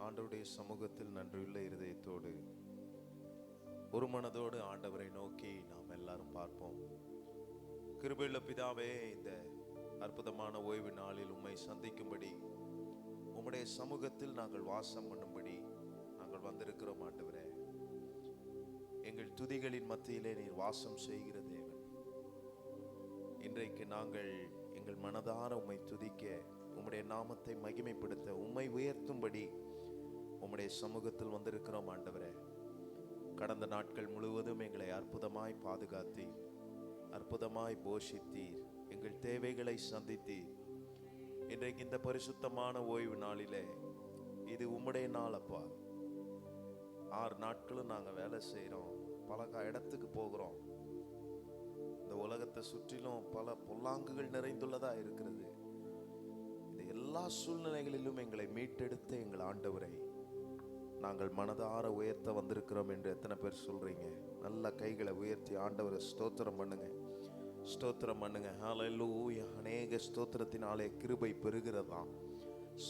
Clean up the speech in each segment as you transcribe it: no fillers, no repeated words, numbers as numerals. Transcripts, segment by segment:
ஆண்டவருடைய சமூகத்தில் நன்றியுள்ள இருதயத்தோடு ஒரு மனதோடு ஆண்டவரை நோக்கி நாம் எல்லாரும் பார்ப்போம். கிருபையுள்ள பிதாவே, இந்த அற்புதமான ஓய்வு நாளில் உம்மை சந்திக்கும்படி உம்முடைய சமூகத்தில் நாங்கள் வாசம் பண்ணும்படி நாங்கள் வந்திருக்கிறோம். ஆண்டவரே, எங்கள் துதிகளின் மத்தியிலே நீர் வாசம் செய்கிற தேவன். இன்றைக்கு நாங்கள் எங்கள் மனதார உம்மை துதிக்க, உம்முடைய நாமத்தை மகிமைப்படுத்த, உம்மை உயர்த்தும்படி உம்முடைய சமூகத்தில் வந்திருக்கிறோம். ஆண்டவரே, கடந்த நாட்கள் முழுவதும் எங்களை அற்புதமாய் பாதுகாத்தீர், அற்புதமாய் போஷித்தீர், எங்கள் தேவைகளை சந்தித்தீர். இன்றைக்கு இந்த பரிசுத்தமான ஓய்வு நாளிலே, இது உம்முடைய நாள் அப்பா. 6 நாட்களும் நாங்கள் வேலை செய்கிறோம், பல இடத்துக்கு போகிறோம். இந்த உலகத்தை சுற்றிலும் பல பொல்லாங்குகள் நிறைந்துள்ளதா இருக்கிறது. இந்த எல்லா சூழ்நிலைகளிலும் எங்களை மீட்டெடுத்த எங்கள் ஆண்டவரை நாங்கள் மனதார உயர்த்த வந்திருக்கிறோம் என்று எத்தனை பேர் சொல்றீங்க? நல்ல கைகளை உயர்த்தி ஆண்டவரை ஸ்தோத்திரம் பண்ணுங்க, ஸ்தோத்திரம் பண்ணுங்க. ஹல்லேலூயா. அநேக ஸ்தோத்திரத்தினாலே கிருபை பெருகிறதா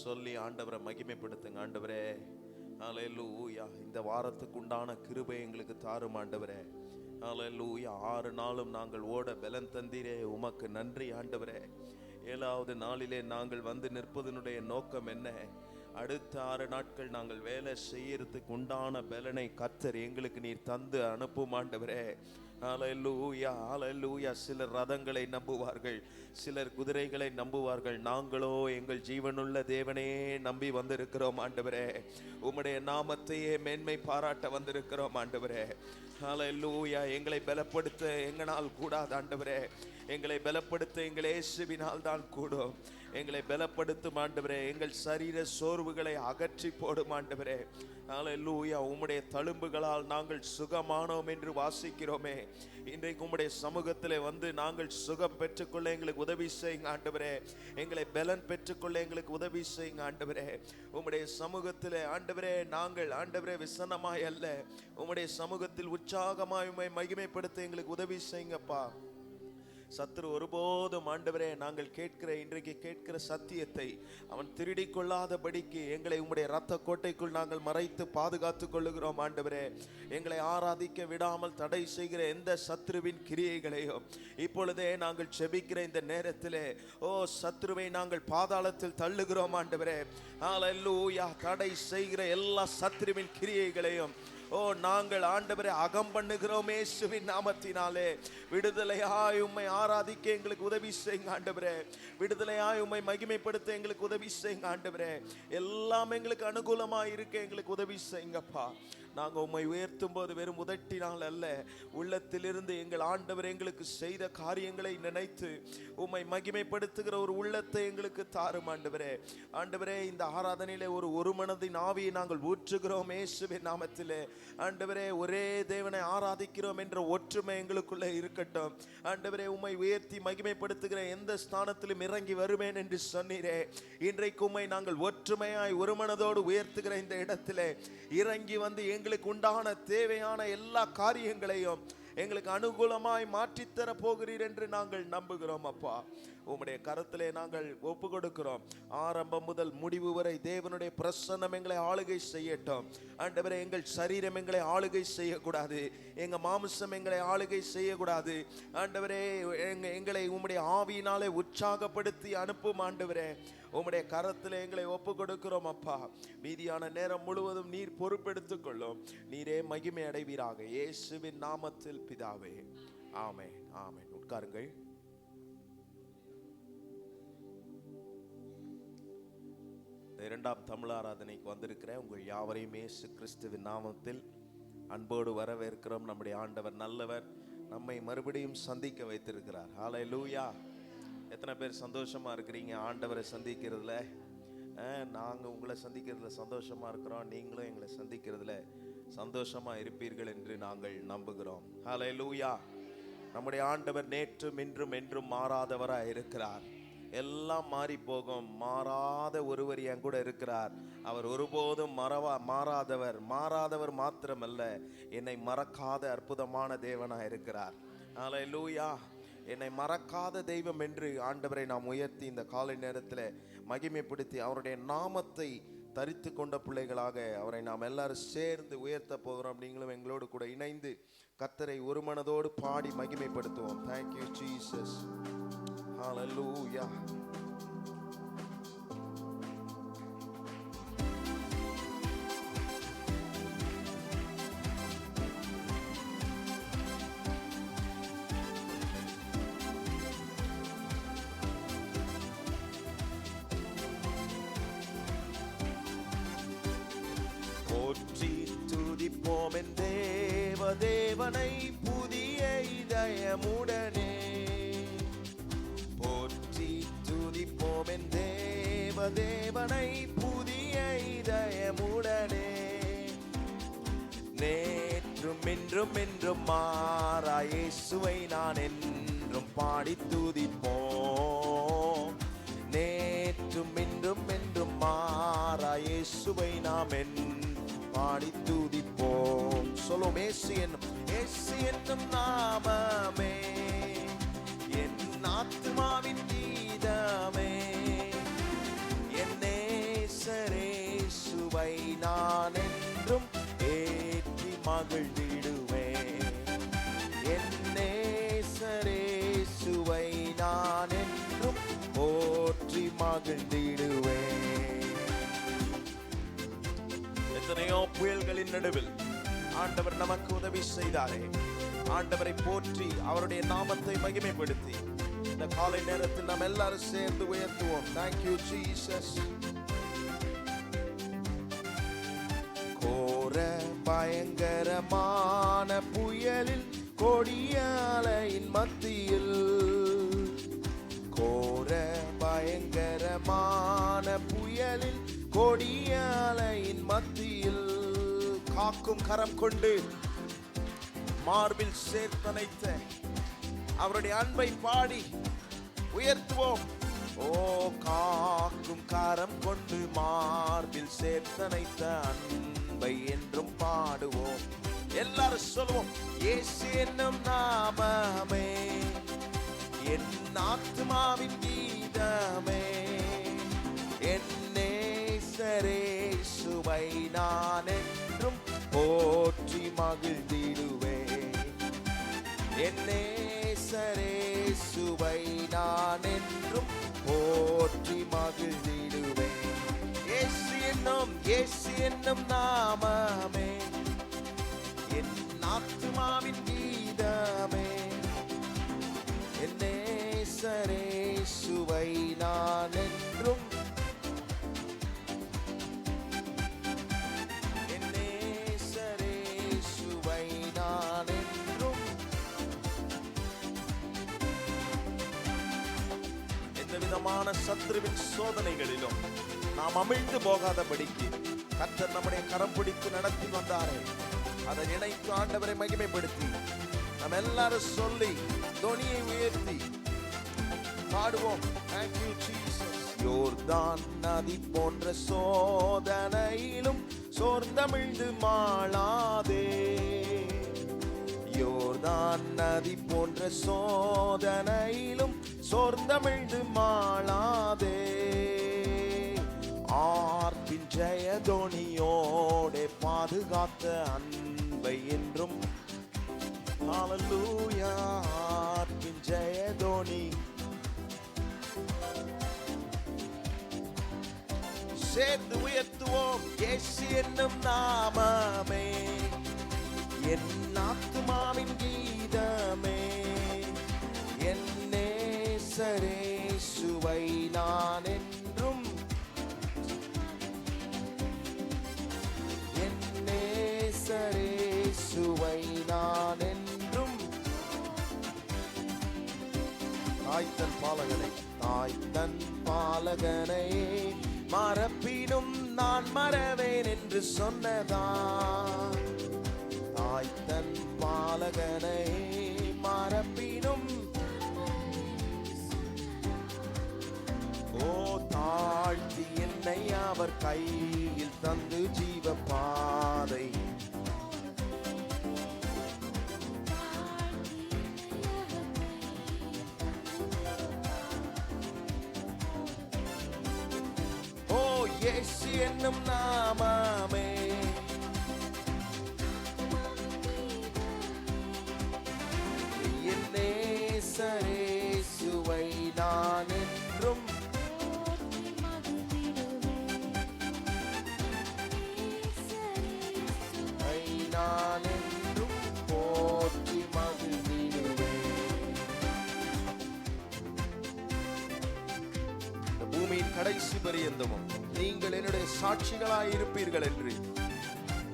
சொல்லி ஆண்டவரை மகிமைப்படுத்துங்க. ஆண்டவரே, ஹல்லேலூயா, இந்த வாரத்துக்கு உண்டான கிருபை எங்களுக்கு தாரும் ஆண்டவரே. ஹல்லேலூயா. 6 நாளும் நாங்கள் ஓட பலன் தந்தீரே, உமக்கு நன்றி ஆண்டவரே. 7வது நாளிலே நாங்கள் வந்து நிற்பதனுடைய நோக்கம் என்ன? அடுத்த 6 நாட்கள் நாங்கள் வேலை செய்யறதுக்கு உண்டான பலனை கர்த்தர் எங்களுக்கு நீர் தந்து அனுப்பும் ஆண்டவரே. ஹல்லேலூயா, ஹல்லேலூயா. சிலர் ரதங்களை நம்புவார்கள், சிலர் குதிரைகளை நம்புவார்கள். நாங்களோ எங்கள் ஜீவனுள்ள தேவனே நம்பி வந்திருக்கிறோம் ஆண்டவரே. உம்முடைய நாமத்தையே மேன்மை பாராட்ட வந்திருக்கிறோம் ஆண்டவரே. ஹல்லேலூயா. எங்களை பலப்படுத்த எங்களால் கூடாது ஆண்டவரே, எங்களை பலப்படுத்த எங்கள் இயேசுவினால் தான் கூடும். எங்களை பலப்படுத்தும் ஆண்டவரே, எங்கள் சரீர சோர்வுகளை அகற்றி போடும் ஆண்டவரே. ஹல்லேலூயா. உம்முடைய தழும்புகளால் நாங்கள் சுகமானோம் என்று வாசிக்கிறோமே. இன்றைக்கு உம்முடைய சமூகத்திலே வந்து நாங்கள் சுகம் பெற்றுக்கொள்ள எங்களுக்கு உதவி செய்யுங்க ஆண்டவரே. எங்களை பலன் பெற்றுக்கொள்ள எங்களுக்கு உதவி செய்யுங்க ஆண்டவரே. உம்முடைய சமூகத்திலே ஆண்டவரே நாங்கள் ஆண்டவரே விசனமாய் அல்ல, உம்முடைய சமூகத்தில் உற்சாகமாய் உம்மை மகிமைப்படுத்த எங்களுக்கு உதவி செய்யுங்கப்பா. சத்துரு ஒருபோதும் ஆண்டவரே நாங்கள் இன்றைக்கு கேட்கிற சத்தியத்தை அவன் திருடி கொள்ளாதபடிக்கு எங்களை உம்முடைய இரத்த கோட்டைக்குள் நாங்கள் மறைத்து பாதுகாத்து கொள்ளுகிறோம் ஆண்டவரே. எங்களை ஆராதிக்க விடாமல் தடை செய்கிற எந்த சத்துருவின் கிரியைகளையும் இப்பொழுதே நாங்கள் செபிக்கிற இந்த நேரத்திலே, ஓ சத்துருவை நாங்கள் பாதாளத்தில் தள்ளுகிறோம் ஆண்டவரே. ஹல்லேலூயா. தடை செய்கிற எல்லா சத்துருவின் கிரியைகளையும் நாங்கள் ஆண்டவரை அகம் பண்ணுகிறோம் இயேசுவின் நாமத்தினாலே. விடுதலையாய் உம்மை ஆராதிக்க எங்களுக்கு உதவி செய்யுங்க ஆண்டவரே. விடுதலையாய் உம்மை மகிமைப்படுத்த எங்களுக்கு உதவி செய்யுங்க ஆண்டவரே. எல்லாம் எங்களுக்கு அனுகூலமாய் இருக்க எங்களுக்கு உதவி செய்யுங்கப்பா. நாங்கள் உம்மை உயர்த்தும் போது வெறும் உதட்டினால் அல்ல, உள்ளத்திலிருந்து எங்கள் ஆண்டவர் எங்களுக்கு செய்த காரியங்களை நினைத்து உம்மை மகிமைப்படுத்துகிற ஒரு உள்ளத்தை எங்களுக்கு தாரும் ஆண்டவரே. ஆண்டவரே, இந்த ஆராதனையிலே ஒரு மனதின் ஆவியை நாங்கள் ஊற்றுகிறோம் இயேசுவின் நாமத்திலே. ஆண்டவரே, ஒரே தேவனை ஆராதிக்கிறோம் என்ற ஒற்றுமை எங்களுக்குள்ளே இருக்கட்டும் ஆண்டவரே. உம்மை உயர்த்தி மகிமைப்படுத்துகிற எந்த ஸ்தானத்திலும் இறங்கி வருவேன் என்று சொன்னீரே. இன்றைக்கு உம்மை நாங்கள் ஒற்றுமையாய் ஒரு மனதோடு உயர்த்துகிற இந்த இடத்திலே இறங்கி வந்து எங்களுக்கு உண்டான தேவையான எல்லா காரியங்களையும் எங்களுக்கு அனுகூலமாய் மாற்றித்தர போகிறீர் என்று நாங்கள் நம்புகிறோம் அப்பா. உம்முடைய கரத்திலே நாங்கள் ஒப்பு கொடுக்கிறோம். ஆரம்பம் முதல் முடிவு வரை தேவனுடைய பிரசன்னம் எங்களை ஆளுகை செய்யட்டும் ஆண்டவரே. எங்கள் சரீரம் எங்களை ஆளுகை செய்யக்கூடாது, எங்க மாம்சம் எங்களை ஆளுகை செய்யக்கூடாது ஆண்டவரே. எங்களை உம்முடைய ஆவியினாலே உற்சாகப்படுத்தி அனுப்பும் ஆண்டவரே. உம்முடைய கரத்தில் எங்களை ஒப்பு கொடுக்கிறோம் அப்பா. மீதியான நேரம் முழுவதும் நீர் பொறுப்பெடுத்துக் கொள்ளும். நீரே மகிமை அடைவீராக, இயேசுவின் நாமத்தில் பிதாவே, ஆமென் ஆமென். உட்காருங்கள். இரண்டாம் தமிழ் ஆராதனைக்கு வந்திருக்கிற உங்கள் யாவரையும் இயேசு கிறிஸ்துவின் நாமத்தில் அன்போடு வரவேற்கிறோம். நம்முடைய ஆண்டவர் நல்லவர், நம்மை மறுபடியும் சந்திக்க வைத்திருக்கிறார். ஹல்லேலூயா. எத்தனை பேர் சந்தோஷமா இருக்கிறீங்க ஆண்டவரை சந்திக்கிறதுல? நாங்கள் உங்களை சந்திக்கிறதுல சந்தோஷமா இருக்கிறோம், நீங்களும் எங்களை சந்திக்கிறதுல சந்தோஷமா இருப்பீர்கள் என்று நாங்கள் நம்புகிறோம். ஹல்லேலூயா. நம்முடைய ஆண்டவர் நேற்றும் இன்றும் என்றும் மாறாதவராய் இருக்கிறார். எல்லாம் மாறி போகும், மாறாத ஒருவர் என் கூட இருக்கிறார். அவர் ஒருபோதும் மாறாதவர் மாத்திரமல்ல, என்னை மறக்காத அற்புதமான தேவனாய் இருக்கிறார். ஹல்லேலூயா. என்னை மறக்காத தெய்வம் என்று ஆண்டவரை நாம் உயர்த்தி இந்த காலை நேரத்தில் மகிமைப்படுத்தி அவருடைய நாமத்தை தரித்து கொண்ட பிள்ளைகளாக அவரை நாம் எல்லாரும் சேர்ந்து உயர்த்த போகிறோம். நீங்களும் எங்களோடு கூட இணைந்து கர்த்தரை ஒரு மனதோடு பாடி மகிமைப்படுத்துவோம். Thank you Jesus. Hallelujah. போற்றி துதிப்போம் என் தேவனை புதிய இதயமுடனே. போற்றி துதிப்போம் என் தேவனை புதிய இதயமுடனே. நேற்றும் இன்றும் என்றும் மாறா இயேசுவை நான் என்றும் பாடி துதிப்போம். நேற்றும் இன்றும் என்றும் மாறா இயேசுவை நாம் பாடி துதிப்போம். சொல்லும் இயேசு என்னும் நாமமே என் ஆத்துமாவின் கீதமே. என் நேசரேசுவை நான் என்றும் ஏற்றி மகிழ்ந்திடுவேன். என் நேசரேசுவை நான் என்றும் போற்றி மகிழ்ந்திடுவேன். எத்தனையோ புயல்களின் நடுவில் ஆண்டவர் நமக்கு உதவி செய்தாரே. ஆண்டவரை போற்றி அவருடைய நாமத்தை மகிமைப்படுத்தி இந்த காலை நேரத்தில் நாம் எல்லாரும் சேர்ந்து உயர்த்துவோம். Thank you Jesus. கோர பயங்கரமான புயலில் கொடிய அலையின் மத்தியில், கோர பயங்கரமான புயலில் கொடிய அலையின் மத்தியில் காக்கும் கரம் கொண்டு மார்பில் சேர்த்தனைத்த அவருடைய அன்பை பாடி உயர்த்துவோம். ஓ காக்கும் கரம் கொண்டு மார்பில் சேர்த்தனைத்த அன்பை என்றும் பாடுவோம். எல்லாரும் சொல்லுவோம். இயேசு என்னும் நாமமே என் ஆத்துமாவின் கீதமே. என் நேசரேசுவை நான் என்றும் போற்றி மகிழ்ந்திடுவேன். என் நேசரேசுவை நான் என்றும் போற்றி மகிழ்ந்திடுவேன். இயேசு என்னும் நாமமே என் ஆத்துமாவின் கீதமே. என் நேசரேசுவை நான் என்றும் விதமான சத்துருவின் சோதனைகளிலும் நாம் அமிழ்ந்து போகாதபடிக்கு கர்த்தர் நம்முடைய கரம் பிடித்து நடத்தி வந்தாரே. அதை நினைத்து ஆண்டவரை மகிமைப்படுத்தி நாம் எல்லாரும் சொல்லி தொனியை உயர்த்தி பாடுவோம். Thank you Jesus. யோர்தான் நதி போன்ற சோதனையிலும் சோர்ந்தமிழ்ந்து மாளாதே. யோர்தான் நதி போன்ற சோதனையிலும் சோர்ந்தமிழ்ந்து மாளாதே, ஆர்ப்பின் ஜெயதோனியோடே பாதுகாத்த அன்பை என்றும். ஹல்லேலூயா, ஆர்ப்பின் ஜெயதோனி சேர்ந்து உயர்த்துவோம். இயேசு என்னும் நாமமே என் ஆத்துமாவின் கீதமே, என் நேசரேசுவை நான் என்றும், என் நேசரேசுவை நான் என்றும். தாய்த்தன் பாலகனை, தாய்த்தன் பாலகனை மறப்பினும் நான் மறவேன் என்று சொன்னதான். தாய்த்தன் பாலகனை மறப்பினும், ஓ தாழ்த்தி என்னை அவர் கையில் தந்து ஜீவ பாதை, இயேசு என்னும் நாமமே என் நேசரேசுவை நான் என்றும், நான் என்றும் போற்றி மகிழ்ந்திடுவேன். இந்த பூமியின் கடைசி பரியந்தமும் நீங்கள் என்னுடைய சாட்சிகளாய் இருப்பீர்கள் என்று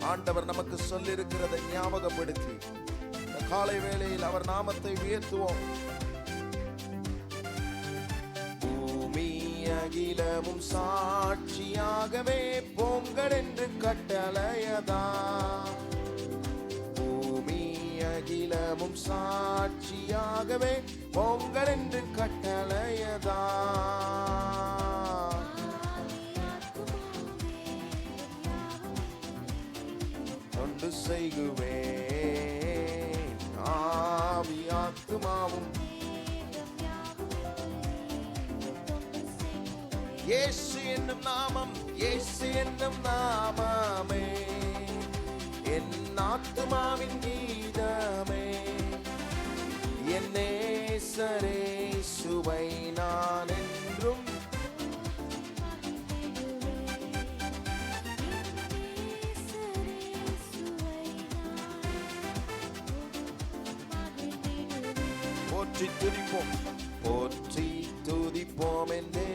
ஆண்டவர் நமக்கு சொல்லியிருக்கிறதை ஞாபகப்படுத்தி இந்த காலை வேளையில் அவர் நாமத்தை உயர்த்துவோம். பூமி அகிலமும் சாட்சியாகவே பொங்கல் என்று கட்டளையதா, பூமி அகிலமும் சாட்சியாகவே பொங்கல் என்று கட்டளையதா, தொண்டு செய்குவேன் ஆவி ஆத்துமாவும். இயேசு என்னும் நாமம், இயேசு என்னும் நாமமே என் ஆத்துமாவின் கீதமே, என் நேசரேசுவை நான் என்றும், போற்றி துதிப்போம், போற்றி துதிப்போம் என்றே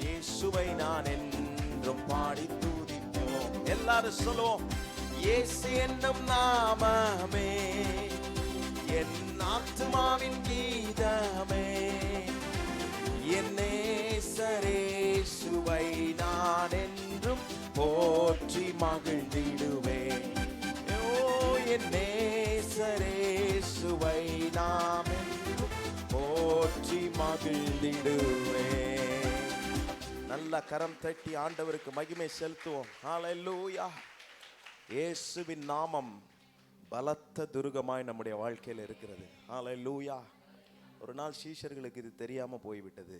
இயேசுவை நான் என்றும் பாடி துதிப்போம். எல்லாரும் சொல்லுவோம். இயேசு என்னும் நாமமே என் ஆத்துமாவின் கீதமே, என் நேசரேசுவை நான் என்றும் போற்றி மகிழ்ந்திடுவேன். ஓ என் நேசரேசுவை நாம் என்றும் போற்றி மகிழ்ந்திடுவேன். நல்ல கரம் தட்டி ஆண்டவருக்கு மகிமை செலுத்துவோம். ஹல்லேலூயா. இயேசுவின் நாமம் பலத்த துருகமாய் நம்முடைய வாழ்க்கையில் இருக்கிறது. ஹல்லேலூயா. ஒரு நாள் சீஷர்களுக்கு இது தெரியாம போய்விட்டது.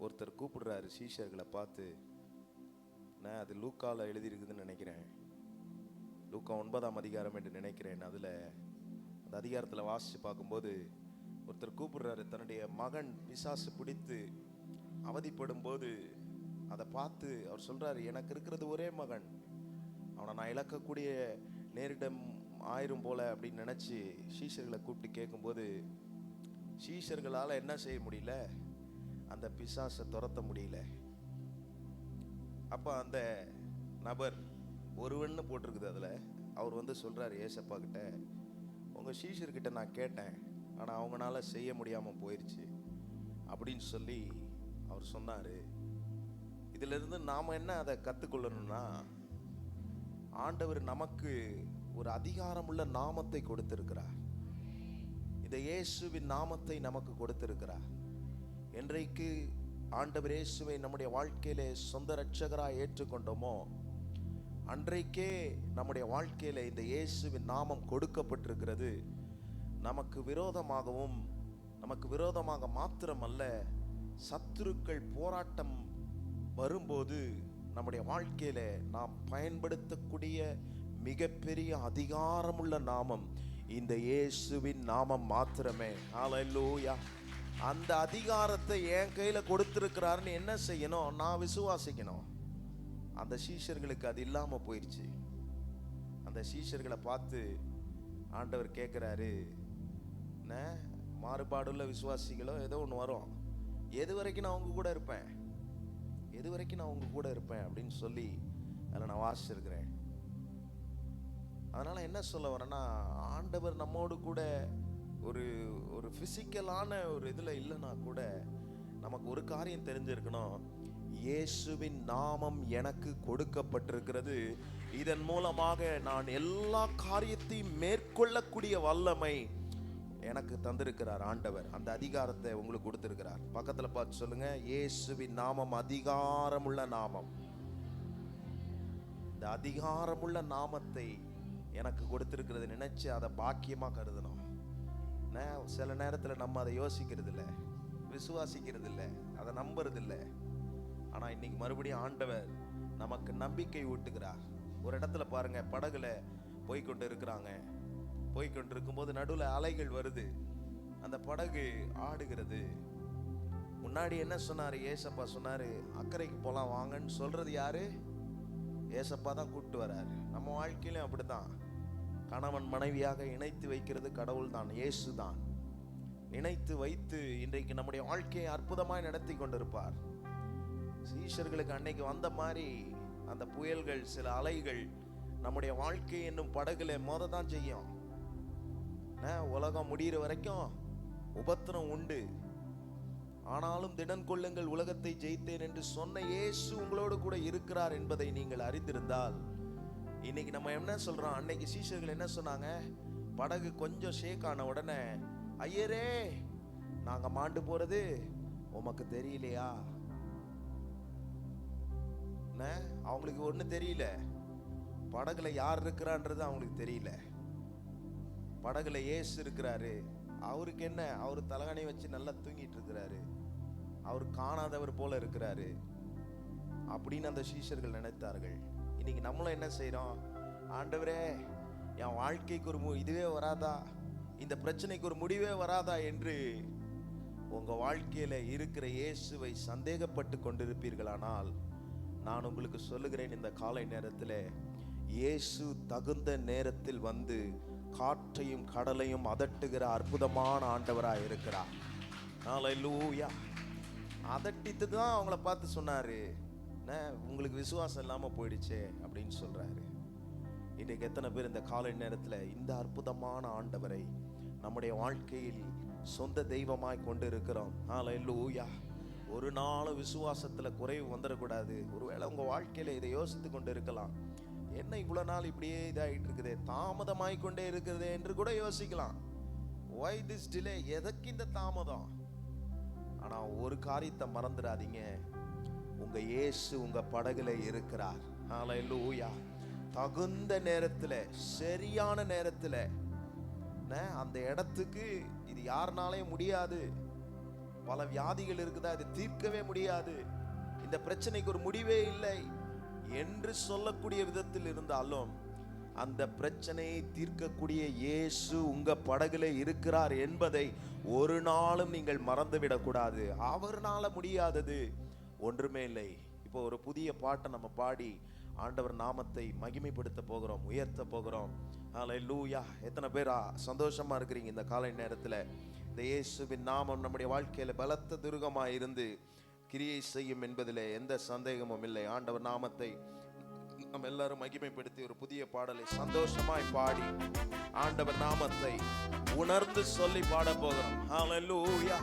ஒருத்தர் கூப்பிடுறாரு சீஷர்களை பார்த்து. அது லூக்கால எழுதியிருக்குதுன்னு நினைக்கிறேன். லூக்கா 9ஆம் அதிகாரம் என்று நினைக்கிறேன். அதுல அந்த அதிகாரத்தில் வாசிச்சு பார்க்கும்போது ஒருத்தர் கூப்பிடுறாரு. தன்னுடைய மகன் பிசாசு பிடித்து அவதிப்படும் போது அதை பார்த்து அவர் சொல்றாரு, எனக்கு இருக்கிறது ஒரே மகன், அவனை நான் இழக்கக்கூடிய நேரிடம் ஆயிரும் போல அப்படின்னு நினைச்சு சீஷர்களை கூப்பிட்டு கேட்கும்போது சீஷர்களால் என்ன செய்ய முடியல, அந்த பிசாசை துரத்த முடியல. அப்ப அந்த நபர் ஒருவன்னு போட்டிருக்குது அதுல, அவர் சொல்றாரு ஏசப்பா கிட்ட, உங்க சீஷர்கிட்ட நான் கேட்டேன், ஆனால் அவங்களால செய்ய முடியாமல் போயிடுச்சு அப்படின்னு சொல்லி அவர் சொன்னார். இதிலிருந்து நாம் என்ன அதை கற்றுக்கொள்ளணும்னா, ஆண்டவர் நமக்கு ஒரு அதிகாரமுள்ள நாமத்தை கொடுத்திருக்கிறார். இந்த இயேசுவின் நாமத்தை நமக்கு கொடுத்திருக்கிறார். என்றைக்கு ஆண்டவர் இயேசுவை நம்முடைய வாழ்க்கையிலே சொந்த இரட்சகராய் ஏற்றுக்கொண்டோமோ, அன்றைக்கே நம்முடைய வாழ்க்கையில இந்த இயேசுவின் நாமம் கொடுக்கப்பட்டிருக்கிறது. நமக்கு விரோதமாக மாத்திரமல்ல, சத்துருக்கள் போராட்டம் வரும்போது நம்முடைய வாழ்க்கையில நாம் பயன்படுத்தக்கூடிய மிகப்பெரிய அதிகாரமுள்ள நாமம் இந்த இயேசுவின் நாமம் மாத்திரமே. ஹல்லேலூயா. அந்த அதிகாரத்தை என் கையில கொடுத்திருக்கிறாருன்னு என்ன செய்யணும்? நான் விசுவாசிக்கணும். அந்த சீஷர்களுக்கு அது இல்லாம போயிடுச்சு. அந்த சீஷர்களை பார்த்து ஆண்டவர் கேட்கிறாரு, மாறுபாடுள்ள விசுவாசிகளோ ஏதோ ஒன்று வரும், எது வரைக்கும் நான் உங்க கூட இருப்பேன், எது வரைக்கும் நான் உங்க கூட இருப்பேன் அப்படின்னு சொல்லி அதில் நான் வாசிச்சிருக்கிறேன். அதனால என்ன சொல்ல வரேன்னா, ஆண்டவர் நம்மோடு கூட ஒரு ஒரு பிசிக்கலான ஒரு இதுல இல்லைன்னா கூட நமக்கு ஒரு காரியம் தெரிஞ்சிருக்கணும், இயேசுவின் நாமம் எனக்கு கொடுக்கப்பட்டிருக்கிறது. இதன் மூலமாக நான் எல்லா காரியத்தையும் மேற்கொள்ளக்கூடிய வல்லமை எனக்கு தந்திருக்கிறார் ஆண்டவர். அந்த அதிகாரத்தை உங்களுக்கு கொடுத்திருக்கிறார். பக்கத்துல பார்த்து சொல்லுங்க, இயேசுவின் நாமம் அதிகாரமுள்ள நாமம். இந்த அதிகாரமுள்ள நாமத்தை எனக்கு கொடுத்திருக்கிறது நினைச்சு அதை பாக்கியமா கருதணும். சில நேரத்துல நம்ம அதை யோசிக்கிறது இல்லை, விசுவாசிக்கிறது இல்லை, அதை நம்புறது இல்லை. ஆனா இன்னைக்கு மறுபடியும் ஆண்டவர் நமக்கு நம்பிக்கை ஊட்டுகிறார். ஒரு இடத்துல பாருங்க, படகுல போய்கொண்டு இருக்கிறாங்க. போய்கொண்டு இருக்கும்போது நடுவில் அலைகள் வருது, அந்த படகு ஆடுகிறது. முன்னாடி என்ன சொன்னாரு? ஏசப்பா சொன்னாரு, அக்கறைக்கு போலாம் வாங்கன்னு சொல்றது யாரு? ஏசப்பா தான் கூப்பிட்டு வராரு. நம்ம வாழ்க்கையிலும் அப்படிதான். கணவன் மனைவியாக இணைத்து வைக்கிறது கடவுள் தான், இயேசு தான். இணைத்து வைத்து இன்றைக்கு நம்முடைய வாழ்க்கையை அற்புதமாய் நடத்தி கொண்டிருப்பார். சீஷர்களுக்கு அன்னைக்கு வந்த மாதிரி அந்த புயல்கள், சில அலைகள் நம்முடைய வாழ்க்கை என்னும் படகுல மோத தான் செய்யும். உலகம் முடிகிற வரைக்கும் உபத்திரம் உண்டு. ஆனாலும் திடன் கொள்ளுங்கள், உலகத்தை ஜெயித்தேன் என்று சொன்ன இயேசு உங்களோடு கூட இருக்கிறார் என்பதை நீங்கள் அறிந்திருந்தால், இன்னைக்கு நம்ம என்ன சொல்றோம்? அன்னைக்கு சீஷர்கள் என்ன சொன்னாங்க? படகு கொஞ்சம் ஷேக் ஆன உடனே, ஐயரே நாங்க மாண்டு போறது உமக்கு தெரியலையா? அவங்களுக்கு ஒண்ணு தெரியல, படகுல யார் இருக்கிறான்றது அவங்களுக்கு தெரியல. படகுல இயேசு இருக்கிறாரு. அவருக்கு என்ன? அவரு தலகாணி வச்சு நல்லா தூங்கிட்டு இருக்கிறாரு, அவர் காணாதவர் போல இருக்கிறாரு அப்படின்னு அந்த சீஷர்கள் நினைத்தார்கள். இன்னைக்கு நம்மளும் என்ன செய்யறோம்? ஆண்டவரே, என் வாழ்க்கைக்கு ஒரு இதுவே வராதா, இந்த பிரச்சனைக்கு ஒரு முடிவே வராதா என்று உங்க வாழ்க்கையில இருக்கிற இயேசுவை சந்தேகப்பட்டு கொண்டிருப்பீர்களானால், நான் உங்களுக்கு சொல்லுகிறேன், இந்த காலை நேரத்தில் இயேசு தகுந்த நேரத்தில் வந்து காற்றையும் கடலையும் அதட்டுகிற அற்புதமான ஆண்டவராக இருக்கிறார். ஹல்லேலூயா. அதட்டித்து தான் அவங்கள பார்த்து சொன்னாரு, உங்களுக்கு விசுவாசம் இல்லாம போயிடுச்சே அப்படின்னு சொல்றாரு. இன்றைக்கு எத்தனை பேர் இந்த காலை நேரத்தில் இந்த அற்புதமான ஆண்டவரை நம்முடைய வாழ்க்கையில் சொந்த தெய்வமாய் கொண்டு இருக்கிறோம்? ஹல்லேலூயா. ஒரு நாள் விசுவாசத்துல குறைவு வந்துடக்கூடாது. ஒருவேளை உங்க வாழ்க்கையில இதை யோசித்து கொண்டு இருக்கலாம், என்ன இவ்வளவு நாள் இப்படியே இதாயிட்டு இருக்குதே, தாமதமாய் கொண்டே இருக்கிறதே என்று கூட யோசிக்கலாம். why this delay? எதற்கு இந்த தாமதம்? ஆனா ஒரு காரியத்தை மறந்துடாதீங்க, உங்க இயேசு உங்க படகுல இருக்கிறார். ஹல்லேலூயா. தகுந்த நேரத்துல, சரியான நேரத்துல அந்த இடத்துக்கு இது யாருனாலையும் முடியாது. பல வியாதிகள் இருக்குதா, இது தீர்க்கவே முடியாது, இந்த பிரச்சனைக்கு ஒரு முடிவே இல்லை என்று சொல்லக்கூடிய விதத்தில் இருந்தாலும், அந்த பிரச்சனையை தீர்க்கக்கூடிய இயேசு உங்க படகுல இருக்கிறார் என்பதை ஒரு நாளும் நீங்கள் மறந்துவிடக் கூடாது. அவர்னால முடியாதது ஒன்றுமே இல்லை. இப்போ ஒரு புதிய பாட்டை நம்ம பாடி ஆண்டவர் நாமத்தை மகிமைப்படுத்த போகிறோம், உயர்த்த போகிறோம். ஹல்லேலூயா. எத்தனை பேர் சந்தோஷமா இருக்கிறீங்க இந்த காலை நேரத்தில்? இந்த இயேசுவின் நாமம் நம்முடைய வாழ்க்கையில பலத்த துருகமாய் இருந்து கிரியை செய்யும் என்பதில் எந்த சந்தேகமும் இல்லை. ஆண்டவர் நாமத்தை நம்ம எல்லாரும் மகிமைப்படுத்தி ஒரு புதிய பாடலை சந்தோஷமாய் பாடி ஆண்டவர் நாமத்தை உணர்ந்து சொல்லி பாட போகிறோம். ஹல்லேலூயா.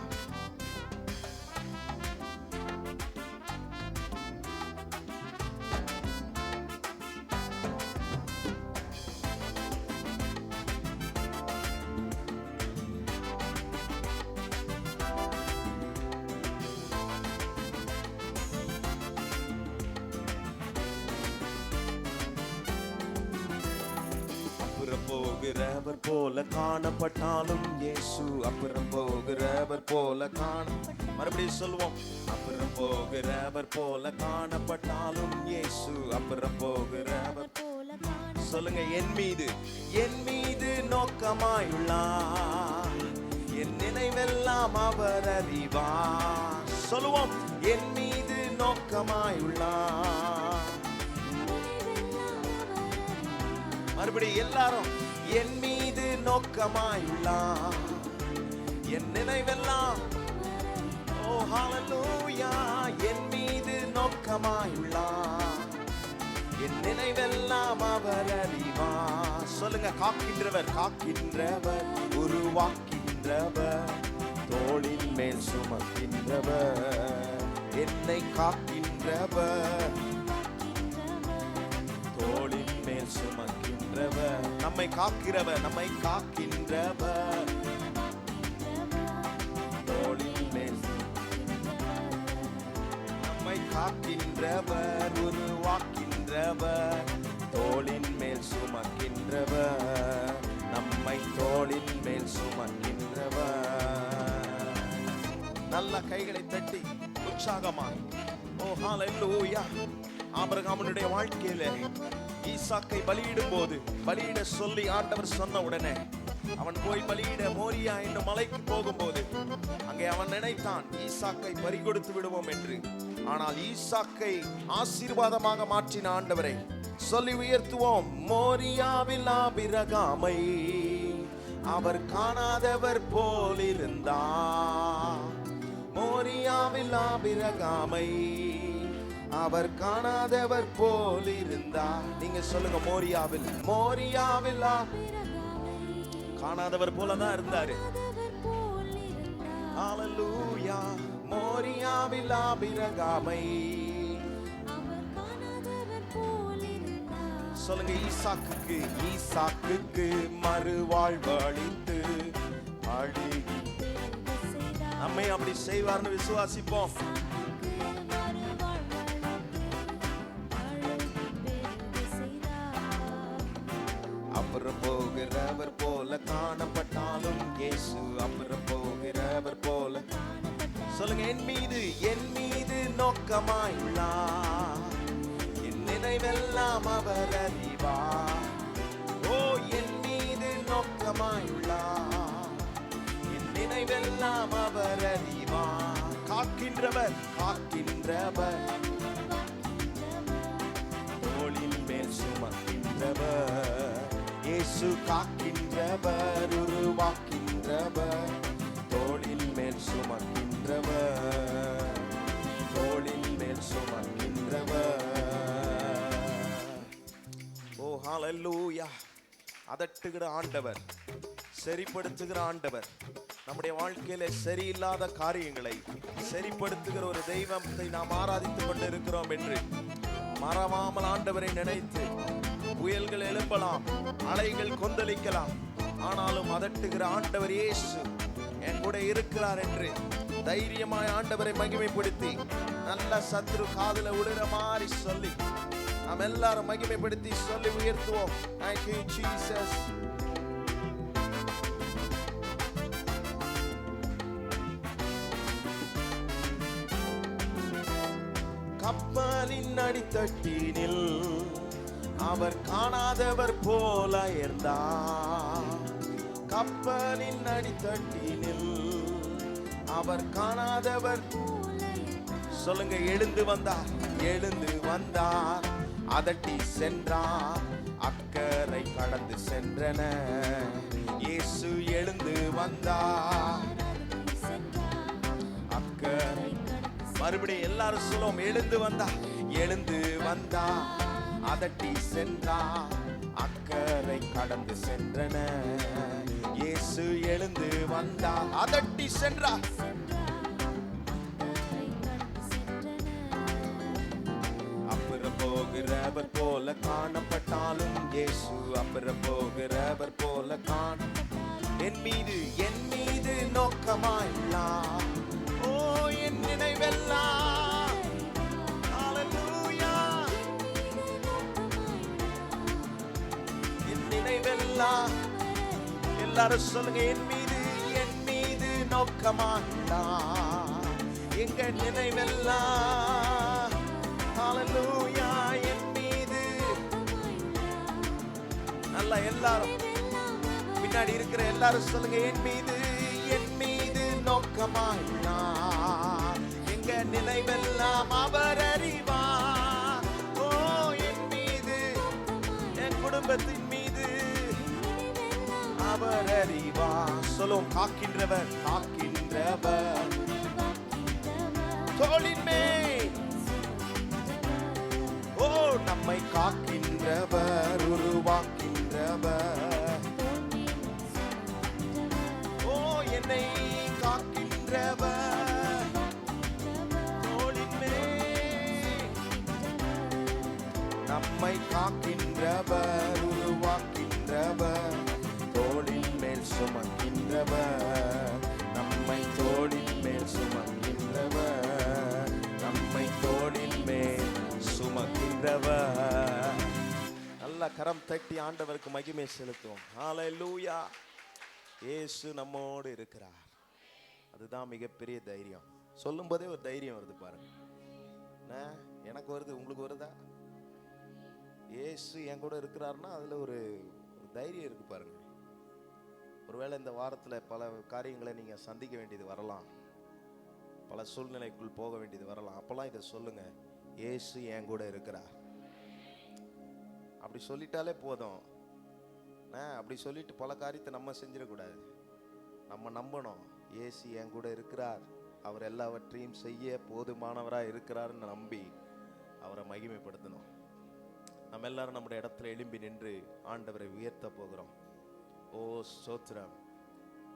போகிறவர் போல காணப்பட்டாலும் இயேசு அப்புறம் போகிறவர் போல மறுபடியும் சொல்லுவோம். அப்புறம் போகிறவர் போல காணப்பட்டாலும் இயேசு அப்புறம் போகிறவர் சொல்லுங்க. என் மீது நோக்கமாயுள்ளார், என் நினைவெல்லாம் அவர் அறிவார். சொல்லுவோம். என் மீது நோக்கமாயுள்ளார். மறுபடி எல்லாரும். என் மீது நோக்கமாயுள்ளார், என் நினைவெல்லாம். ஓ ஹல்லேலூயா. என் மீது நோக்கமாயுள்ளார், என் நினைவெல்லாம் அவர் அறிவார். சொல்லுங்க. காக்கின்றவர் உருவாக்கின்றவர், தோளின் மேல் சுமக்கின்றவர். என்னை காக்கின்றவர், தோளின் மேல் சுமக்கின்றவர். நம்மை காக்கின்றவர், தோளின் மேல் நம்மை காக்கின்றவர் உருவாக்கின்றவர், தோளின் மேல் சுமக்கின்றவர். நம்மை தோளின் மேல் சுமக்கின்றவர். நல்ல கைகளை தட்டி உற்சாகமாய். ஓ ஹல்லேலூயா. ஆபிரகாமுடைய வாழ்க்கையில ஈசாக்கை பலியிடும் போது பலியிட சொல்லி ஆண்டவர் சொன்ன உடனே அவன் போய் பலியிட மோரியா என்னும் மலைக்கு போகும்போது அங்கே அவன் நினைத்தான் ஈசாக்கை பறிகொடுத்து விடுவோம் என்று. ஆனால் ஈசாக்கை ஆசீர்வாதமாக மாற்றின ஆண்டவரை சொல்லி உயர்த்துவோம். மோரியாவில் ஆபிரகாமை அவர் காணாதவர் போலிருந்தார். மோரியாவில் ஆபிரகாமை அவர் காணாதவர் போலிருந்தார். நீங்க சொல்லுங்க. மோரியாவில் காணாதவர் போலதான் இருந்தாரு. ஹல்லேலூயா. மோரியாவில் ஆபிரகாமை சொல்லுங்க. ஈசாக்குக்கு மறுவாழ்வளித்து அழுகி நம்மை அப்படி செய்வார்னு விசுவாசிப்போம். அப்புறம் போகிறவர் போல காணப்பட்டாலும் இயேசு அப்புறம் போகிறவர் போல. சொல்லுங்க. என் மீது நோக்கமாயுள்ளார், என் நினைவெல்லாம் அவர் அறிவார். ஓ என் மீது நோக்கமாயுள்ளார், என் நினைவெல்லாம் அவர் அறிவார். காக்கின்றவர் தோளின் மேல் சுமக்கின்றவர். இயேசு காக்கின்றவர் உருவாக்கின்றவர், தோளின் மேல் சுமக்கின்றவர், தோளின் மேல் சுமக்கின்றவர். ஓ ஹல்லேலூயா. அதட்டுகிற ஆண்டவர், சரிப்படுத்துகிற ஆண்டவர், நம்முடைய வாழ்க்கையில சரியில்லாத காரியங்களை சரிப்படுத்துகிற ஒரு தெய்வத்தை நாம் ஆராதித்துக் கொண்டு இருக்கிறோம் என்று மறவாமல் ஆண்டவரை நினைத்து. புயல்கள் எழும்பலாம், அலைகள் கொந்தளிக்கலாம், ஆனாலும் அதட்டுகிற ஆண்டவர் இயேசு என் கூட இருக்கிறார் என்று தைரியமாய் ஆண்டவரை மகிமைப்படுத்தி நல்ல சத்ரு காதுல விழுற மாதிரி சொல்லி நாம் எல்லாரும் மகிமைப்படுத்தி சொல்லி உயர்த்துவோம். Thank you Jesus. கப்பலின் அடித்தட்டினில் அவர் காணாதவர் போல இருந்தார். கப்பலின் அடித்தட்டினில் அவர் காணாதவர். சொல்லுங்க. எழுந்து வந்தார், அதட்டி சென்றார், அக்கறை கடந்து சென்றன. இயேசு எழுந்து வந்தார், அக்கறை. மறுபடியும் எல்லாரும் சொல்லுவோம். எழுந்து வந்தார், அதட்டி சென்றார், அக்கறை கடந்து சென்றன. இயேசு எழுந்து வந்தார், அதட்டி சென்றார். அப்புறம் போகிறவர் போல காணப்பட்டாலும் இயேசு அப்புறம் போகிறவர் போல என் மீது நோக்கமாயில்லாம். ஓ என் நினைவெல்லாம் ஹல்லேலூயா, என் நினைவெல்லாம். எல்லாரும் சொல்லுங்க, என் மீது நோக்கமாயில்லாம், எங்க நினைவெல்லாம் ஹல்லேலூயா, என் மீது. நல்லா எல்லாரும் பின்னாடி இருக்கிற எல்லாரும் சொல்லுங்க, என் மீது நோக்கமாயினார், எங்க நினைவெல்லாம் அவர் அறிவார். ஓ என் மீது, என் குடும்பத்தின் மீது அவர் அறிவார். சொல்லும், காக்கின்றவர் தோளின் மேல். ஓ நம்மை காக்கின்றவர், உருவாக்கின்றவர். என்னை காக்கின்றவர் தோளின் மேல். நம்மை காக்கின்றவர், உருவாக்கின்றவர், தோளின் மேல் சுமக்கின்றவர். நம்மை தோளின் மேல் சுமக்கின்றவர், நம்மை தோளின் மேல் சுமக்கின்றவர். நல்ல கரம் தட்டி ஆண்டவருக்கு மகிமை செலுத்துவோம். ஹல்லேலூயா. இயேசு நம்மோடு இருக்கிறார். அதுதான் மிகப்பெரிய தைரியம். சொல்லும் போதே ஒரு தைரியம் வருது பாருங்க. எனக்கு வருது, உங்களுக்கு வருதா? இயேசு என் கூட இருக்கிறாருன்னா அதுல ஒரு தைரியம் இருக்கு பாருங்க. ஒருவேளை இந்த வாரத்துல பல காரியங்களை நீங்க சந்திக்க வேண்டியது வரலாம், பல சூழ்நிலைக்குள் போக வேண்டியது வரலாம். அப்பெல்லாம் இதை சொல்லுங்க, இயேசு என் கூட இருக்கிறார். அப்படி சொல்லிட்டாலே போதும். அப்படி சொல்லிட்டு பல காரியத்தை நம்ம செஞ்சிடக்கூடாது. நம்ம நம்பணும், இயேசு என் கூட இருக்கிறார், அவர் எல்லாவற்றையும் செய்ய போதுமானவராக இருக்கிறார்னு நம்பி அவரை மகிமைப்படுத்தணும். நம்ம எல்லாரும் நம்முடைய இடத்துல எழும்பி நின்று ஆண்டவரை உயர்த்த போகிறோம். ஓ ஸ்தோத்திரம்,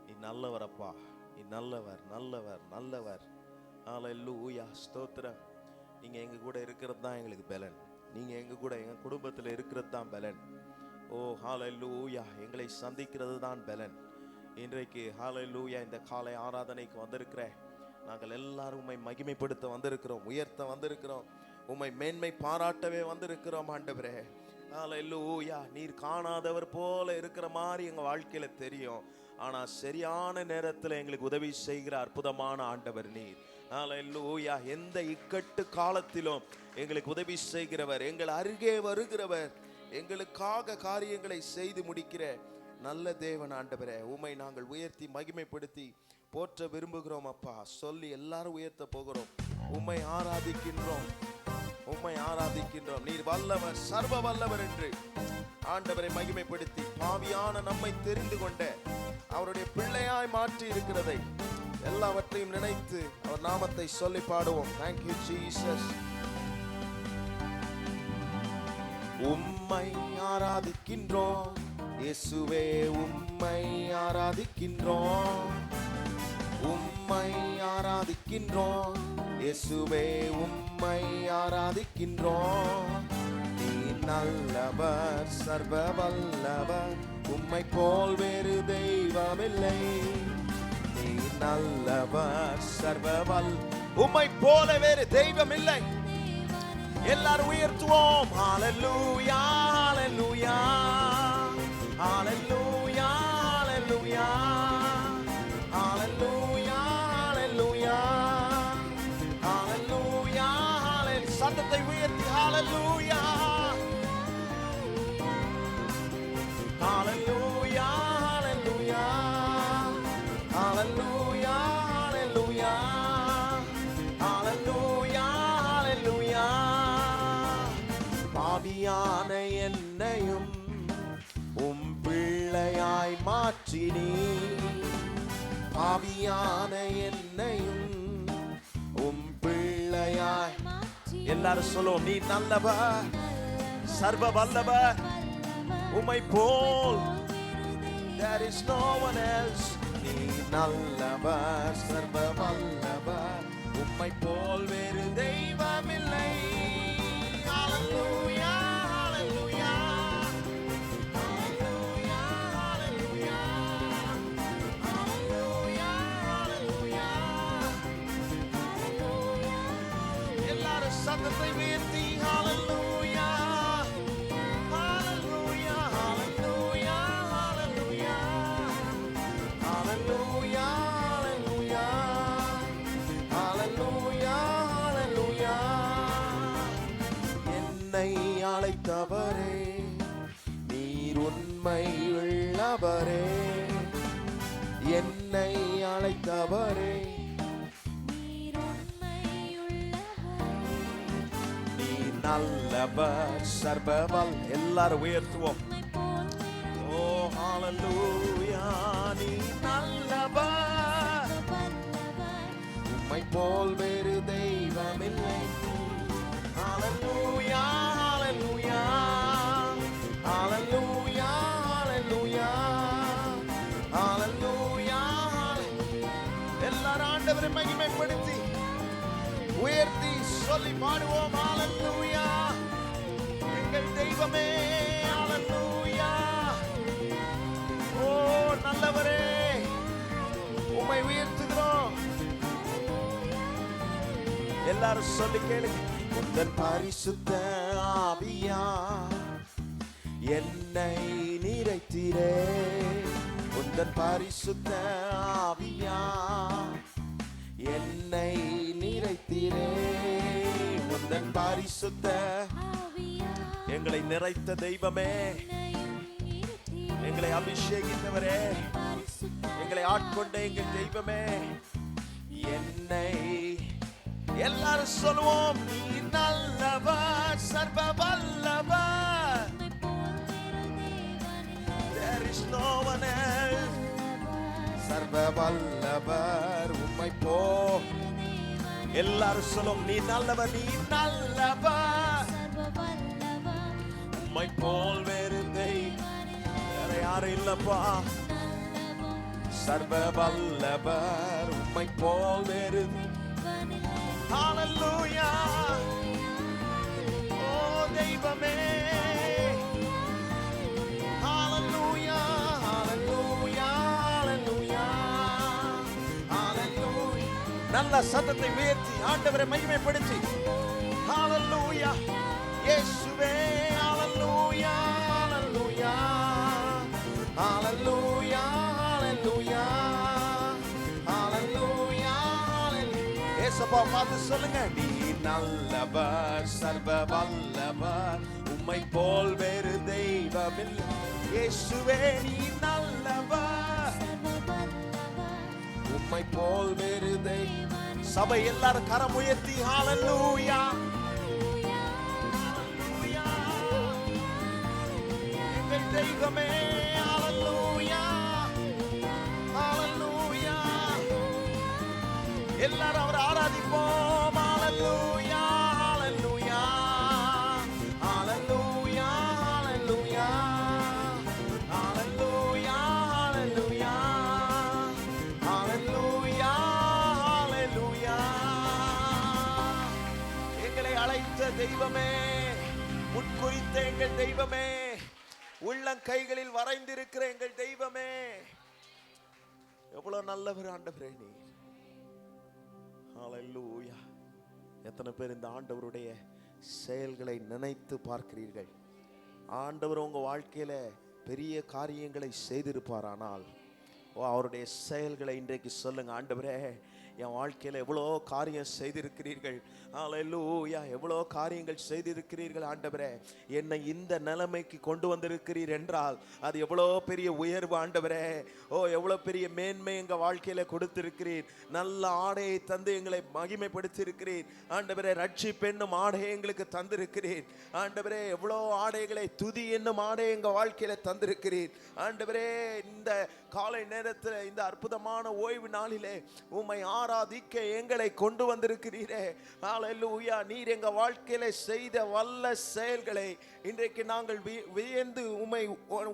நீ நல்லவர் அப்பா, நீ நல்லவர் நல்லவர் நல்லவர். ஹல்லேலூயா, ஸ்தோத்திரம். நீங்க எங்க கூட இருக்கிறது தான் எங்களுக்கு பலன். நீங்க எங்க கூட எங்க குடும்பத்தில் இருக்கிறது தான் பலன். ஓ ஹல்லேலூயா, எங்களை சந்திக்கிறது தான் பலன். இன்றைக்கு ஹல்லேலூயா, இந்த காலை ஆராதனைக்கு வந்திருக்கிற நாங்கள் எல்லாரும் உம்மை மகிமைப்படுத்த வந்திருக்கிறோம், உயர்த்த வந்திருக்கிறோம், உம்மை மேன்மை பாராட்டவே வந்திருக்கிறோம் ஆண்டவரே. ஹல்லேலூயா. நீர் காணாதவர் போல இருக்கிற மாதிரி எங்க வாழ்க்கையில தெரியும், ஆனா சரியான நேரத்தில் எங்களுக்கு உதவி செய்கிற அற்புதமான ஆண்டவர் நீர். ஹல்லேலூயா. எந்த இக்கட்டு காலத்திலும் எங்களுக்கு உதவி செய்கிறவர், எங்கள் அருகே வருகிறவர், எங்களுக்காக காரியங்களை செய்து முடிக்கிற நல்ல தேவன் ஆண்டவரே. உம்மை நாங்கள் உயர்த்தி மகிமைப்படுத்தி போற்ற விரும்புகிறோம் அப்பா. சொல்லி எல்லாரும் உயர்த்த போகிறோம். உம்மை ஆராதிக்கின்றோம், உம்மை ஆராதிக்கின்றோம். நீர் வல்லவர், சர்வ வல்லவர் என்று ஆண்டவரை மகிமைப்படுத்தி பாவியான நம்மை தெரிந்து கொண்ட அவருடைய பிள்ளையாய் மாற்றி இருக்கிறதை எல்லாவற்றையும் நினைத்து அவர் நாமத்தை சொல்லி பாடுவோம். Thank you Jesus. உம்மை ஆராதிக்கின்றோம் இயேசுவே, உம்மை ஆராதிக்கின்றோம், உம்மை ஆராதிக்கின்றோம் இயேசுவே, உம்மை ஆராதிக்கின்றோம். நீ நல்லவர், சர்வ வல்லவர், உம்மை போல் வேறு தெய்வமில்லை. நீ நல்லவர், சர்வ உம்மை போல வேறு தெய்வமில்லை. எல்லாரும் உயர்த்துவோம். ஹல்லேலூயா, ஹல்லேலூயா, ஹல்லேலூயா, ஹல்லேலூயா, ஹல்லேலூயா, ஹல்லேலூயா, ஹல்லேலூயா. சத்தத்தை உயர்த்தி ஹல்லேலூயா, ஹல்லேலூயா, ஹல்லேலூயா, ஹல்லேலூயா, ஹல்லேலூயா, ஹல்லேலூயா, ஹல்லேலூயா. பாவியான என்னையும் உம் பிள்ளையாய் மாற்றினீ, பாவியான என்னையும் உம் பிள்ளையாய். எல்லாரும் சொல்லுவோம். நீ நல்லவர், சர்வ வல்லவர் உம்மை போல் there is no one else. நீ நல்லவர் சர்வ வல்லவர் உம்மை போல் வேறு தெய்வமில்லை. ஹalleluya ஹalleluya ஹalleluya ஹalleluya ஹalleluya ஹalleluya. எல்லாரும் சத்தத்தை உயர்த்தி ஹalleluya ஹalleluya ஹalleluya ஹalleluya ஹalleluya ஹalleluya ஹalleluya. என்னை அழைத்தவரே நீர் உண்மை உள்ளவரே, என்னை அழைத்தவரே நீர் நல்லவர் சர்வவல். எல்லாரும் உயர்த்துவோம். ஓ ஹalleluya நீ நல்லவர் உம்மை போல் வேறு தெய்வமில்லை. ஹalleluya ஹalleluya ஹalleluya ஹalleluya ஹalleluya. எல்லாரும் ஆண்டவரை மகிமைப்படுத்தி உயர்த்தி சொல்லி பாடுவோம். ஹalleluya எங்கள் தெய்வமே ஹalleluya. ஓ நல்லவரே உம்மை உயர்த்துகிறோம். எல்லாரும் சொல்லி கேளுங்க. உந்தன் பரிசுத்த ஆவியா என்னை நிறைத்திரே, உந்தன் பரிசுத்த ஆவியா என்னை நிறைத்திரே, உந்தன் பரிசுத்த எங்களை நிறைத்த தெய்வமே, எங்களை அபிஷேகித்தவரே, எங்களை ஆட்கொண்ட எங்கள் தெய்வமே என்னை. எல்லாரும் சொல்லுவோம். நீ நல்லவர் சர்வ வல்லவர் there is no one else. சர்வ வல்லவர் உம்மை போல். எல்லாரும் சொல்லும். நீ நல்லவர் நீ நல்லவர் உம்மை போல் வேறு வேற யாரும் இல்லப்பா. சர்வ வல்லவர் உம்மை போல் வேறு. ஹalleluya ஓ தெய்வமே ஹalleluya ஹalleluya ஹalleluya ஹalleluya. நல்ல சத்தத்தை உயர்த்தி ஆண்டவரை மகிமைப்படுத்தி ஹalleluya இயேசுவே ஹalleluya ஹalleluya ஹalleluya ஹalleluya ஹalleluya. ஏசப்பா பார்த்து சொல்லுங்க. நீ நல்லவர் சர்வ வல்லவர் உம்மை போல் வேறு தெய்வமில்லை. இயேசுவே நீ நல்லவர் உம்மை போல் வேறு தெய்வம். சபை எல்லாரும் கரம் உயர்த்தி ஹalleluya ஹalleluya எங்கள் தெய்வமே ஹalleluya ஹalleluya. எல்லாரும் அவரை ஆராதிப்போம். ஹalleluya ஹalleluya ஹalleluya ஹalleluya ஹalleluya ஹalleluya ஹalleluya ஹalleluya. எங்களை அழைத்த தெய்வமே, முன்குறித்த எங்கள் தெய்வமே, உள்ளங்கைகளில் வரைந்திருக்கிற எங்கள் தெய்வமே, எவ்வளவு நல்லவர் ஆண்டவரே நீ. ஹalleluya. எத்தனை பேர் இந்த ஆண்டவருடைய செயல்களை நினைத்து பார்க்கிறீர்கள்? ஆண்டவர் உங்க வாழ்க்கையில பெரிய காரியங்களை செய்திருப்பாரானால் அவருடைய செயல்களை இன்றைக்கு சொல்லுங்க. ஆண்டவரே என் வாழ்க்கையில எவ்வளோ காரியம் செய்திருக்கிறீர்கள். ஹalleluya எவ்வளோ காரியங்கள் செய்திருக்கிறீர்கள் ஆண்டவரே. என்னை இந்த நிலைமைக்கு கொண்டு வந்திருக்கிறீர் என்றால் அது எவ்வளோ பெரிய உயர்வு ஆண்டவரே. ஓ எவ்வளோ பெரிய மேன்மை எங்கள் வாழ்க்கையில கொடுத்திருக்கிறீர். நல்ல ஆடையை தந்து எங்களை மகிமைப்படுத்தியிருக்கிறீர் ஆண்டவரே. ரட்சிப்பு என்னும் ஆடையை எங்களுக்கு தந்திருக்கிறீர் ஆண்டவரே. எவ்வளோ ஆடைகளை, துதி என்னும் ஆடையை எங்கள் வாழ்க்கையில தந்திருக்கிறீர் ஆண்டவரே. இந்த காலை நேரத்தில் இந்த அற்புதமான ஓய்வு நாளிலே உம்மை ஆராதிக்க எங்களை கொண்டு வந்திருக்கிறீரே. ஹல்லேலூயா. நீர் எங்க வாழ்க்கையில செய்த வல்ல செயல்களை இன்றைக்கு நாங்கள் வியந்து உம்மை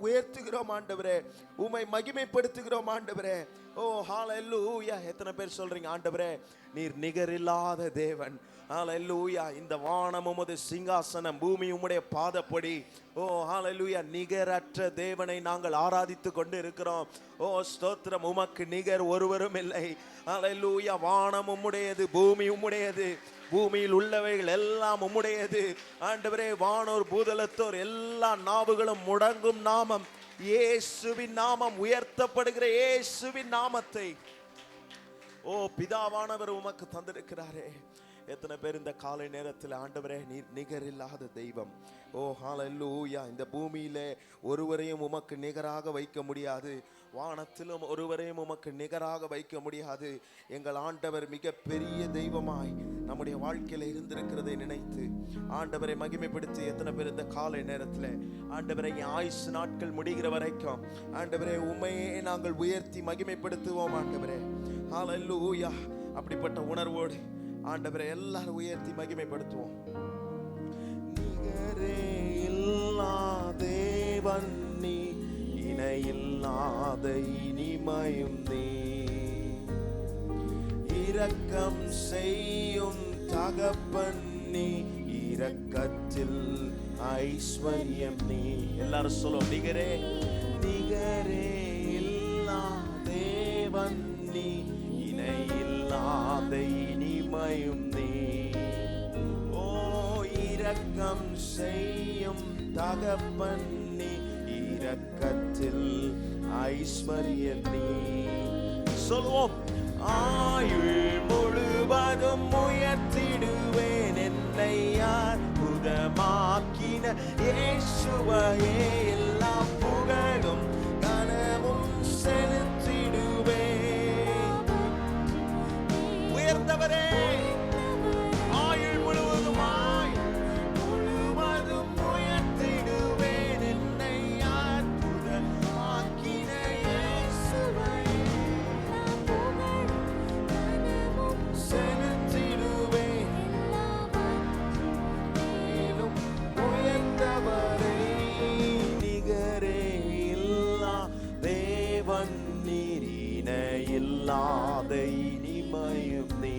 உயர்த்துகிறோம் ஆண்டவரே, உம்மை மகிமைப்படுத்துகிறோம் ஆண்டவரே. ஓ ஹல்லேலூயா. எத்தனை பேர் சொல்றீங்க, ஆண்டவரே நீர் நிகரில்லாத தேவன். ஹல்லேலூயா. இந்த வானம் உமது சிங்காசனம், பூமி உம்முடைய பாதப்படி. ஓ ஹல்லேலூயா. நிகரற்ற தேவனை நாங்கள் ஆராதித்து கொண்டு இருக்கிறோம். ஓ ஸ்தோத்திரம். உமக்கு நிகர் ஒருவரும் இல்லை. ஹல்லேலூயா. வானம் உம்முடையது, பூமி உம்முடையது, பூமியில் உள்ளவைகள் எல்லாம் உம்முடையது ஆண்டவரே. வானோர் பூதலத்தோர் எல்லா நாவுகளும் முடங்கும் நாமம் இயேசுவின் நாமம். உயர்த்தப்படுகிற இயேசுவின் நாமத்தை ஓ பிதாவானவர் உமக்கு தந்திருக்கிறாரே. எத்தனை பேர் இந்த காலை நேரத்தில் ஆண்டவரே நீர் நிகர் இல்லாத தெய்வம். ஓ ஹல்லேலூயா. இந்த பூமியிலே ஒருவரையும் உமக்கு நிகராக வைக்க முடியாது, வானத்திலும் ஒருவரையும் உமக்கு நிகராக வைக்க முடியாது. எங்கள் ஆண்டவர் மிக பெரிய தெய்வமாய் நம்முடைய வாழ்க்கையில இருந்திருக்கிறதை நினைத்து ஆண்டவரை மகிமைப்படுத்தி எத்தனை பேர் இந்த காலை நேரத்தில் ஆண்டவரை ஆயுசு நாட்கள் முடிகிற வரைக்கும் ஆண்டவரே உம்மையே நாங்கள் உயர்த்தி மகிமைப்படுத்துவோம் ஆண்டவரே. ஹல்லேலூயா. அப்படிப்பட்ட உணர்வோடு ஆண்டவரை எல்லாரும் உயர்த்தி மகிமைப்படுத்துவோம். நிகரே இல்லா தேவன் நீ, இணையில்லாத இனிமையும் நீ, இரக்கம் செய்யும் தகப்பன் நீ, இரக்கத்தில் ஐஸ்வர்யம் நீ. எல்லாரும் சொல்லுவோம், நிகரே நிகரே இல்லா தேவன் நீ, இணையில்லாத இனிமையும் நீ. ஓ இரக்கம் செய்யும் தகப்பன் நீ, இரக்கத்தில் ஐஸ்வர்யம் நீ. சொல்வோம், ஆயுள் முழுவதும் உயர்த்திடுவேன் என்னை அற்புதமாக்கின இயேசுவையே. எல்லா புகழும் கனமும் செலுத்திடுவேன். உயர்ந்தவரே ஆயுள் முழுவதும் உயர்த்திடுவேன் என்னை அற்புதமாக்கின இயேசுவையே. செலுத்திடுவேன் மேலும் உயர்ந்தவரே. நிகரே இல்லா தேவன் நீர், இணையில்லாத இனிமையும் நீ,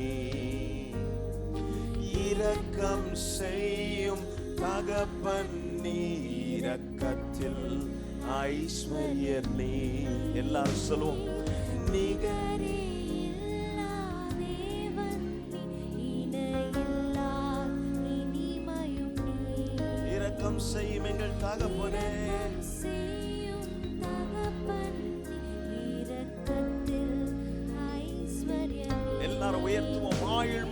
இரக்கம் செய்யும் தகப்பன் நீ, இரக்கத்தில் ஐஸ்வர்யர் நீ. எல்லாரும் சொல்லுவோம், நிகரே இரக்கம் செய்யும் எங்கள் தகப்பனே. எல்லாரும் உயர்த்துவோம், ஆயுள்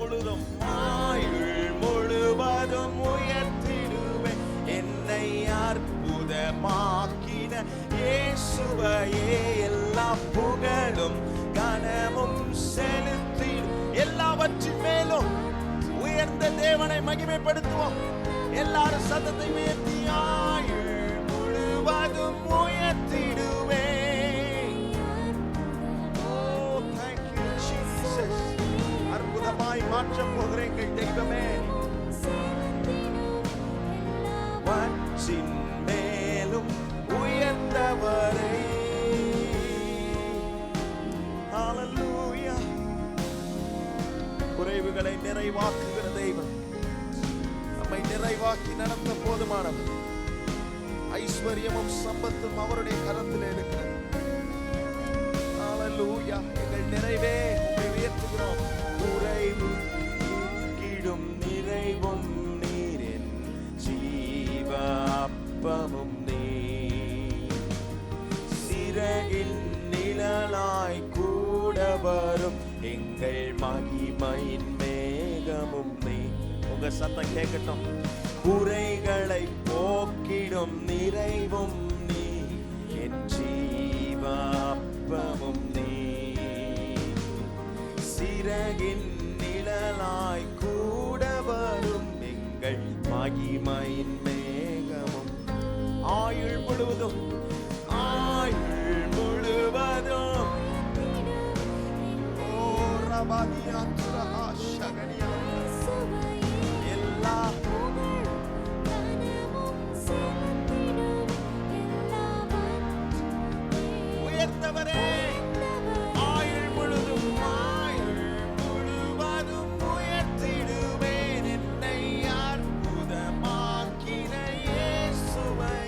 முழுவதும் உயர்த்திடுவேன் என்னை அற்புதமாக்கின இயேசுவையே. எல்லா புகழும் கனமும் செலுத்திடும். எல்லாவற்றின் மேலும் உயர்ந்த தேவனை மகிமைப்படுத்துவோம். எல்லாரும் சத்தத்தை உயர்த்தி, ஆயுள் முழுவதும் உயர்த்திடுவேன். ஓ thank you Jesus. அற்புதமாய் மாற்றப் போகிற எங்கள் தெய்வமே, வற்றின் மேலும் உயர்ந்தவரே. ஹல்லேலூயா. குறைவுகளை நிறைவாக்குகிற தெய்வம், நம்மை நிறைவாக்கி நடத்த போதுமானவர். ஐஸ்வர்யமும் சம்பத்தும் அவருடைய கரத்தில் இருக்கிறது. ஹல்லேலூயா. எங்கள் நிறைவே உம்மை உயர்த்துகிறோம். குறைவு நீக்கிடும் நிறைவும் நீரின் ஜீவ அப்பமும் நீ, சிறகின் நிழலாய் கூட வரும் எங்கள் மகிமையின் மேகமும் நீ. உங்க சத்தம் கேட்கட்டும். குறைகளை போக்கிடும் நிறைவும் நீ, என் ஜீவ அப்பமும் நீ, சிறகின் நிழலாய் கூட வரும் எங்கள் மகிமையின் மேகமும். ஆயுள் முழுவதும் எல்லா உயர்ந்தவரே, ஆயுள் முழுதும் உயர்த்திடுவேன் என்னை அற்புதமாக்கின இயேசுவை.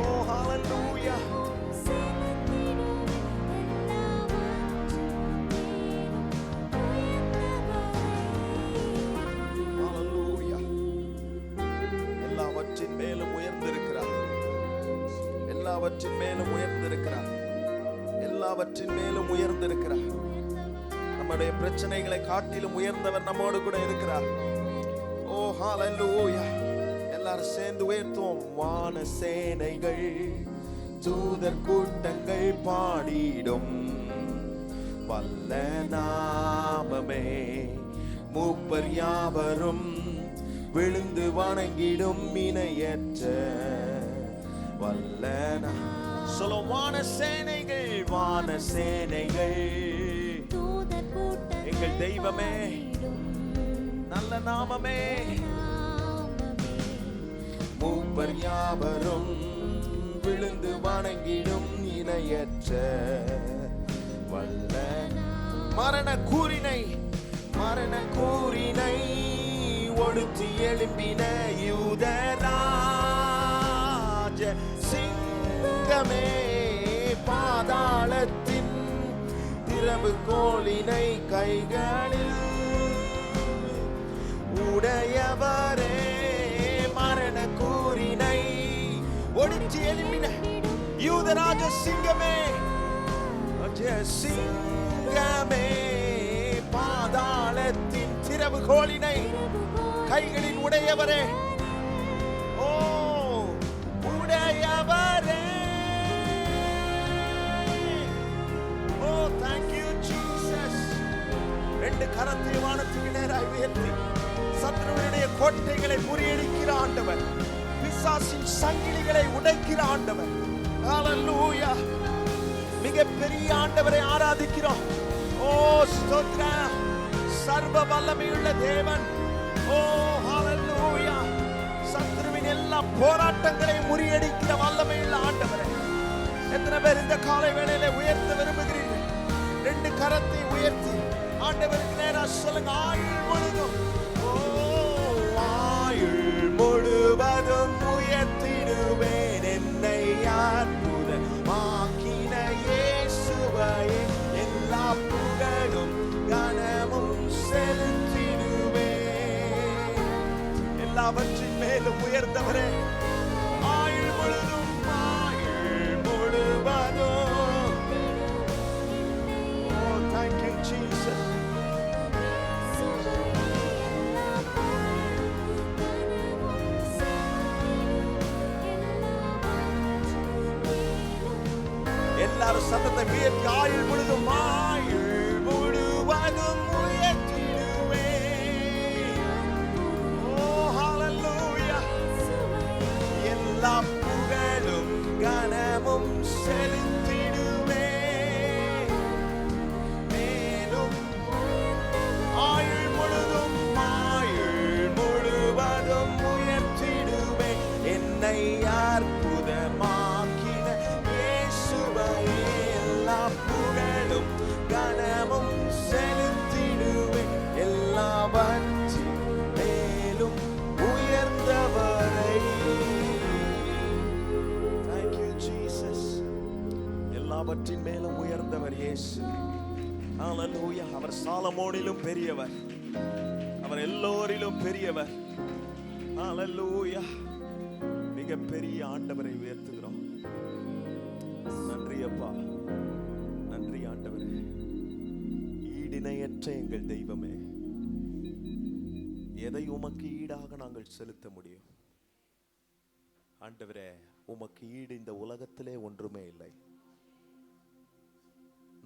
ஓ ஹalleluya. ஹalleluya. எல்லாவற்றின் மேலும் உயர்ந்திருக்கிறார், எல்லாவற்றின் மேலும் உயர்ந்திருக்கிறார், எல்லாவற்றின் மேலும் உயர்ந்திருக்கிறார். நம்முடைய பிரச்சனைகளை காட்டிலும் உயர்ந்தவர் நம்மோடு கூட இருக்கிறார். ஓ ஹalleluya. எல்லாரும் சேர்ந்து உயர்த்துவோம். வான சேனைகள் தூதர் கூட்டங்கள் பாடிடும் வல்ல நாமமே, மூப்பர் யாவரும் விழுந்து வணங்கிடும் இணையற்ற வல்ல. சொல்லும் வான சேனைகள், வான சேனைகள் எங்கள் தெய்வமே, நல்ல நாமமே, மூப்பர் யாவரும் விழுந்து வணங்கிடும் இணையற்ற வல்ல. மரண கூறினை ஒடுத்தி எழும்பின யூதராஜ சிங்கமே, பாதாளத்தின் திறவுகோலினை கைகளில் உடையவரே, மரண கூறினை ஒடுத்தி எழும்பின யூதராஜ சிங்கமே, சிங்கமே, பாதாளத்தின் திறவுகோலினை கைகளில் உடையவரே, ஓ உடையவரே. ஓ thank you Jesus. ரெண்டு கரத்தை வானத்துக்கு நேராய் உயர்த்தி சத்துருவினுடைய கோட்டைகளை முறியடிக்கிற ஆண்டவர், பிசாசின் சங்கிலிகளை உடைக்கிற ஆண்டவர். ஹalleluya. மிகப்பெரிய ஆண்டவரை ஆராதிக்கிறோம். ஓ ஸ்தோத்திரம். சர்வ வல்லமையுள்ள தேவன். ஓ ஹalleluya. சத்துருவின் எல்லா போராட்டங்களை முறியடிக்கிற வல்லமையுள்ள ஆண்டவரே. எத்தனை பேர் இந்த காலை வேளையிலே உயர்த்த விரும்புகிறீர்கள்? ரெண்டு கரத்தை உயர்த்தி ஆண்டவருக்கு நேராக சொல்லுங்க. ஆயுள் முழுதும், ஓ ஆயுள் முழுவதும் உயர்த்திடுவேன் என்னை அற்புதமாக்கின இயேசுவை, எல்லா புகழும் கனமும் செலுத்திடுவேன். எல்லாவற்றின் மேலும் உயர்ந்தவரே, ஆயுள் முழுவதும் oh thank you Jesus. எல்லாரும் சத்தத்தை உயர்த்தி ஆயுள் முழுவதும் உயர்த்திடுவேன். ஓ ஹalleluya. எல்லா புகழும் கனமும் செலுத்திடுவேன். மேலும் ஆயுள் முழுவதும் உயர்த்திடுவேன் என்னை அற்புதமாக்கின இயேசுவை, எல்லா புகழும் கனமும் செலுத்திடுவேன். எல்லாவற்றின் மேலும் உயர்ந்தவரை. Thank you Jesus. எல்லாவற்றின் மேலும் உயர்ந்தவர் இயேசு. ஹalleluya. அவர் சாலமோனிலும் பெரியவர், அவர் எல்லோரிலும் பெரியவர். ஹalleluya. மிகப்பெரிய ஆண்டவரை உயர்த்துகிறோம். நன்றி அப்பா, நன்றி ஆண்டவரே. ஈடிணையற்ற எங்கள் தெய்வமே, எதை உமக்கு ஈடாக நாங்கள் செலுத்த முடியும்? ஆண்டவரே, உமக்கு ஈடு இந்த உலகத்திலே ஒன்றுமே இல்லை.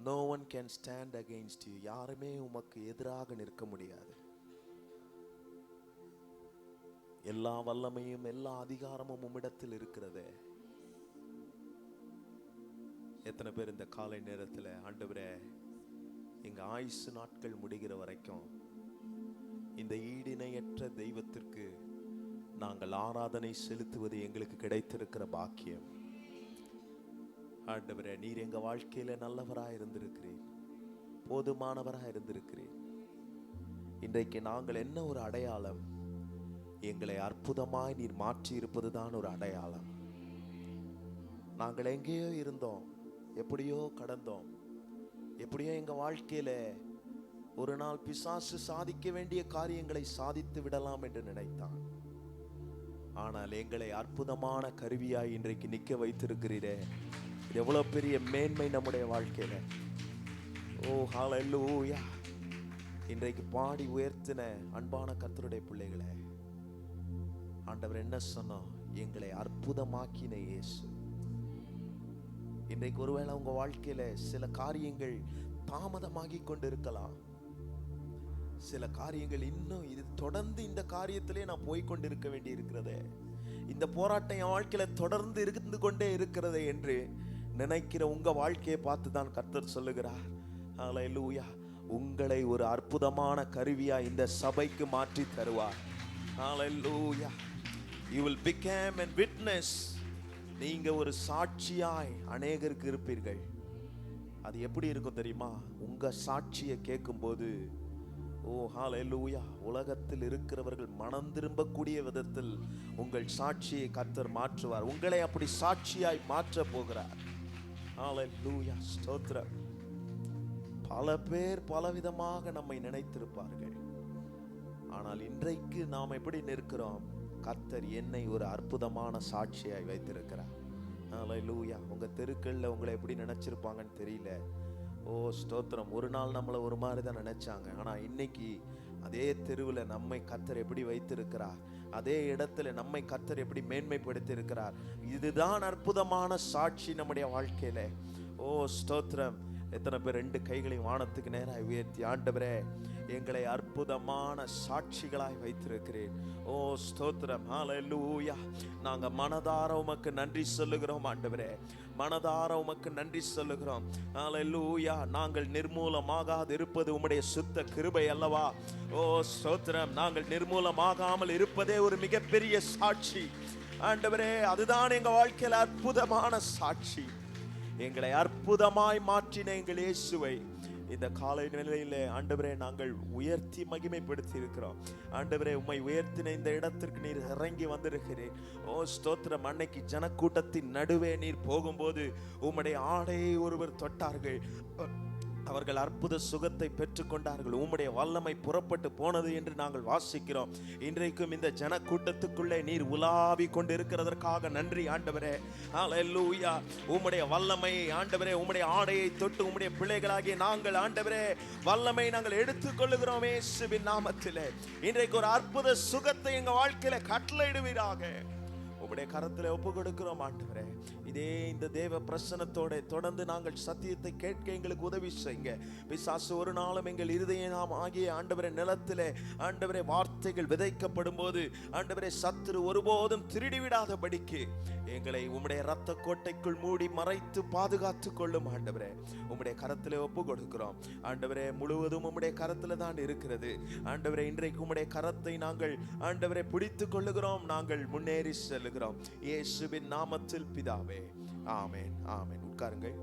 No one can stand against you. யாருமே உமக்கு எதிராக நிற்க முடியாது. எல்லா வல்லமையும் எல்லா அதிகாரமும் உம்மிடத்தில் இருக்கிறதே. எத்தனை பேர் இந்த காலை நேரத்தில் ஆண்டவரே எங்க ஆயுசு நாட்கள் முடிகிற வரைக்கும் இந்த ஈடிணையற்ற தெய்வத்திற்கு நாங்கள் ஆராதனை செலுத்துவது எங்களுக்கு கிடைத்திருக்கிற பாக்கியம். ஆண்டவரே, நீர் எங்க வாழ்க்கையில நல்லவராய் இருந்திருக்கிறீர், போதுமானவராய் இருந்திருக்கிறீர். இன்றைக்கு நாங்கள் என்ன ஒரு அடையாளம்? எங்களை அற்புதமாய் நீர் மாற்றி இருப்பதுதான் ஒரு அடையாளம். நாங்கள் எங்கேயோ இருந்தோம், எப்படியோ கடந்தோம், எப்படியோ எங்க வாழ்க்கையில ஒரு நாள் பிசாசு சாதிக்க வேண்டிய காரியங்களை சாதித்து விடலாம் என்று நினைத்தான். ஆனால் எங்களை அற்புதமான கருவியாய் இன்றைக்கு நிற்க வைத்திருக்கிறீரே, இது எவ்வளவு பெரிய மேன்மை நம்முடைய வாழ்க்கையில. ஓ ஹல்லேலூயா. இன்றைக்கு பாடி உயர்த்தின அன்பான கர்த்தருடைய பிள்ளைகளே, ஆண்டவர் என்ன சொன்னோம்? எங்களை அற்புதமாக்கின இயேசு. இன்றைக்கு ஒருவேளை உங்க வாழ்க்கையில சில காரியங்கள் தாமதமாகி கொண்டிருக்கலாம். சில காரியங்கள் இன்னும் இது தொடர்ந்து இந்த காரியத்திலே நான் போய்கொண்டிருக்க வேண்டி இருக்கிறதே, இந்த போராட்டம் என் வாழ்க்கையில தொடர்ந்து இருந்து கொண்டே இருக்கிறதே என்று நினைக்கிற உங்க வாழ்க்கையை பார்த்து தான் கர்த்தர் சொல்லுகிறார், ஹல்லேலூயா, உங்களை ஒரு அற்புதமான கருவியா இந்த சபைக்கு மாற்றி தருவார். ஹல்லேலூயா. You will become a witness. நீங்க ஒரு சாட்சியாய் அநேகருக்கு இருப்பீர்கள். அது எப்படி இருக்கும் தெரியுமா? உங்க சாட்சியை கேட்கும்போது, ஓ ஹல்லேலூயா, உலகத்தில் இருக்கிறவர்கள் மனம் திரும்பக்கூடிய விதத்தில் உங்கள் சாட்சியை கர்த்தர் மாற்றுவார். உங்களை அப்படி சாட்சியாய் மாற்ற போகிறார். ஹல்லேலூயா, ஸ்தோத்திரம். பல பேர் பலவிதமாக நம்மை நினைத்திருப்பார்கள். ஆனால் இன்றைக்கு நாம் எப்படி நிற்கிறோம்? கர்த்தர் என்னை ஒரு அற்புதமான சாட்சியாய் வைத்திருக்கிறார். ஹல்லேலூயா. உங்க தெருக்கள்ல உங்களை எப்படி நினைச்சிருப்பாங்கன்னு தெரியல. ஓ ஸ்தோத்திரம். ஒரு நாள் நம்மளை ஒரு மாதிரி தான் நினைச்சாங்க, ஆனா இன்னைக்கு அதே தெருவில் நம்மை கர்த்தர் எப்படி வைத்திருக்கிறார், அதே இடத்துல நம்மை கர்த்தர் எப்படி மேன்மைப்படுத்தி இருக்கிறார். இதுதான் அற்புதமான சாட்சி நம்முடைய வாழ்க்கையில. ஓ ஸ்தோத்திரம். எத்தனை பேர் ரெண்டு கைகளையும் வானத்துக்கு நேராக உயர்த்தி, ஆண்டவரே, எங்களை அற்புதமான சாட்சிகளாய் வைத்திருக்கிறேன். ஓ ஸ்தோத்திரம், ஹல்லேலூயா. நாங்க மனதார உமக்கு நன்றி சொல்லுகிறோம் ஆண்டவரே, மனதார உமக்கு நன்றி சொல்லுகிறோம். ஹல்லேலூயா. நாங்கள் நிர்மூலமாகாது இருப்பது உம்முடைய சுத்த கிருபை அல்லவா? ஓ ஸ்தோத்திரம். நாங்கள் நிர்மூலமாகாமல் இருப்பதே ஒரு மிகப்பெரிய சாட்சி ஆண்டவரே. அதுதான் எங்க வாழ்க்கையில் அற்புதமான சாட்சி. எங்களை அற்புதமாய் மாற்றின எங்கள் இயேசுவை இந்த காலை நிலையிலே ஆண்டவரே நாங்கள் உயர்த்தி மகிமைப்படுத்தி இருக்கிறோம். ஆண்டவரே, உம்மை உயர்த்தின இந்த இடத்திற்கு நீர் இறங்கி வந்திருக்கிறீர். ஓ ஸ்தோத்திரம். அன்னைக்கு ஜனக்கூட்டத்தின் நடுவே நீர் போகும்போது உம்முடைய ஆடையை ஒருவர் தொட்டார்கள், அவர்கள் அற்புத சுகத்தை பெற்றுக்கொண்டார்கள், உம்முடைய வல்லமை புறப்பட்டு போனது என்று நாங்கள் வாசிக்கிறோம். இன்றைக்கும் இந்த ஜன கூட்டத்துக்குள்ளே நீர் உலாவி கொண்டிருக்கிறதற்காக நன்றி ஆண்டவரே. ஹல்லேலூயா. உம்முடைய வல்லமை ஆண்டவரே, உம்முடைய ஆடையை தொட்டு உம்முடைய பிள்ளைகளாகிய நாங்கள் ஆண்டவரே வல்லமை நாங்கள் எடுத்துக்கொள்ளுகிறோம் இயேசுவின் நாமத்திலே. இன்றைக்கு ஒரு அற்புத சுகத்தை எங்க வாழ்க்கையில கட்டளையிடுவீராக. உம்முடைய கரத்தில் ஒப்பு கொடுக்கிறோம் ஆண்டவரே. இதே இந்த தேவ பிரசன்னத்தோட தொடர்ந்து நாங்கள் சத்தியத்தை கேட்க எங்களுக்கு உதவி செய்யுங்க. பிசாசு ஒரு நாளும் எங்கள் இருதயம் ஆகிய ஆண்டவரே நிலத்திலே ஆண்டவரே வார்த்தைகள் விதைக்கப்படும் போது ஆண்டவரே சத்துரு ஒருபோதும் திருடிவிடாதபடிக்கு எங்களை உம்முடைய இரத்த கோட்டைக்குள் மூடி மறைத்து பாதுகாத்து கொள்ளும் ஆண்டவரே. உம்முடைய கரத்திலே ஒப்பு கொடுக்கிறோம் ஆண்டவரே. முழுவதும் உம்முடைய கரத்துல தான் இருக்கிறது ஆண்டவரே. இன்றைக்கு உம்முடைய கரத்தை நாங்கள் ஆண்டவரை பிடித்துக் கொள்ளுகிறோம், நாங்கள் முன்னேறி செல்லுகிறோம் இயேசுவின் நாமத்தில் பிதாவே. ஆமென், ஆமென். உட்காருங்கள்.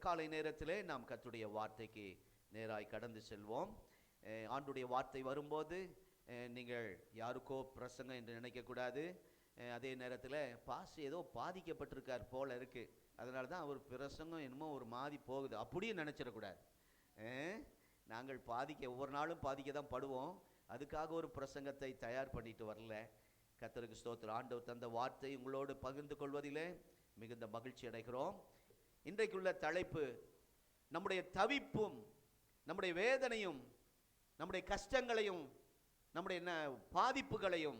காலை நேரத்திலே நாம் கர்த்தருடைய வார்த்தைக்கு நேராய் கடந்து செல்வோம். ஆண்டுடைய வார்த்தை வரும்போது நீங்கள் யாருக்கோ பிரசங்கம் என்று நினைக்கக்கூடாது. அதே நேரத்தில் ஏதோ பாதிக்கப்பட்டிருக்கார் போல இருக்கு, அதனால தான் அவர் பிரசங்கம் என்னமோ ஒரு மாதிரி போகுது அப்படியே நினச்சிடக்கூடாது. நாங்கள் ஒவ்வொரு நாளும் பாதிக்க தான் படுவோம். அதுக்காக ஒரு பிரசங்கத்தை தயார் பண்ணிட்டு வரல. கர்த்தருக்கு ஸ்தோத்திரம். ஆண்டவர் தந்த வார்த்தை உங்களோடு பகிர்ந்து கொள்வதிலே மிகுந்த மகிழ்ச்சி அடைகிறோம். இன்றைக்குள்ள தலைப்பு, நம்முடைய தவிப்பும் நம்முடைய வேதனையும் நம்முடைய கஷ்டங்களையும் நம்முடைய பாதிப்புகளையும்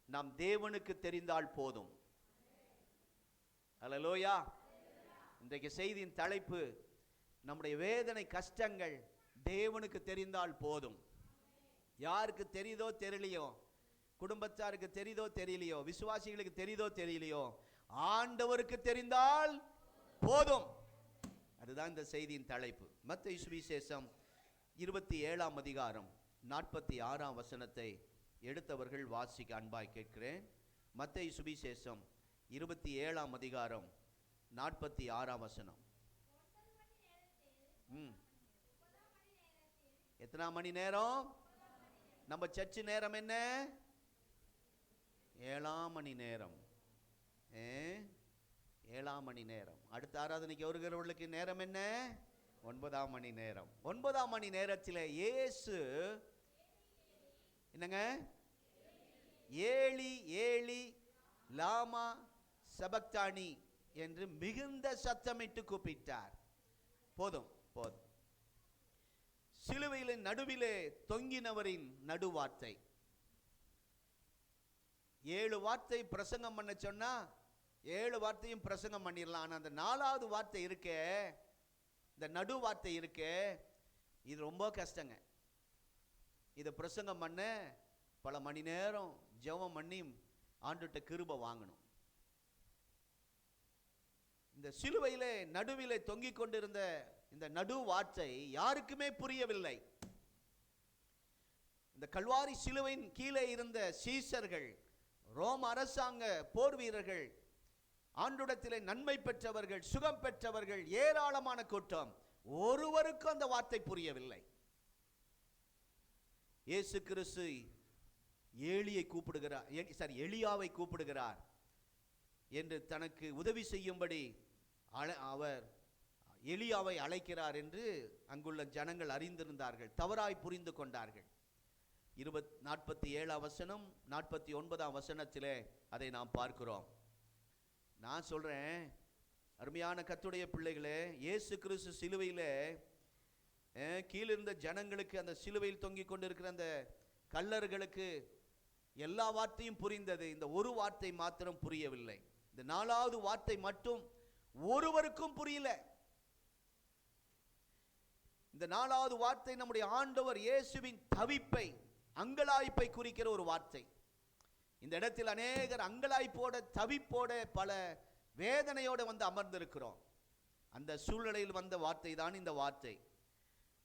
நாம் தேவனுக்கு தெரிந்தால் போதும். அல்லேலூயா. இன்றைக்கு செய்தியின் தலைப்பு, நம்முடைய வேதனை கஷ்டங்கள் தேவனுக்கு தெரிந்தால் போதும். யாருக்கு தெரியுதோ தெரியலையோ, குடும்பத்தாருக்கு தெரியுதோ தெரியலையோ, விசுவாசிகளுக்கு தெரியுதோ தெரியலையோ, ஆண்டவருக்கு தெரிந்தால் போதும். அதுதான் இந்த செய்தியின் தலைப்பு. மத்தேயு சுவிசேஷம் 27ஆம் அதிகாரம் 46ஆம் வசனத்தை எடுத்தவர்கள் வாசிக்க அன்பாய் கேட்கிறேன். மத்தேயு சுவிசேஷம் 27ஆம் அதிகாரம் 46ஆம் வசனம். எத்தனாம் மணி நேரம்? நம்ம சர்ச்சு நேரம் என்ன? 7ஆம் மணி நேரம். 7ஆம் மணி நேரம். அடுத்த ஆராதனைக்கு வருகிறவர்களுக்கு நேரம் என்ன? 9ஆம் மணி நேரம். 9ஆம் மணி நேரத்தில் இயேசு என்னங்க? ஏலி ஏலி லாமா சபக்தானி என்று மிகுந்த சத்தமிட்டு கூப்பிட்டார். போதும் போதும். சிலுவையில் நடுவிலே தொங்கினவரின் நடுவார்த்தை. 7 வார்த்தை பிரசங்கம் பண்ண சொன்னா 7 வார்த்தையும் பிரசங்கம் பண்ணிடலாம். ஆனால் அந்த 4வது வார்த்தை இருக்கே, இந்த நடு வார்த்தை இருக்கே, இது ரொம்ப கஷ்டங்க. இதை பிரசங்கம் பண்ண பல மணி நேரம் ஜெபம் பண்ணி ஆண்டுகிட்ட கிருபை வாங்கணும். இந்த சிலுவையிலே நடுவிலே தொங்கிக் கொண்டிருந்த இந்த நடு வார்த்தை யாருக்குமே புரியவில்லை. இந்த கல்வாரி சிலுவையின் கீழே இருந்த சீசர்கள், ரோம அரசாங்க போர் வீரர்கள், ஆண்டுடத்திலே நன்மை பெற்றவர்கள், சுகம் பெற்றவர்கள், ஏராளமான கூட்டம், ஒருவருக்கும் அந்த வார்த்தை புரியவில்லை. இயேசு கிறிஸ்து எலியாவை கூப்பிடுகிறார் என்று தனக்கு உதவி செய்யும்படி அவர் எலியாவை அழைக்கிறார் என்று அங்குள்ள ஜனங்கள் அறிந்திருந்தார்கள், தவறாய் புரிந்து கொண்டார்கள். 47ஆம் வசனம் 49ஆம் வசனத்திலே அதை நாம் பார்க்கிறோம். நான் சொல்றேன், அருமையான கர்த்தருடைய பிள்ளைகளே, இயேசு கிறிஸ்து சிலுவையிலே கீழிருந்த ஜனங்களுக்கு, அந்த சிலுவையில் தொங்கிக் கொண்டிருக்கிற அந்த கல்லர்களுக்கு எல்லா வார்த்தையும் புரிந்தது. இந்த ஒரு வார்த்தை மாத்திரம் புரியவில்லை. இந்த 4வது வார்த்தை மட்டும் ஒருவருக்கும் புரியல. இந்த 4வது வார்த்தை நம்முடைய ஆண்டவர் இயேசுவின் தவிப்பை, அங்கலாய்ப்பை குறிக்கிற ஒரு வார்த்தை. இந்த இடத்தில் அநேகர் அங்கலாய்ப்போட, தவிப்போட, பல வேதனையோட வந்து அமர்ந்திருக்கிறோம். அந்த சூழ்நிலையில் வந்த வார்த்தை தான் இந்த வார்த்தை.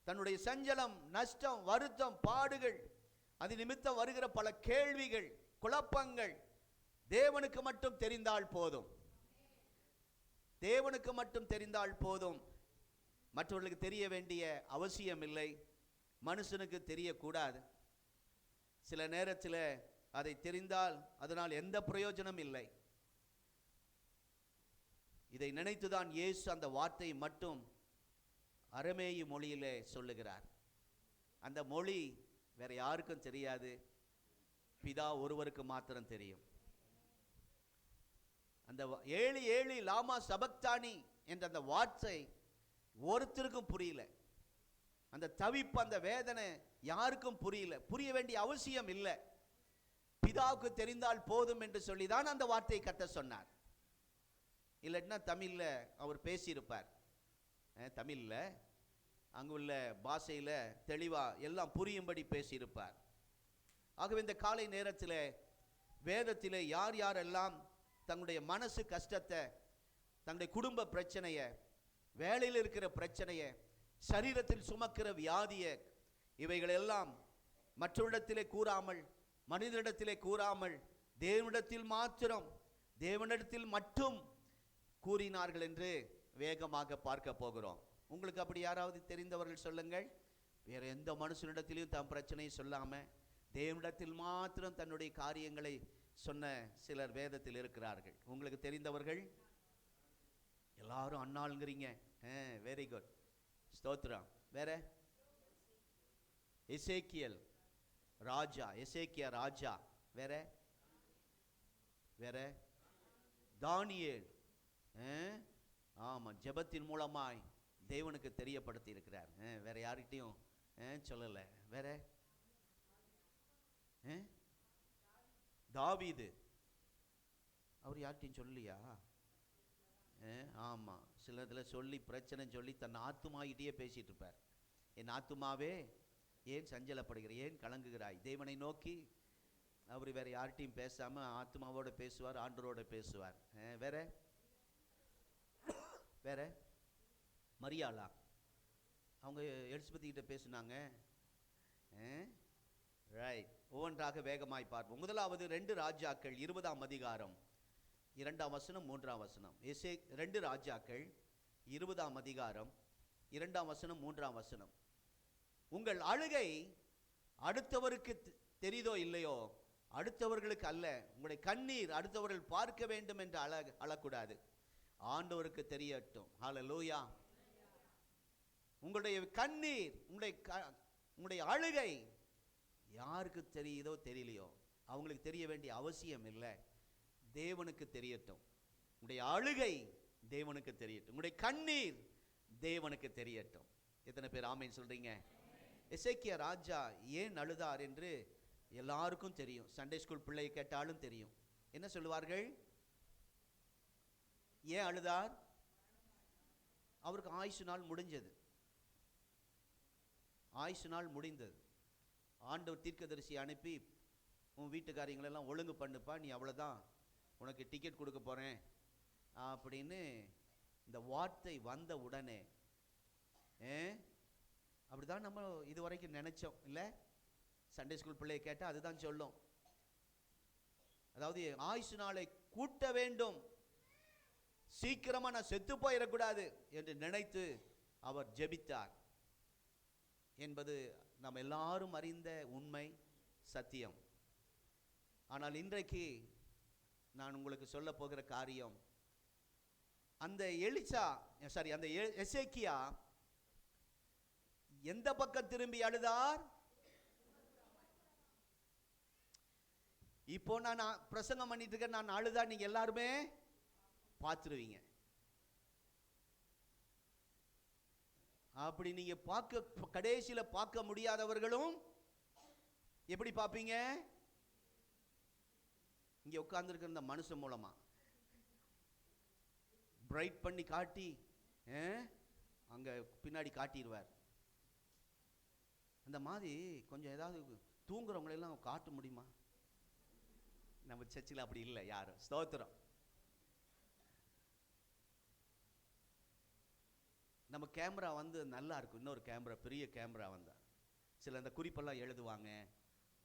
தன்னுடைய சஞ்சலம், நஷ்டம், வருத்தம், பாடுகள், அது நிமித்தம் வருகிற பல கேள்விகள், குழப்பங்கள் தேவனுக்கு மட்டும் தெரிந்தால் போதும். தேவனுக்கு மட்டும் தெரிந்தால் போதும். மற்றவர்களுக்கு தெரிய வேண்டிய அவசியம் இல்லை. மனுஷனுக்கு தெரியக்கூடாது. சில நேரத்தில் அதை தெரிந்தால் அதனால் எந்த பிரயோஜனம் இல்லை. இதை நினைத்துதான் இயேசு அந்த வார்த்தையை மட்டும் அரமேயு மொழியிலே சொல்லுகிறார். அந்த மொழி வேற யாருக்கும் தெரியாது, பிதா ஒருவருக்கு மாத்திரம் தெரியும். அந்த ஏழி ஏழி லாமா சபக்தானி என்ற அந்த வார்த்தை ஒருத்தருக்கும் புரியல. அந்த தவிப்பு, அந்த வேதனை யாருக்கும் புரியல. புரிய வேண்டிய அவசியம் இல்லை. பிதாவுக்கு தெரிந்தால் போதும் என்று சொல்லிதான் அந்த வார்த்தையை கத்த சொன்னார். இல்லைன்னா தமிழில் அவர் பேசியிருப்பார். தமிழில் அங்குள்ள பாஷையில் தெளிவாக எல்லாம் புரியும்படி பேசியிருப்பார். ஆகவே இந்த காலை நேரத்தில் வேதத்தில் யார் யாரெல்லாம் தங்களுடைய மனசு கஷ்டத்தை, தங்களுடைய குடும்ப பிரச்சனையை, வேலையில் இருக்கிற பிரச்சனையை, சரீரத்தில் சுமக்கிற வியாதியை, இவைகளெல்லாம் மற்றவரிடத்திலே கூறாமல், மனிதனிடத்திலே கூறாமல், தேவனிடத்தில் மாத்திரம், தேவனிடத்தில் மட்டும் கூறினார்கள் என்று வேகமாக பார்க்க போகிறோம். உங்களுக்கு அப்படி யாராவது தெரிந்தவர்கள் சொல்லுங்கள். வேற எந்த மனுஷனிடத்திலையும் தன் பிரச்சனையை சொல்லாம தேவனிடத்தில் மாத்திரம் தன்னுடைய காரியங்களை சொன்ன சிலர் வேதத்தில் இருக்கிறார்கள். உங்களுக்கு தெரிந்தவர்கள் எல்லாரும் அண்ணாளுங்கிறீங்க. வெரி குட், ஸ்தோத்திரம். வேற எசேக்கியல் ராஜா, எசேக்கியா ராஜா. வேற வேற தானியேல். ஆமா, ஜெபத்தின் மூலமாய் தேவனுக்கு தெரியப்படுத்தி இருக்கிறார். வேற யார்கிட்டையும் சொல்லல. வேற தாவீது, அவர் யார்கிட்டையும் சொல்லியா? ஆமா, சில இதில் சொல்லி பிரச்சனை சொல்லி தன் ஆத்துமாகிட்டே பேசிட்டு இருப்பார். என் ஆத்துமாவே ஏன் சஞ்சலப்படுகிற, ஏன் கலங்குகிறாய்? தேவனை நோக்கி அவர் வேற யார்கிட்டையும் பேசாம ஆத்மாவோட பேசுவார், ஆண்டவரோட பேசுவார். வேற வேற மரியாளா, அவங்க எலிசபெத் கிட்ட பேசுனாங்க. ரைட், ஒவ்வொன்றாக வேகமாய் பார்ப்போம். முதலாவது 2 ராஜாக்கள் 20ஆம் அதிகாரம் 2ஆம் வசனம் 3ஆம் வசனம். 2 ராஜாக்கள் 20ஆம் அதிகாரம் 2ஆம் வசனம் 3ஆம் வசனம். உங்கள் அழுகை அடுத்தவருக்கு தெரியுதோ இல்லையோ, அடுத்தவர்களுக்கு அல்ல, உங்களுடைய கண்ணீர் அடுத்தவர்கள் பார்க்க வேண்டும் என்று அழக்கூடாது, ஆண்டவருக்கு தெரியட்டும். ஹல்லேலூயா. உங்களுடைய கண்ணீர், உங்களுடைய அழுகை யாருக்கு தெரியுதோ தெரியலையோ, அவங்களுக்கு தெரிய வேண்டிய அவசியம் இல்லை, தேவனுக்கு தெரியட்டும். உங்களுடைய அழுகை தேவனுக்கு தெரியட்டும், உங்களுடைய கண்ணீர் தேவனுக்கு தெரியட்டும். எத்தனை பேர் ஆமென் சொல்றீங்க? எசேக்கியா ராஜா ஏன் அழுதார் என்று எல்லாருக்கும் தெரியும். சண்டே ஸ்கூல் பிள்ளை கேட்டாலும் தெரியும். என்ன சொல்லுவார்கள்? ஏன் அழுதார்? அவருக்கு ஆயுசு நாள் முடிஞ்சது, ஆயுசு நாள் முடிந்தது. ஆண்டவர் தீர்க்கதரிசி அனுப்பி, உன் வீட்டுக்காரியங்களெல்லாம் ஒழுங்கு பண்ணுப்பா, நீ அவ்வளோதான், உனக்கு டிக்கெட் கொடுக்க போகிறேன் அப்படின்னு இந்த வார்த்தை வந்த உடனே, அப்படிதான் நம்ம இதுவரைக்கும் நினைச்சோம் இல்லை? சண்டே ஸ்கூல் பிள்ளையை கேட்டால் அதுதான் சொல்லும். அதாவது ஆயுசு நாளை கூட்ட வேண்டும், சீக்கிரமா நான் செத்து போயிடக்கூடாது என்று நினைத்து அவர் ஜெபித்தார் என்பது நாம் எல்லாரும் அறிந்த உண்மை, சத்தியம். ஆனால் இன்றைக்கு நான் உங்களுக்கு சொல்ல போகிற காரியம், அந்த அந்த எசேக்கியா எந்த பக்கம் திரும்பி அழுதார்? இப்போ நான் பிரசங்கம் பண்ணிட்டு இருக்கேன், நான் அழுதா நீங்க எல்லாருமே பார்த்துருவீங்க. அப்படி நீங்க பார்க்க, கடைசியில பார்க்க முடியாதவர்களும் எப்படி பார்ப்பீங்க? இங்க உட்கார்ந்துருக்கிற இந்த மனுஷன் மூலமா பிரைட் பண்ணி காட்டி அங்க பின்னாடி காட்டிடுவார். அந்த மாதிரி கொஞ்சம் ஏதாவது தூங்குறவங்களெல்லாம் காட்ட முடியுமா? நம்ம சர்ச்சில் அப்படி இல்லை யாரும். ஸ்தோத்திரம். நம்ம கேமரா வந்து நல்லா இருக்கும், இன்னொரு கேமரா, பெரிய கேமரா வந்தா சில அந்த குறிப்பெல்லாம் எழுதுவாங்க,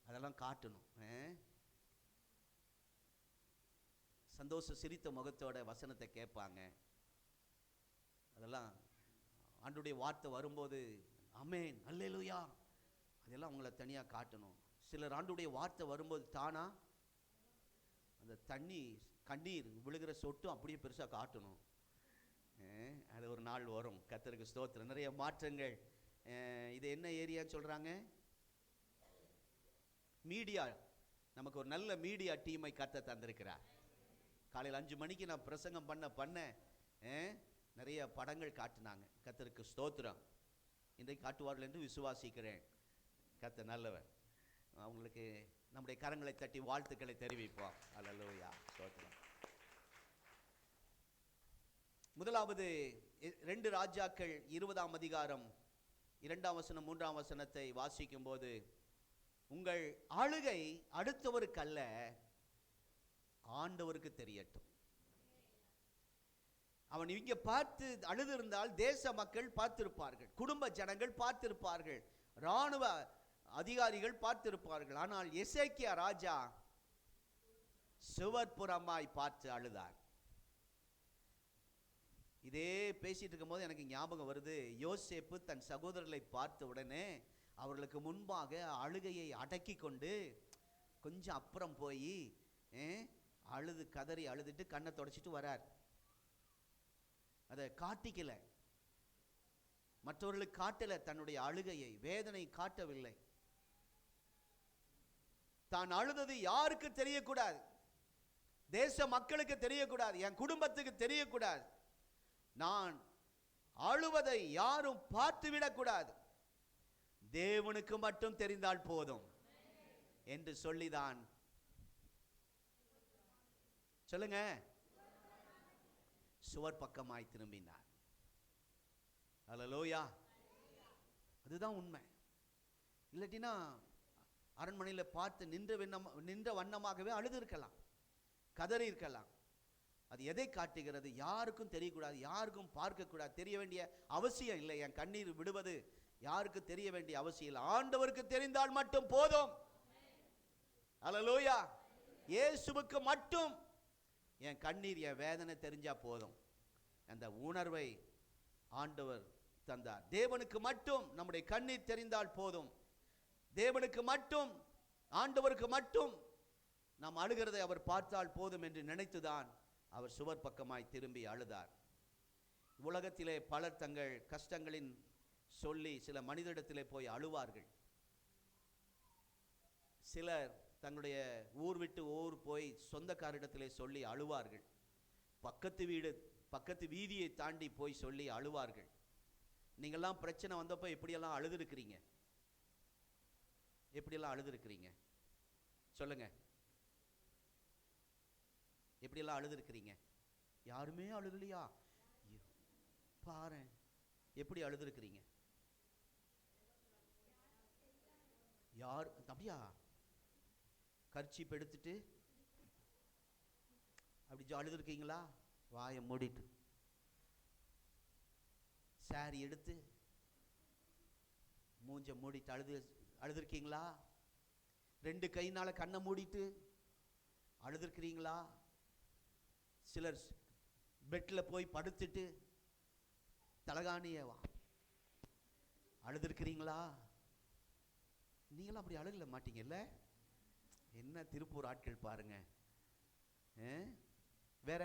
அதெல்லாம் காட்டணும். சந்தோஷ சிரித்த முகத்தோட வசனத்தை கேட்பாங்க. அதெல்லாம் ஆண்டவருடைய வார்த்தை வரும்போது ஆமென் அல்லேலூயா, அதெல்லாம் அவங்கள தனியாக காட்டணும். சிலர் ஆண்டவருடைய வார்த்தை வரும்போது தானா அந்த கண்ணீர் விழுகிற சொட்டும் அப்படியே பெருசாக காட்டணும். அது ஒரு நாள் வரும். கர்த்தருக்கு ஸ்தோத்திரம். நிறைய மாற்றங்கள். இது என்ன ஏரியான்னு சொல்றாங்க? மீடியா. நமக்கு ஒரு நல்ல மீடியா டீமை கர்த்தர் தந்திருக்கிறார். காலையில் 5 மணிக்கு நான் பிரசங்கம் பண்ண நிறைய படங்கள் காட்டினாங்க. கர்த்தருக்கு ஸ்தோத்திரம். இன்றைக்கு காட்டுவார்கள் என்று விசுவாசிக்கிறேன். கர்த்தர் நல்லவர். அவங்களுக்கு நம்முடைய கரங்களை தட்டி வாழ்த்துக்களை தெரிவிப்போம். அல்லேலூயா, ஸ்தோத்திரம். முதலாவது 2 ராஜாக்கள் 20ஆம் அதிகாரம் 2ஆம் வசனம் 3ஆம் வசனத்தை வாசிக்கும் போது, உங்கள் ஆளுகை அடுத்தவருக்கு அல்ல, ஆண்டவருக்கு தெரியட்டும். அவன் இங்க பார்த்து அழுது இருந்தால் தேச மக்கள் பார்த்திருப்பார்கள், குடும்ப ஜனங்கள் பார்த்திருப்பார்கள், இராணுவ அதிகாரிகள் பார்த்திருப்பார்கள். ஆனால் எசேக்கியா ராஜா சுவர்புறமாய் பார்த்து அழுதார். இதே பேசிட்டு இருக்கும் போது எனக்கு ஞாபகம் வருது, யோசேப்பு தன் சகோதரர்களை பார்த்த உடனே அவர்களுக்கு முன்பாக அழுகையை அடக்கி கொண்டு கொஞ்சம் அப்புறம் போய் அழுது கதறி அழுதுட்டு கண்ணை தொடச்சிட்டு வரார். அதை காட்டிக்கல, மற்றவர்களுக்கு காட்டல, தன்னுடைய அழுகையை வேதனை காட்டவில்லை. தான் அழுதது யாருக்கு தெரியக்கூடாது, தேச மக்களுக்கு தெரியக்கூடாது, என் குடும்பத்துக்கு தெரியக்கூடாது, நான் அழுவதை யாரும் பார்த்துவிடக்கூடாது, தேவனுக்கு மட்டும் தெரிந்தால் போதும் என்று சொல்லிதான், சொல்லுங்க, சுவர் பக்கமாய் திரும்பினார். அல்லேலூயா. அதுதான் உண்மை. இல்லாட்டினா அரண்மனையில் பார்த்து நின்ற வண்ணமாகவே அழுது இருக்கலாம், கதறி இருக்கலாம். அது எதை காட்டுகிறது? யாருக்கும் தெரியக்கூடாது, யாருக்கும் பார்க்கக்கூடாது, தெரிய வேண்டிய அவசியம் இல்லை. என் கண்ணீர் விடுவது யாருக்கு தெரிய வேண்டிய அவசியம் இல்லை, ஆண்டவருக்கு தெரிந்தால் மட்டும் போதும். அல்லேலூயா. இயேசுவுக்கு மட்டும் என் கண்ணீர், என் வேதனை தெரிஞ்சா போதும். அந்த உணர்வை ஆண்டவர் தந்தார். தேவனுக்கு மட்டும் நம்முடைய கண்ணீர் தெரிந்தால் போதும். தேவனுக்கு மட்டும், ஆண்டவருக்கு மட்டும் நாம் அழுகிறதை அவர் பார்த்தால் போதும் என்று நினைத்துதான் அவர் சுவர் பக்கமாய் திரும்பி அழுதார். உலகத்திலே பலர் தங்கள் கஷ்டங்களின் சொல்லி சில மனிதரிடத்திலே போய் அழுவார்கள். சிலர் தங்களுடைய ஊர் விட்டு ஊர் போய் சொந்தக்காரிடத்திலே சொல்லி அழுவார்கள். பக்கத்து வீதியை தாண்டி போய் சொல்லி அழுவார்கள். நீங்கள்லாம் பிரச்சனை வந்தப்போ எப்படியெல்லாம் அழுதுருக்கிறீங்க? எப்படியெல்லாம் அழுதுருக்கிறீங்க? சொல்லுங்க, எப்படியெல்லாம் அழுதுருக்கிறீங்க? யாருமே அழுகலையா? பாரு எப்படி அழுதுருக்கிறீங்க. யார் அப்படியா? கர்ச்சீப் எடுத்துட்டு அப்படி அழுதுருக்கீங்களா? வாயை மூடிட்டு. சாரி எடுத்து மூஞ்ச மூடிட்டு அழுதுருக்கீங்களா? 2 கையினால கண்ணை மூடிட்டு அழுதுருக்கிறீங்களா? சிலர் பெட்ல போய் படுத்துட்டு தலகாணிய அழுதுருக்கிறீங்களா? நீங்களும் அப்படி அழுகல மாட்டீங்கல்ல? என்ன திருப்பூர் ஆட்கள் பாருங்க. வேற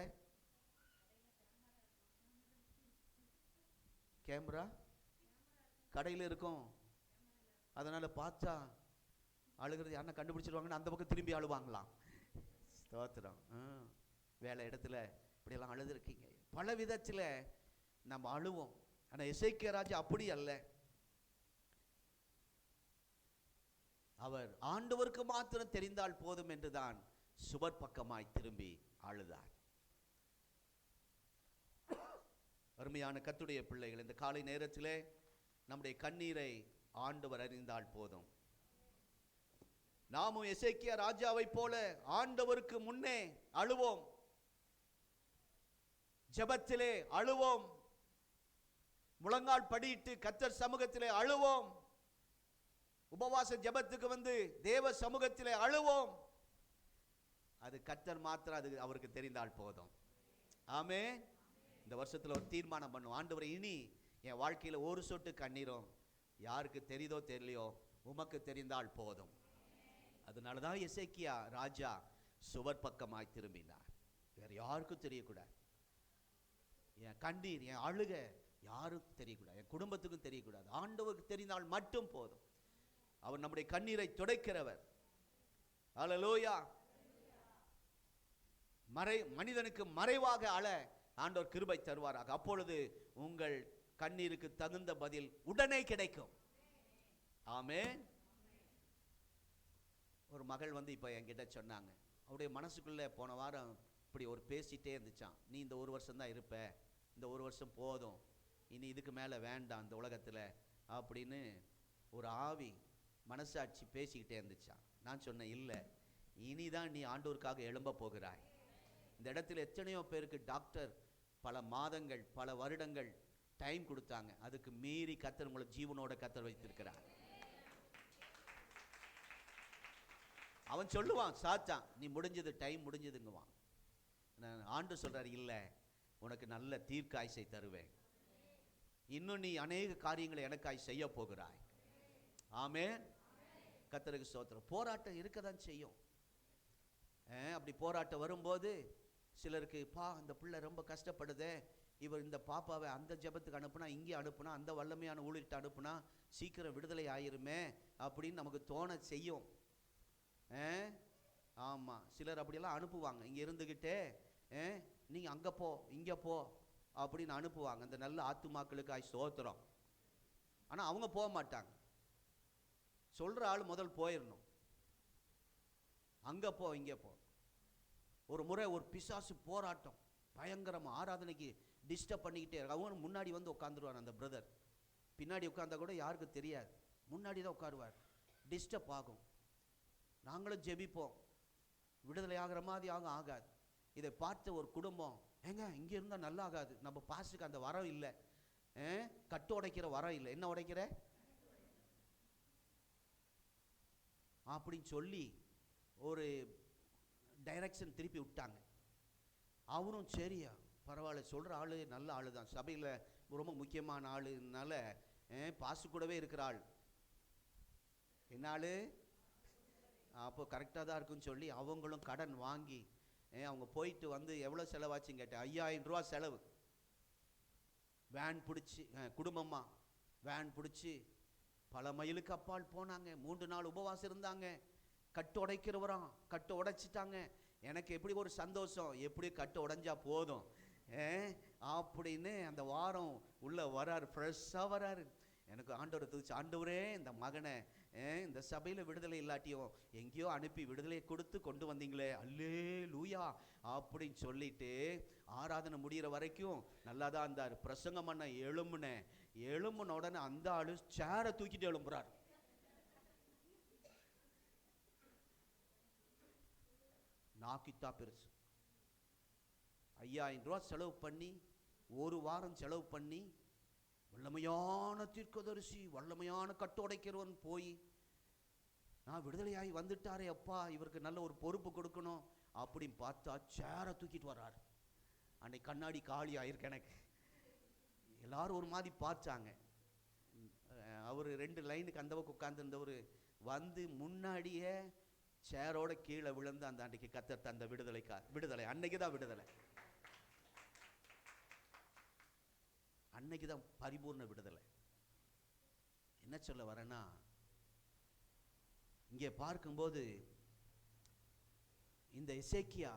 கேமரா கடையில் இருக்கும், அதனால பார்த்தா அழுகிறது யாருன்னா கண்டுபிடிச்சிருவாங்கன்னு அந்த பக்கம் திரும்பி அழுவாங்களாம். ஸ்தோத்திரம். வேலை இடத்துல இப்படியெல்லாம் அழுதுருக்கீங்க. பல விதத்தில் நம்ம அழுவோம். ஆனால் எசேக்கியா ராஜா அப்படி அல்ல. அவர் ஆண்டவருக்கு மாத்திரம் தெரிந்தால் போதும் என்றுதான் சுவர் பக்கமாய் திரும்பி அழுதார். அருமையான கர்த்தருடைய பிள்ளைகள், இந்த காலை நேரத்திலே நம்முடைய கண்ணீரை ஆண்டவர் அறிந்தால் போதும். நாமும் எசேக்கியா ராஜாவை போல ஆண்டவருக்கு முன்னே அழுவோம், ஜெபத்திலே அழுவோம், முழங்கால் படியிட்டு கர்த்தர் சமூகத்திலே அழுவோம், உபவாச ஜெபத்துக்கு வந்து தேவ சமூகத்திலே அழுவோம். அது கர்த்தர் மாத்திரம் அது அவருக்கு தெரிந்தால் போதும். ஆமென். இந்த வருஷத்துல ஒரு தீர்மானம் பண்ணுவோம். ஆண்டவரே, இனி என் வாழ்க்கையில ஒரு சொட்டு கண்ணீரும் யாருக்கு தெரியுதோ தெரியலையோ உமக்கு தெரிந்தால் போதும். அதனாலதான் எசேக்கியா ராஜா சுவர் பக்கமாய் திரும்பினார். வேற யாருக்கும் தெரியக்கூடாது. என் கண்ணீர், என் அழுக யாருக்கும் தெரியக்கூடாது, என் குடும்பத்துக்கும் தெரியக்கூடாது. ஆண்டவருக்கு தெரிந்தால் மட்டும் போதும். அவர் நம்முடைய கண்ணீரை துடைக்கிறவர். அல்லேலூயா. மனிதனுக்கு மறைவாக அழ ஆண்டவர் கிருபை தருவாராக. அப்பொழுது உங்கள் கண்ணீருக்கு தகுந்த பதில் உடனே கிடைக்கும். ஆமென். ஒரு மகள் வந்து இப்போ என்கிட்ட சொன்னாங்க, அவருடைய மனசுக்குள்ளே போன வாரம் இப்படி ஒரு பேசிட்டே இருந்துச்சான். நீ இந்த ஒரு வருஷம் தான் இருப்ப, இந்த ஒரு வருஷம் போதும், இனி இதுக்கு மேலே வேண்டாம் இந்த உலகத்தில் அப்படின்னு ஒரு ஆவி மனசாட்சி பேசிக்கிட்டே இருந்துச்சான். நான் சொன்னேன், இல்லை, இனிதான் நீ ஆண்டவருக்காக எழும்ப போகிறாய். இந்த இடத்துல எத்தனையோ பேருக்கு டாக்டர் பல மாதங்கள் பல வருடங்கள் டைம் கொடுத்தாங்க. அதுக்கு மீறி கர்த்தர் உங்களை ஜீவனோட கர்த்தர் வைத்திருக்கிறார். அவன் சொல்லுவான், சாத்தான், நீ முடிஞ்சது, டைம் முடிஞ்சதுங்குவான். ஆண்டு சொல்றாரு, இல்லை, உனக்கு நல்ல தீர்க்காய்ச்சை தருவேன், இன்னும் நீ அநேக காரியங்களை எனக்காய் செய்ய போகிறாய். ஆமென். கர்த்தருக்கு ஸ்தோத்திரம். போராட்டம் இருக்கதான் செய்யும். அப்படி போராட்டம் வரும்போது சிலருக்கு, இந்த பிள்ளை ரொம்ப கஷ்டப்படுதே, இவர் இந்த பாப்பாவை அந்த ஜெபத்துக்கு அனுப்புனா, இங்கே அனுப்புனா, அந்த வல்லமையான ஊழியத்தை அனுப்புனா சீக்கிரம் விடுதலை ஆயிருமே அப்படின்னு நமக்கு தோண செய்யும். ஆமாம், சிலர் அப்படியெல்லாம் அனுப்புவாங்க. இங்கே இருந்துக்கிட்டே நீங்கள் அங்கே போ இங்கே போ அப்படின்னு அனுப்புவாங்க. அந்த நல்ல ஆத்துமாக்களுக்கு ஸ்தோத்திரம். ஆனால் அவங்க போக மாட்டாங்க. சொல்ற ஆள் முதல் போயிடணும். அங்க போ இங்க போ. ஒரு முறை ஒரு பிசாசு போராட்டம் பயங்கரமா ஆராதனைக்கு டிஸ்டர்ப் பண்ணிக்கிட்டே இருக்கு. அவங்க முன்னாடி வந்து உட்காந்துருவார் அந்த பிரதர். பின்னாடி உட்கார்ந்தா கூட யாருக்கும் தெரியாது, முன்னாடி தான் உட்காருவார். டிஸ்டர்ப் ஆகும். நாங்களும் ஜெபிப்போம், விடுதலை ஆகிற மாதிரி ஆகாது. இதை பார்த்த ஒரு குடும்பம், ஏங்க இங்கே இருந்தால் நல்லா ஆகாது, நம்ம பாஸ்டுக்கு அந்த வரம் இல்லை, கட்டு உடைக்கிற வரம் இல்லை, என்ன உடைக்கிற அப்படின்னு சொல்லி ஒரு டைரக்ஷன் திருப்பி விட்டாங்க. அவரும் சரியா பரவாயில்ல, சொல்கிற ஆள் நல்ல ஆள் தான், சபையில் ரொம்ப முக்கியமான ஆளுனால பாசு கூடவே இருக்கிற ஆள், என்ன ஆள் அப்போ கரெக்டாக தான் இருக்குன்னு சொல்லி அவங்களும் கடன் வாங்கி அவங்க போயிட்டு வந்து எவ்வளோ செலவாச்சுன்னு கேட்டேன். 5000 ரூபா செலவு. வேன் பிடிச்சி குடும்பமாக வேன் பிடிச்சி பல மைலுக்கு அப்பால் போனாங்க. 3 நாள் உபவாசம் இருந்தாங்க. கட்டு உடைக்கிறவராம், கட்டு உடைச்சிட்டாங்க. எனக்கு எப்படி ஒரு சந்தோஷம், எப்படி கட்டு உடைஞ்சா போதும் அப்படின்னு அந்த வாரம் உள்ள வராரு, ஃப்ரெஷ்ஷாக வராரு. எனக்கு ஆண்டவரை துதிச்சு, ஆண்டவரே இந்த மகனை இந்த சபையில் விடுதலை இல்லாட்டியும் எங்கேயோ அனுப்பி விடுதலை கொடுத்து கொண்டு வந்தீங்களே, அல்லேலூயா அப்படின்னு சொல்லிட்டு ஆராதனை முடிகிற வரைக்கும் நல்லா தான் இருந்தார். பிரசங்கம் பண்ண எழும்புன உடனே அந்த ஆளு சேரை தூக்கிட்டு எழும்புறார். நாக்கித்தா பெருசு. 5000 ரூபா செலவு பண்ணி, ஒரு வாரம் செலவு பண்ணி, வல்லமையான தீர்க்கதரிசி, வல்லமையான கட்டுடைக்கிறவன் போய், நான் விடுதலையாகி வந்துட்டாரே அப்பா, இவருக்கு நல்ல ஒரு பொறுப்பு கொடுக்கணும் அப்படின்னு பார்த்தா சேரை தூக்கிட்டு வர்றாரு. அன்னைக்கு கண்ணாடி காலி ஆயிருக்கு. எனக்கு எல்லாரும் ஒரு மாதிரி பார்த்தாங்க. அவர் 2 லைனுக்கு அந்த பக்கம் உட்கார்ந்துருந்தவர் வந்து முன்னாடியே சேரோட கீழே விழுந்து அந்த அன்றைக்கு கத்தர் தந்த விடுதலை அன்னைக்கு தான் விடுதலை, அன்னைக்கு தான் பரிபூர்ண விடுதலை. என்ன சொல்ல வரேன்னா, இங்கே பார்க்கும்போது இந்த எசேக்கியா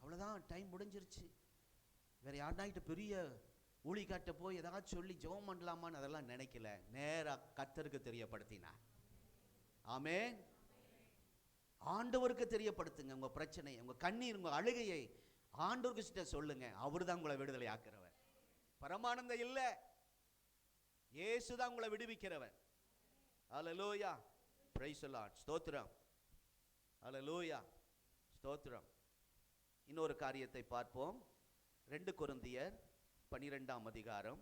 அவ்வளோதான், டைம் முடிஞ்சிருச்சு, வேற யாருனாகிட்ட பெரிய ஊழிக்காட்ட போய் ஏதாச்சும் சொல்லி ஜெபம் பண்ணலாமான்னு அதெல்லாம் நினைக்கல. நேராக கர்த்தருக்கு தெரியப்படுத்தினார். ஆமென். ஆண்டவருக்கு தெரியப்படுத்துங்க உங்க பிரச்சனை, உங்க கண்ணீர், உங்க அழுகையை ஆண்டவருக்கு சொல்லுங்க. அவர் தான் உங்களை விடுதலை ஆக்கிறவர். பரமானந்தம் இல்லை, இயேசு தான் உங்களை விடுவிக்கிறவர். அல்லேலூயா, பிரைஸ் தி லார்ட், ஸ்தோத்திரம், அல்லேலூயா, ஸ்தோத்திரம். இன்னொரு காரியத்தை பார்ப்போம். 2 கொரிந்தியர் 12ஆம் அதிகாரம்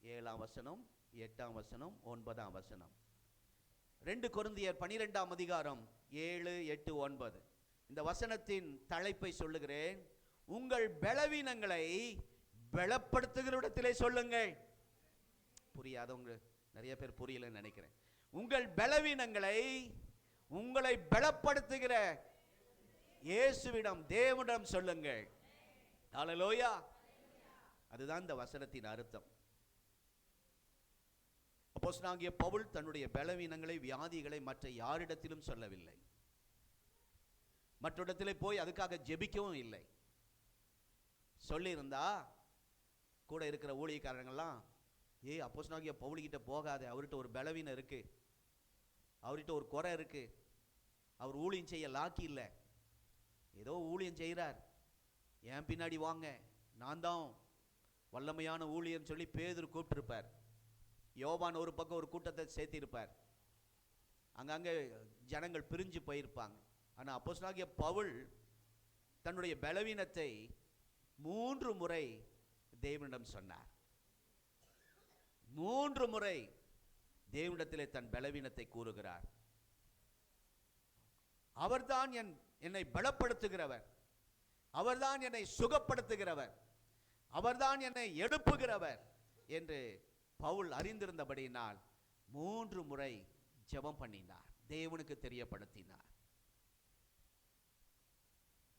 7ஆம் வசனம், 8ஆம் வசனம், 9ஆம் வசனம். 2 கொரிந்தியர் 12ஆம் அதிகாரம் 7, 8, 9. இந்த வசனத்தின் தலைப்பை சொல்லுகிறேன். உங்கள் பலவீனங்களை பலப்படுத்துகிற இடத்திலே சொல்லுங்கள். புரியாதவங்க நிறைய பேர் புரியலன்னு நினைக்கிறேன். உங்கள் பலவீனங்களை உங்களை பலப்படுத்துகிற இயேசுவிடம், தேவனிடம் சொல்லுங்கள். ஹல்லேலூயா. அதுதான் இந்த வசனத்தின் அர்த்தம். அப்போஸ்தலனாகிய பவுல் தன்னுடைய பலவீனங்களை, வியாதிகளை மற்ற யாரிடத்திலும் சொல்லவில்லை. மற்ற இடத்திலே போய் அதுக்காக ஜெபிக்கவும் இல்லை. சொல்லியிருந்தா கூட இருக்கிற ஊழியக்காரங்கெல்லாம், அப்போஸ்தலனாகிய பவுல்கிட்ட போகாத, அவர்கிட்ட ஒரு பலவீனம் இருக்கு, அவர்கிட்ட ஒரு குறை இருக்கு, அவர் ஊழியம் செய்ய லாக்கி இல்லை, ஏதோ ஊழியம் செய்கிறார், என் பின்னாடி வாங்க, நான் தான் வல்லமையான ஊழியன்னு சொல்லி பேதுரு கூப்பிட்டுருப்பார். யோவான் ஒரு பக்கம் ஒரு கூட்டத்தை சேர்த்திருப்பார். அங்கங்கே ஜனங்கள் பிரிஞ்சு போயிருப்பாங்க. ஆனால் அப்போஸ்தலனாகிய பவுல் தன்னுடைய பலவீனத்தை 3 முறை தேவனிடம் சொன்னார். 3 முறை தேவனிடத்திலே தன் பலவீனத்தை கூறுகிறார். அவர்தான் என்னை பலப்படுத்துகிறவர், அவர்தான் என்னை சுகப்படுத்துகிறவர், அவர்தான் என்னை எழுப்புகிறவர் என்று பவுல் அறிந்திருந்தபடியினால் 3 முறை ஜெபம் பண்ணினார், தேவனுக்கு தெரியப்படுத்தினார்.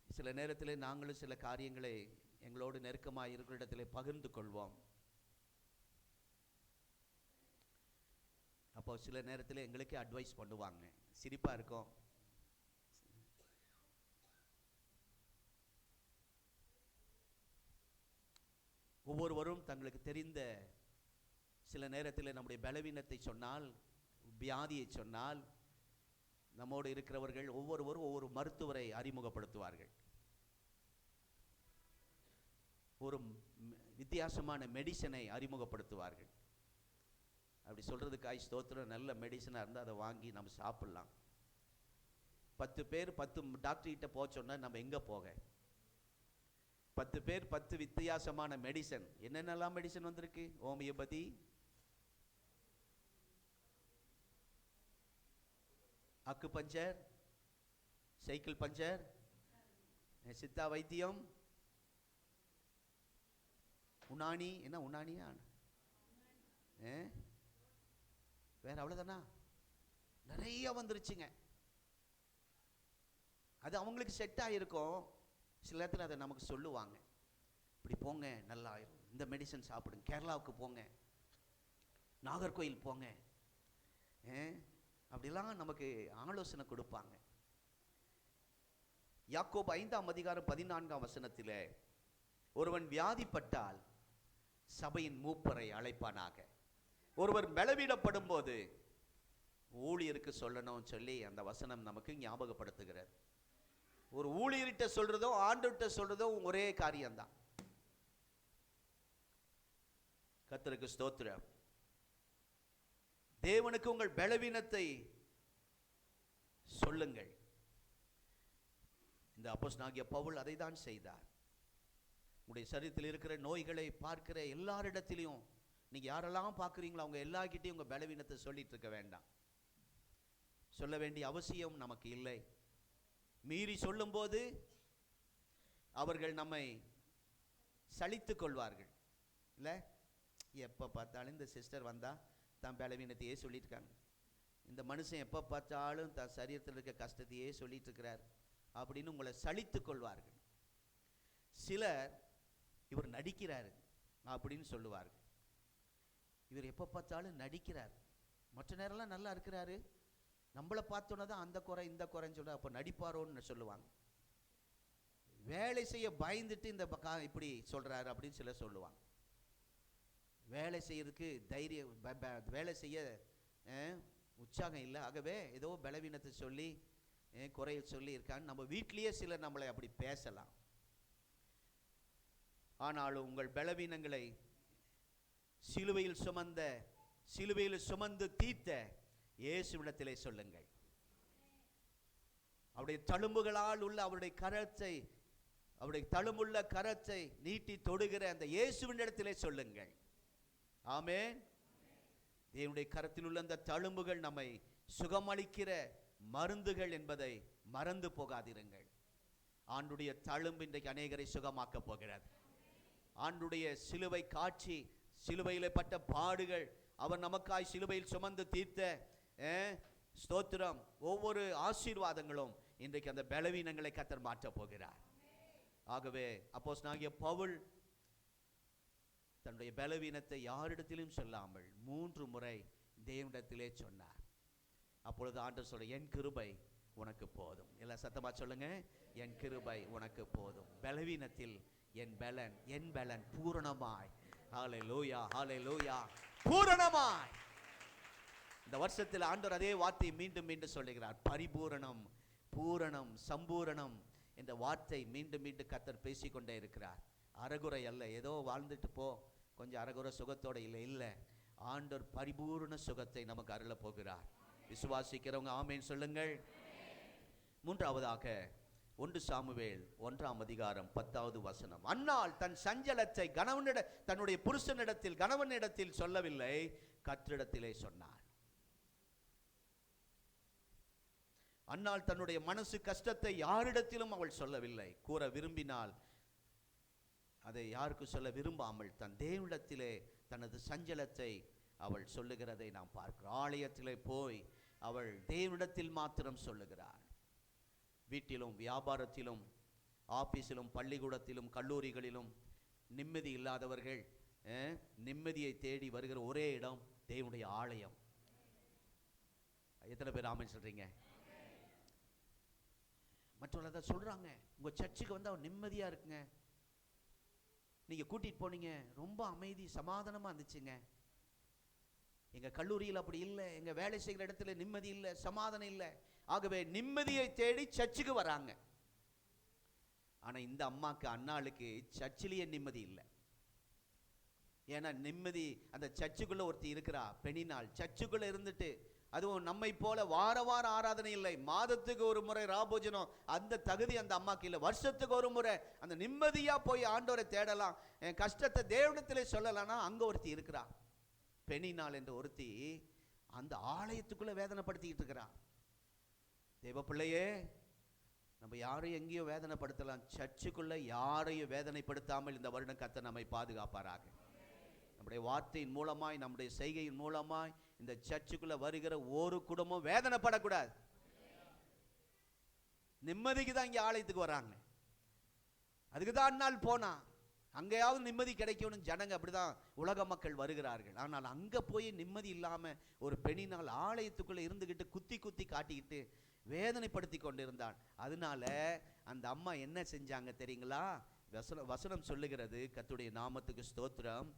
சில நேரத்தில் நாங்களும் சில காரியங்களை எங்களோடு நெருக்கமாக இருக்கிற இடத்துல பகிர்ந்து கொள்வோம். அப்போ சில நேரத்தில் எங்களுக்கே அட்வைஸ் பண்ணுவாங்க, சிரிப்பாக இருக்கும். ஒவ்வொருவரும் தங்களுக்கு தெரிந்த சில நேரத்தில் நம்முடைய பலவீனத்தை சொன்னால் வியாதியை சொன்னால் நம்மோடு இருக்கிறவர்கள் ஒவ்வொருவரும் ஒவ்வொரு மருத்துவரை அறிமுகப்படுத்துவார்கள். ஒரு வித்தியாசமான மெடிசனை அறிமுகப்படுத்துவார்கள். அப்படி சொல்றதுக்காய் ஸ்தோத்திரம், நல்ல மெடிசனாக இருந்தால் அதை வாங்கி நம்ம சாப்பிடலாம். 10 பேர் 10 டாக்டர்கிட்ட போக சொன்னால் நம்ம எங்கே போக? 10 பேர் 10 வித்தியாசமான மெடிசன். என்னென்னலாம் மெடிசன் வந்திருக்கு? ஹோமியோபதி, அக்கு பஞ்சர், சைக்கிள் பஞ்சர், சித்தா வைத்தியம், உனானி. என்ன உனானியா? வேற அவ்வளவுதானா? நிறைய வந்துருச்சுங்க. அது அவங்களுக்கு செட் ஆகிருக்கும். சில நேரத்தில் அதை நமக்கு சொல்லுவாங்க, இப்படி போங்க நல்லா ஆயிரும், இந்த மெடிசன் சாப்பிடுங்க, கேரளாவுக்கு போங்க, நாகர்கோயில் போங்க, அப்படிலாம் நமக்கு ஆலோசனை கொடுப்பாங்க. யாக்கோபு 5ஆம் அதிகாரம் 14ஆம் வசனத்தில், ஒருவன் வியாதிப்பட்டால் சபையின் மூப்பரை அழைப்பானாக. ஒருவர் பலவீனப்படும் போது ஊழியருக்கு சொல்லணும் சொல்லி அந்த வசனம் நமக்கு ஞாபகப்படுத்துகிறது. ஒரு ஊழியர்கிட்ட சொல்றதோ ஆண்டவர்கிட்ட சொல்றதோ ஒரே காரியம்தான். கர்த்தருக்கு ஸ்தோத்திரம். தேவனுக்கு உங்கள் பலவீனத்தை சொல்லுங்கள். இந்த அப்போஸ்தலனாகிய பவுல் அதை தான் செய்தார். உங்களுடைய சரீரத்தில் இருக்கிற நோய்களை பார்க்கிற எல்லாரிடத்திலையும் நீங்க யாரெல்லாம் பார்க்குறீங்களோ அவங்க எல்லார்கிட்டையும் உங்க பலவீனத்தை சொல்லிட்டு இருக்க வேண்டாம். சொல்ல வேண்டிய அவசியம் நமக்கு இல்லை. மீறி சொல்லும்போது அவர்கள் நம்மை சலித்து கொள்வார்கள். இல்லை, எப்போ பார்த்தாலும் இந்த சிஸ்டர் வந்தா தான் பலவீனத்தையே சொல்லிட்டு இருக்காங்க, இந்த மனுஷன் எப்போ பார்த்தாலும் தான் சரீரத்தில் இருக்க கஷ்டத்தையே சொல்லிட்டு இருக்கிறார் அப்படின்னு உங்களை சலித்து கொள்வார்கள். சிலர் இவர் நடிக்கிறாரு அப்படின்னு சொல்லுவார்கள். இவர் எப்போ பார்த்தாலும் நடிக்கிறார், மற்ற நேரம்லாம் நல்லா இருக்கிறாரு, நம்மளை பார்த்தோன்னே தான் அந்த குறை இந்த குறைன்னு சொல்ல, அப்போ நடிப்பாரோன்னு சொல்லுவாங்க. வேலை செய்ய பயந்துட்டு இந்த இப்படி சொல்றாரு அப்படின்னு சிலர் சொல்லுவாங்க. வேலை செய்யறதுக்கு தைரியம், வேலை செய்ய உற்சாகம் இல்லை, ஆகவே ஏதோ பலவீனத்தை சொல்லி குறைய சொல்லி இருக்கான்னு நம்ம வீட்டிலேயே சிலர் நம்மளை அப்படி பேசலாம். ஆனாலும் உங்கள் பலவீனங்களை சிலுவையில் சுமந்து தீர்த்த இயேசுவிடத்திலே சொல்லுங்கள். அவருடைய தழும்புகளால் உள்ள அவருடைய கரத்தை, அவருடைய தழும்புள்ள கரத்தை நீட்டி தொடுகிற அந்த இயேசுவினிடத்திலே சொல்லுங்கள். ஆமென். தேவனுடைய கரத்தில் உள்ள அந்த தழும்புகள் நம்மை சுகமளிக்கிற மருந்துகள் என்பதை மறந்து போகாதிருங்கள். ஆண்டுடைய தழும்பு இன்றைக்கு அநேகரை சுகமாக்க போகிறது. ஆண்டுடைய சிலுவை காட்சி, சிலுவையிலே பட்ட பாடுகள், அவர் நமக்காய் சிலுவையில் சுமந்து தீர்த்த ஸ்தோத்திரம், ஒவ்வொரு ஆசீர்வாதங்களும் இன்றைக்கு அந்த பலவீனங்களை கர்த்தர் மாற்ற போகிறார். ஆகவே அப்போஸ்தலனாகிய பவுல் தன்னுடைய பலவீனத்தை யாரிடத்திலும் சொல்லாமல் 3 முறை தேவனிடத்திலே சொன்னார். அப்பொழுது ஆண்டவர் சொல்ல, என் கிருபை உனக்கு போதும். எல்லாம் சத்தமா சொல்லுங்க, என் கிருபை உனக்கு போதும், பலவீனத்தில் என் பலன் பூரணமாய். ஹல்லேலூயா, ஹல்லேலூயா, பூரணமாய். இந்த வருஷத்தில் ஆண்டவர் அதே வார்த்தையை மீண்டும் மீண்டும் சொல்லுகிறார். பரிபூரணம், பூரணம், சம்பூரணம் என்ற வார்த்தை மீண்டும் மீண்டும் கர்த்தர் பேசிக்கொண்டே இருக்கிறார். அறகுறை அல்ல, ஏதோ வாழ்ந்துட்டு போ கொஞ்சம் அறகுறை சுகத்தோட இல்லை, ஆண்டவர் பரிபூரண சுகத்தை நமக்கு அருள போகிறார். விசுவாசிக்கிறவங்க ஆமேன் சொல்லுங்கள். மூன்றாவதாக 1 சாமுவேல் 1ஆம் அதிகாரம் 10வது வசனம். அன்னாள் தன் சஞ்சலத்தை தன்னுடைய புருஷனிடத்தில் கணவனிடத்தில் சொல்லவில்லை, கர்த்தரிடத்திலே சொன்னாள். அன்னாள் தன்னுடைய மனசு கஷ்டத்தை யாரிடத்திலும் அவள் சொல்லவில்லை. கூற விரும்பினால் அதை யாருக்கு சொல்ல விரும்பாமல் தன் தேவனிடத்திலே தனது சஞ்சலத்தை அவள் சொல்லுகிறதை நாம் பார்க்கிறோம். ஆலயத்திலே போய் அவள் தேவனிடத்தில் மாத்திரம் சொல்லுகிறாள். வீட்டிலும் வியாபாரத்திலும் ஆபீஸிலும் பள்ளிக்கூடத்திலும் கல்லூரிகளிலும் நிம்மதி இல்லாதவர்கள் நிம்மதியை தேடி வருகிற ஒரே இடம் தேவனுடைய ஆலயம். எத்தனை பேர் ஆமென் சொல்றீங்க? மற்றவர்கள் அதை சொல்றாங்க, உங்க சர்ச்சுக்கு வந்து அவன் நிம்மதியா இருக்குங்க, நீங்க கூட்டிட்டு போனீங்க ரொம்ப அமைதி சமாதானமா இருந்துச்சுங்க. எங்க கல்லூரியில் அப்படி இல்லை, எங்க வேலை செய்கிற இடத்துல நிம்மதி இல்லை, சமாதானம் இல்லை. ஆகவே நிம்மதியை தேடி சர்ச்சுக்கு வராங்க. ஆனா இந்த அம்மாக்கு, அண்ணாளுக்கு சர்ச்சிலேயே நிம்மதி இல்லை. ஏன்னா நிம்மதி அந்த சர்ச்சுக்குள்ள ஒருத்தி இருக்கிறா, பெண்ணினாள். சர்ச்சுக்குள்ள இருந்துட்டு, அதுவும் நம்மை போல வார வாரம் ஆராதனை இல்லை, மாதத்துக்கு ஒரு முறை ராபோஜனம், அந்த தகுதி அந்த அம்மாக்கு இல்லை. வருஷத்துக்கு ஒரு முறை அந்த நிம்மதியா போய் ஆண்டவரை தேடலாம், என் கஷ்டத்தை தேவனிடத்திலே சொல்லலாம்னா அங்க ஒருத்தி இருக்கிறா, பெண்ணினாள் என்று ஒருத்தி. அந்த ஆலயத்துக்குள்ள வேதனைப்படுத்திக்கிட்டு இருக்கிறா. தேவ பிள்ளையே, நம்ம யாரையும் எங்கேயோ வேதனைப்படுத்தலாம், சர்ச்சுக்குள்ள யாரையும் வேதனைப்படுத்தாமல் இந்த வருடம் கர்த்தர் நம்மை பாதுகாப்பாராக. நம்முடைய வார்த்தையின் மூலமாய், நம்முடைய செய்கையின் மூலமாய் இந்த சர்ச்சுக்குள்ள வருகிற ஒரு குடும்பம் வேதனைப்படக்கூடாது. நிம்மதிக்கு தான் இங்கே ஆலயத்துக்கு வராங்க. அதுக்கு தான் அந்நாள் போனா அங்கேயாவது நிம்மதி கிடைக்கும்னு ஜனங்க அப்படிதான் உலக மக்கள் வருகிறார்கள். ஆனால் அங்க போய் நிம்மதி இல்லாம ஒரு பெண்ணினால் ஆலயத்துக்குள்ள இருந்துகிட்டு குத்தி குத்தி காட்டிக்கிட்டு வேதனைப்படுத்தி கொண்டிருந்தான். அதனால அந்த அம்மா என்ன செஞ்சாங்க தெரியுங்களா? வசனம் சொல்லுகிறது, கர்த்தருடைய நாமத்துக்கு ஸ்தோத்திரம்.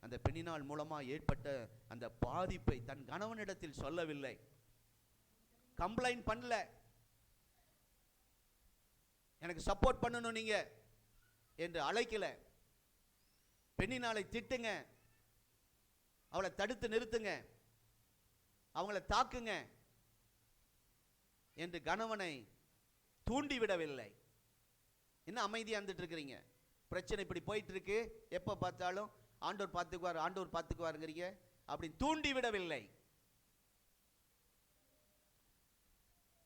அந்த பெண்ணினால் மூலமா ஏற்பட்ட அந்த பாதிப்பை தன் கணவனிடத்தில் சொல்லவில்லை, கம்ப்ளைண்ட் பண்ணல. எனக்கு சப்போர்ட் பண்ணணும் நீங்க என்று அழைக்கல. பெண்ணினாலை திட்டுங்க, அவளை தடுத்து நிறுத்துங்க, அவங்கள தாக்குங்க என்று கணவனை தூண்டிவிடவில்லை. என்ன அமைதியா இருந்துட்டு இருக்கிறீங்க? பிரச்சனை இப்படி போயிட்டு இருக்கு, எப்ப பார்த்தாலும் ஆண்டவர் பார்த்துக்குவார், ஆண்டவர் பார்த்துக்குவாருங்கிறீங்க, அப்படி தூண்டி விடவில்லை.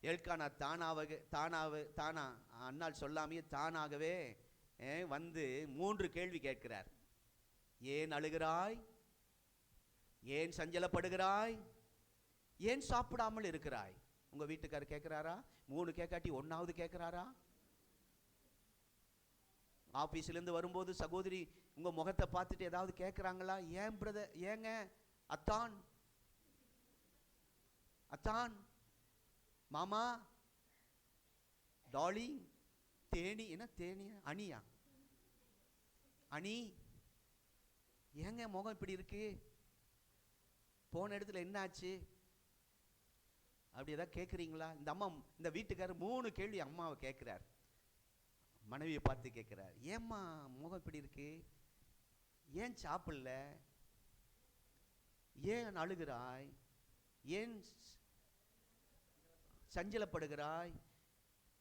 எல்கானா தானா அண்ணால் சொல்லாமையே தானாகவே வந்து 3 கேள்வி கேட்கிறார். ஏன் அழுகிறாய்? ஏன் சஞ்சலப்படுகிறாய்? ஏன் சாப்பிடாமல் இருக்கிறாய்? உங்க வீட்டுக்காரர் கேட்கிறாரா? 3 கேட்காட்டி 1வது கேட்கிறாரா? ஆபீஸ்ல இருந்து வரும்போது சகோதரி உங்க முகத்தை பார்த்துட்டு ஏதாவது கேட்கிறாங்களா? ஏன் பிரதர், ஏங்க அத்தான், அத்தான், மாமா, டாலி, தேனி, என்ன தேனியா, அணியா, அணி, ஏங்க முகம் இப்படி இருக்கு? போன இடத்துல என்ன ஆச்சு? அப்படி ஏதாவது கேட்குறீங்களா? இந்த அம்மா, இந்த வீட்டுக்காரர் 3 கேள்வி அம்மாவை கேட்கிறார், மனைவியை பார்த்து கேட்கிறார். ஏம்மா முகம் இப்படி இருக்கு? ஏன் சாப்பிடல? ஏன் அழுகிறாய்? ஏன் சஞ்சலப்படுகிறாய்?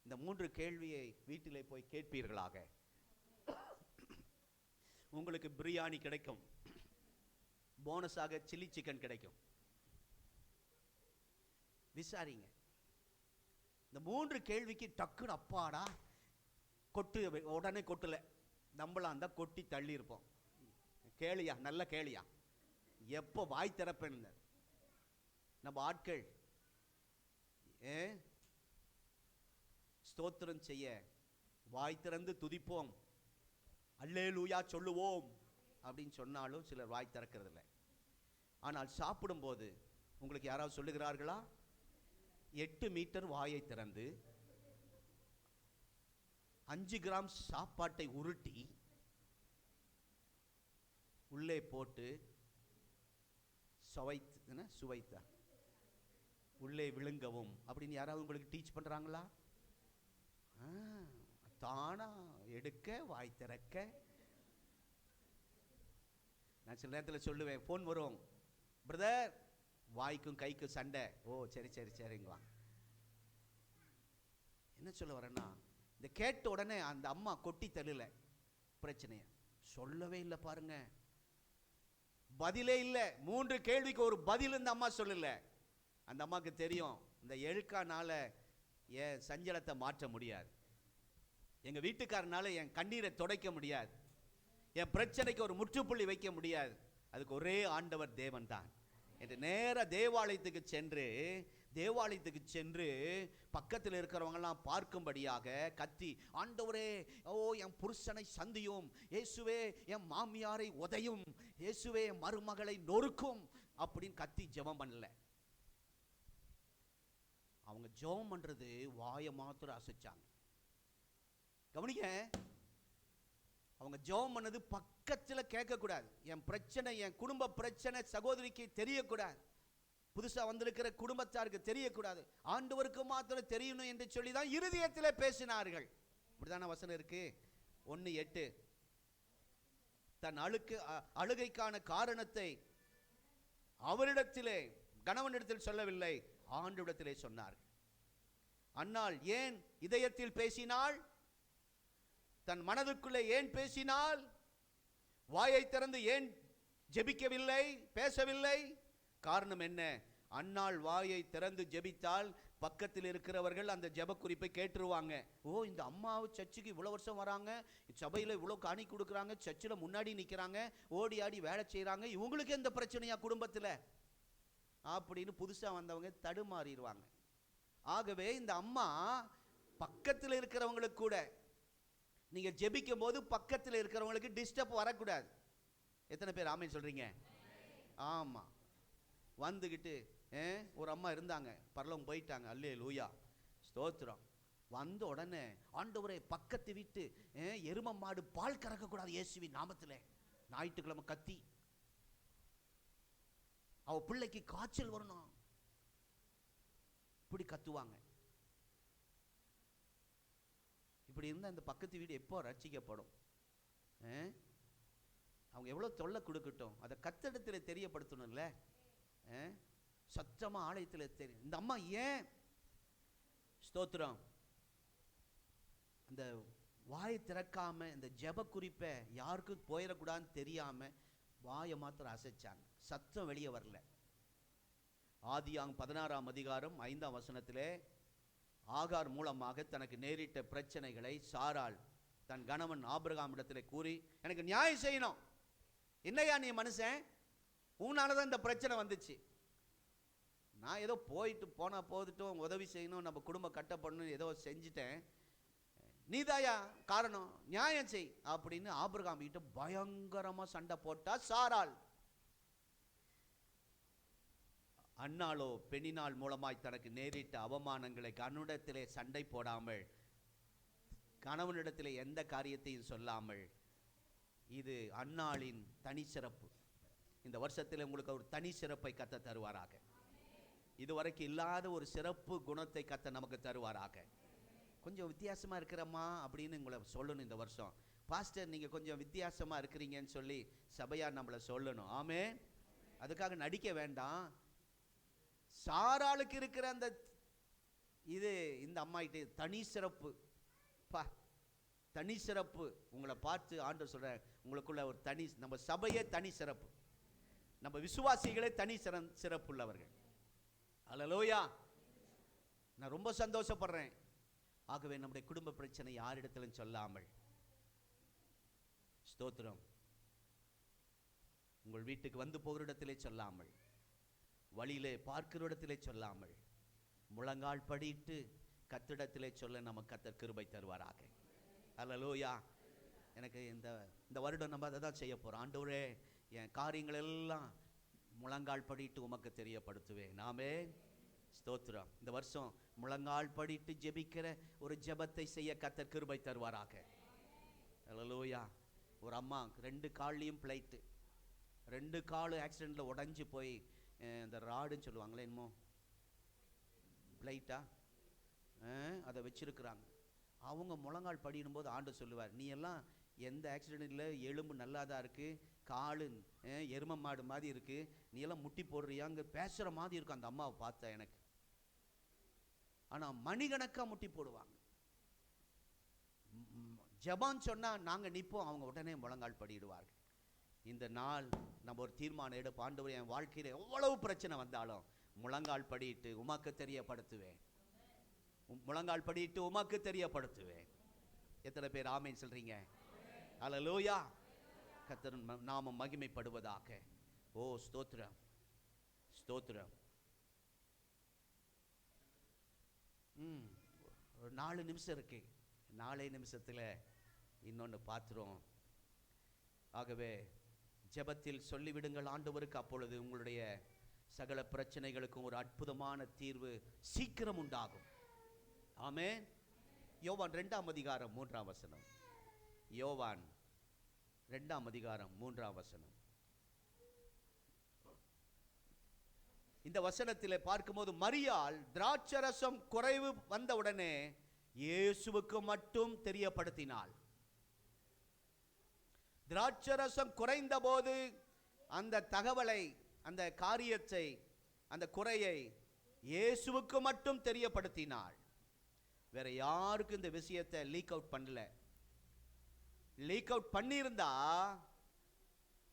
இந்த 3 கேள்வியை வீட்டிலே போய் கேட்பீர்களாக. உங்களுக்கு பிரியாணி கிடைக்கும், போனஸாக சில்லி சிக்கன் கிடைக்கும். விசாரிங்க. இந்த 3 கேள்விக்கு டக்குன்னு அப்பாடா கொட்டு, உடனே கொட்டல, நம்மளாம் இருந்தா கொட்டி தள்ளி இருப்போம். கேளியா, நல்ல கேளியா, எப்போ வாய் திறப்பேன்னு நம்ம ஆட்கள் ஸ்தோத்திரம் செய்ய வாய் திறந்து துதிப்போம், அல்லேலூயா சொல்லுவோம் அப்படின்னு சொன்னாலும் சிலர் வாய் திறக்கிறது இல்லை. ஆனால் சாப்பிடும்போது உங்களுக்கு யாராவது சொல்லுகிறார்களா? 8 மீட்டர் வாயை திறந்து 5 கிராம் சாப்பாட்டை உருட்டி உள்ளே போட்டு சுவைத்தா உள்ளே விழுங்கவும் அப்படின்னு யாராவது உங்களுக்கு டீச் பண்றாங்களா? தானா எடுக்க, வாய் திறக்க. நான் சில நேரத்தில் சொல்லுவேன், ஃபோன் வரும், பிரதர் வாய்க்கும் கைக்கும் சண்டை. ஓ சரி சரி சரிங்களா. என்ன சொல்ல வரேன்னா, இந்த கேட்ட உடனே அந்த அம்மா கொட்டி தள்ளல பிரச்சனைய, சொல்லவே இல்லை பாருங்க, பதிலே இல்லை. 3 கேள்விக்கு ஒரு பதில் இந்த அம்மா சொல்லல. அந்த அம்மாக்கு தெரியும், இந்த எல்கானால என் சஞ்சலத்தை மாற்ற முடியாது, எங்க வீட்டுக்காரனால என் கண்ணீரை துடைக்க முடியாது, என் பிரச்சனைக்கு ஒரு முற்றுப்புள்ளி வைக்க முடியாது, அதுக்கு ஒரே ஆண்டவர் தேவன் தான் என்று நேர தேவாலயத்துக்கு சென்று பக்கத்தில் இருக்கிறவங்கெல்லாம் பார்க்கும்படியாக கத்தி, ஆண்டவரே, ஓ என் புருஷனை சந்தியும், இயேசுவே என் மாமியாரை உதையும், இயேசுவே என் மருமகளை நொறுக்கும் அப்படின்னு கத்தி ஜெபம் பண்ணல. அவங்க ஜெபம் பண்றது வாயை மாத்திரம் அசைச்சாங்க. கவனிங்க, அவங்க ஜெபம் பண்ணது பக்கத்தில் கேட்கக்கூடாது. என் பிரச்சனை, என் குடும்ப பிரச்சனை சகோதரிக்கு தெரியக்கூடாது, புதுசாக வந்திருக்கிற குடும்பத்தாருக்கு தெரியக்கூடாது, ஆண்டவருக்கு மாத்திரம் தெரியணும் என்று சொல்லி தான் இருதயத்தில் பேசினார்கள். இப்படிதான வசனம் இருக்கு. 1:8 தன் அழுகைக்கான காரணத்தை அவரிடத்திலே, கணவனிடத்தில் சொல்லவில்லை, ஆண்டவரிடத்திலே சொன்னார்கள். அன்னாள் ஏன் இதயத்தில் பேசினாள்? தன் மனதுக்குள்ளே ஏன் பேசினாள்? வாயை திறந்து ஏன் ஜெபிக்கவில்லை, பேசவில்லை? காரணம் என்ன? அன்னாள் வாயை திறந்து ஜெபித்தால் பக்கத்தில் இருக்கிறவர்கள் அந்த ஜெப குறிப்பை கேட்டுருவாங்க. ஓ, இந்த அம்மாவு சர்ச்சுக்கு இவ்வளோ வருஷம் வராங்க, சபையில் இவ்வளோ காணி கொடுக்குறாங்க, சர்ச்சில் முன்னாடி நிற்கிறாங்க, ஓடி ஆடி வேலை செய்கிறாங்க, இவங்களுக்கு எந்த பிரச்சனையா குடும்பத்தில் அப்படின்னு புதுசாக வந்தவங்க தடுமாறிடுவாங்க. ஆகவே இந்த அம்மா பக்கத்தில் இருக்கிறவங்களுக்கு கூட, நீங்கள் ஜெபிக்கும் போது பக்கத்தில் இருக்கிறவங்களுக்கு டிஸ்டர்ப் வரக்கூடாது. எத்தனை பேர் ஆமென் சொல்கிறீங்க? ஆமாம். வந்துக்கிட்டு ஒரு அம்மா இருந்தாங்க, பரலோகம் போயிட்டாங்க, அல்லேலூயா, ஸ்தோத்திரம். வந்த உடனே ஆண்டவரே பக்கத்து வீட்டு எரும மாடு பால் கறக்கக்கூடாது இயேசுவின் நாமத்தில், ஞாயிற்றுக்கிழமை கத்தி அவ பிள்ளைக்கு காய்ச்சல் வரணும், இப்படி கத்துவாங்க. இப்படி இருந்தால் இந்த பக்கத்து வீடு எப்போ ரட்சிக்கப்படும்? அவங்க எவ்வளோ தொல்லை கொடுக்கட்டும், அதை கத்திடத்தில் தெரியப்படுத்தணும்ல. சத்தமா ஆலயத்தில் தெரியும். இந்த அம்மா ஏன், ஸ்தோத்திரம், அந்த வாயை திறக்காம இந்த ஜெப குறிப்பை யாருக்கும் போயிடக்கூடாதுன்னு தெரியாம வாயை மாத்திரம் அசைச்சாங்க, சத்தம் வெளியே வரல. ஆதியாகமம் 16ஆம் அதிகாரம் 5ஆம் வசனத்திலே ஆகார் மூலமாக தனக்கு நேரிட்ட பிரச்சனைகளை சாராள் தன் கணவன் ஆபிரகாம் இடத்திலே கூறி, எனக்கு நியாயம் செய்யணும், என்னையா நீ மனுஷன், உன்னாலதான் இந்த பிரச்சனை வந்துச்சு, நான் ஏதோ போயிட்டு போனா போதுட்டும், உதவி செய்யணும், நம்ம குடும்பம் கட்டப்படணும், ஏதோ செஞ்சுட்டேன், நீதாயா காரணம், நியாயம் செய் அப்படின்னு ஆபிரகாம் கிட்ட பயங்கரமா சண்டை போட்டா சாராள். அன்னாளோ பெண்ணினால் மூலமாய் தனக்கு நேரிட்ட அவமானங்களை கணவனிடத்திலே சண்டை போடாமல், கணவனிடத்திலே எந்த காரியத்தையும் சொல்லாமல், இது அன்னாளின் தனி சிறப்பு. இந்த வருஷத்தில் உங்களுக்கு ஒரு தனி சிறப்பை கத்த தருவாராக. இதுவரைக்கும் இல்லாத ஒரு சிறப்பு குணத்தை கத்த நமக்கு தருவாராக. கொஞ்சம் வித்தியாசமா இருக்கிறம்மா அப்படின்னு உங்களை சொல்லணும். இந்த வருஷம் பாஸ்டர் நீங்க கொஞ்சம் வித்தியாசமா இருக்கிறீங்கன்னு சொல்லி சபையார் நம்மளை சொல்லணும். ஆமே, அதுக்காக நடிக்க வேண்டாம். சாராளுக்கு இருக்கிற அந்த இது இந்த அம்மாயிட்டு தனி சிறப்பு, தனி சிறப்பு. உங்களை பார்த்து ஆண்டவர் சொல்ற, உங்களுக்குள்ள ஒரு தனி, நம்ம சபையே தனி சிறப்பு, நம்ம விசுவாசிகளே தனி சிறப்பு உள்ளவர்கள். அல்லேலூயா, நான் ரொம்ப சந்தோஷப்படுறேன். ஆகவே நம்முடைய குடும்ப பிரச்சனை யாரிடத்திலும் சொல்லாமல், ஸ்தோத்திரம், உங்கள் வீட்டுக்கு வந்து போகிற இடத்திலே சொல்லாமல், வழியிலே பார்க்கிற இடத்திலே சொல்லாமல், முழங்கால் படிட்டு கத்திடத்திலே சொல்ல நமக்கு கர்த்தர் கிருபை தருவாராக. அல்லேலூயா. எனக்கு இந்த வருடம் நம்ம அதை தான் செய்ய போகிறோம். ஆண்டவரே, என் காரியங்கள் எல்லாம் முழங்கால் படிட்டு உமக்கு தெரியப்படுத்துவேன். நாமே ஸ்தோத்திரம். இந்த வருஷம் முழங்கால் படிட்டு ஜெபிக்கிற ஒரு ஜெபத்தை செய்ய கர்த்தர் கிருபை தருவாராக. அல்லேலூயா. ஒரு அம்மா 2 கால்லையும் பிளைட்டு, 2 காலும் ஆக்சிடெண்ட்டில் உடஞ்சி போய், இந்த ராடுன்னு சொல்லுவாங்களே என்னமோ பிளைட்டா, அதை வச்சிருக்கிறாங்க. அவங்க முழங்கால் படிடும் போது ஆண்டவர் சொல்லுவார், நீ எல்லாம் எந்த ஆக்சிடென்ட் இல்லை, எலும்பு நல்லா தான் இருக்குது, காலு எரும மாடு மாதிரி இருக்குது, நீ எல்லாம் முட்டி போடுறியாங்க பேசுகிற மாதிரி இருக்கும். அந்த அம்மாவை பார்த்தா எனக்கு, ஆனால் மணிகணக்காக முட்டி போடுவாங்க. ஜெபம் சொன்னால் நாங்கள் நிற்போம், அவங்க உடனே முழங்கால் படிடுவார்கள். இந்த நாள் நம்ம ஒரு தீர்மானம் எடுப்போம். ஆண்டவரே, என் வாழ்க்கையில் எவ்வளவு பிரச்சனை வந்தாலும் முழங்கால் படிட்டு உமக்கு தெரியப்படுத்துவேன், முழங்கால் படிட்டு உமக்கு தெரியப்படுத்துவேன். எத்தனை பேர் ஆமென் சொல்றீங்க? அல்லேலூயா. கர்த்தர் நாமம் மகிமைப்படுவதாக. ஓ ஸ்தோத்திரம், ஸ்தோத்திரம். ஒரு 4 நிமிஷம் இருக்கு. 4 நிமிஷத்தில் இன்னொன்று பார்த்துரும். ஆகவே ஜெபத்தில் சொல்லிவிடுங்கள் ஆண்டவருக்கு, அப்பொழுது உங்களுடைய சகல பிரச்சனைகளுக்கும் ஒரு அற்புதமான தீர்வு சீக்கிரம் உண்டாகும். ஆமென். யோவான் 2ஆம் அதிகாரம் 3ஆம் வசனம். யோவான் 2ஆம் அதிகாரம் 3ஆம் வசனம். இந்த வசனத்திலே பார்க்கும்போது, மரியாள் திராட்சரசம் குறைவு வந்தவுடனே இயேசுவுக்கு மட்டும் தெரியப்படுத்தினாள். திராட்சரசம் குறைந்த போது அந்த தகவலை, அந்த காரியத்தை, அந்த குறையை இயேசுவுக்கு மட்டும் தெரியப்படுத்தினாள். வேற யாருக்கும் இந்த விஷயத்தை லீக் அவுட் பண்ணல. லீக் அவுட் பண்ணியிருந்தா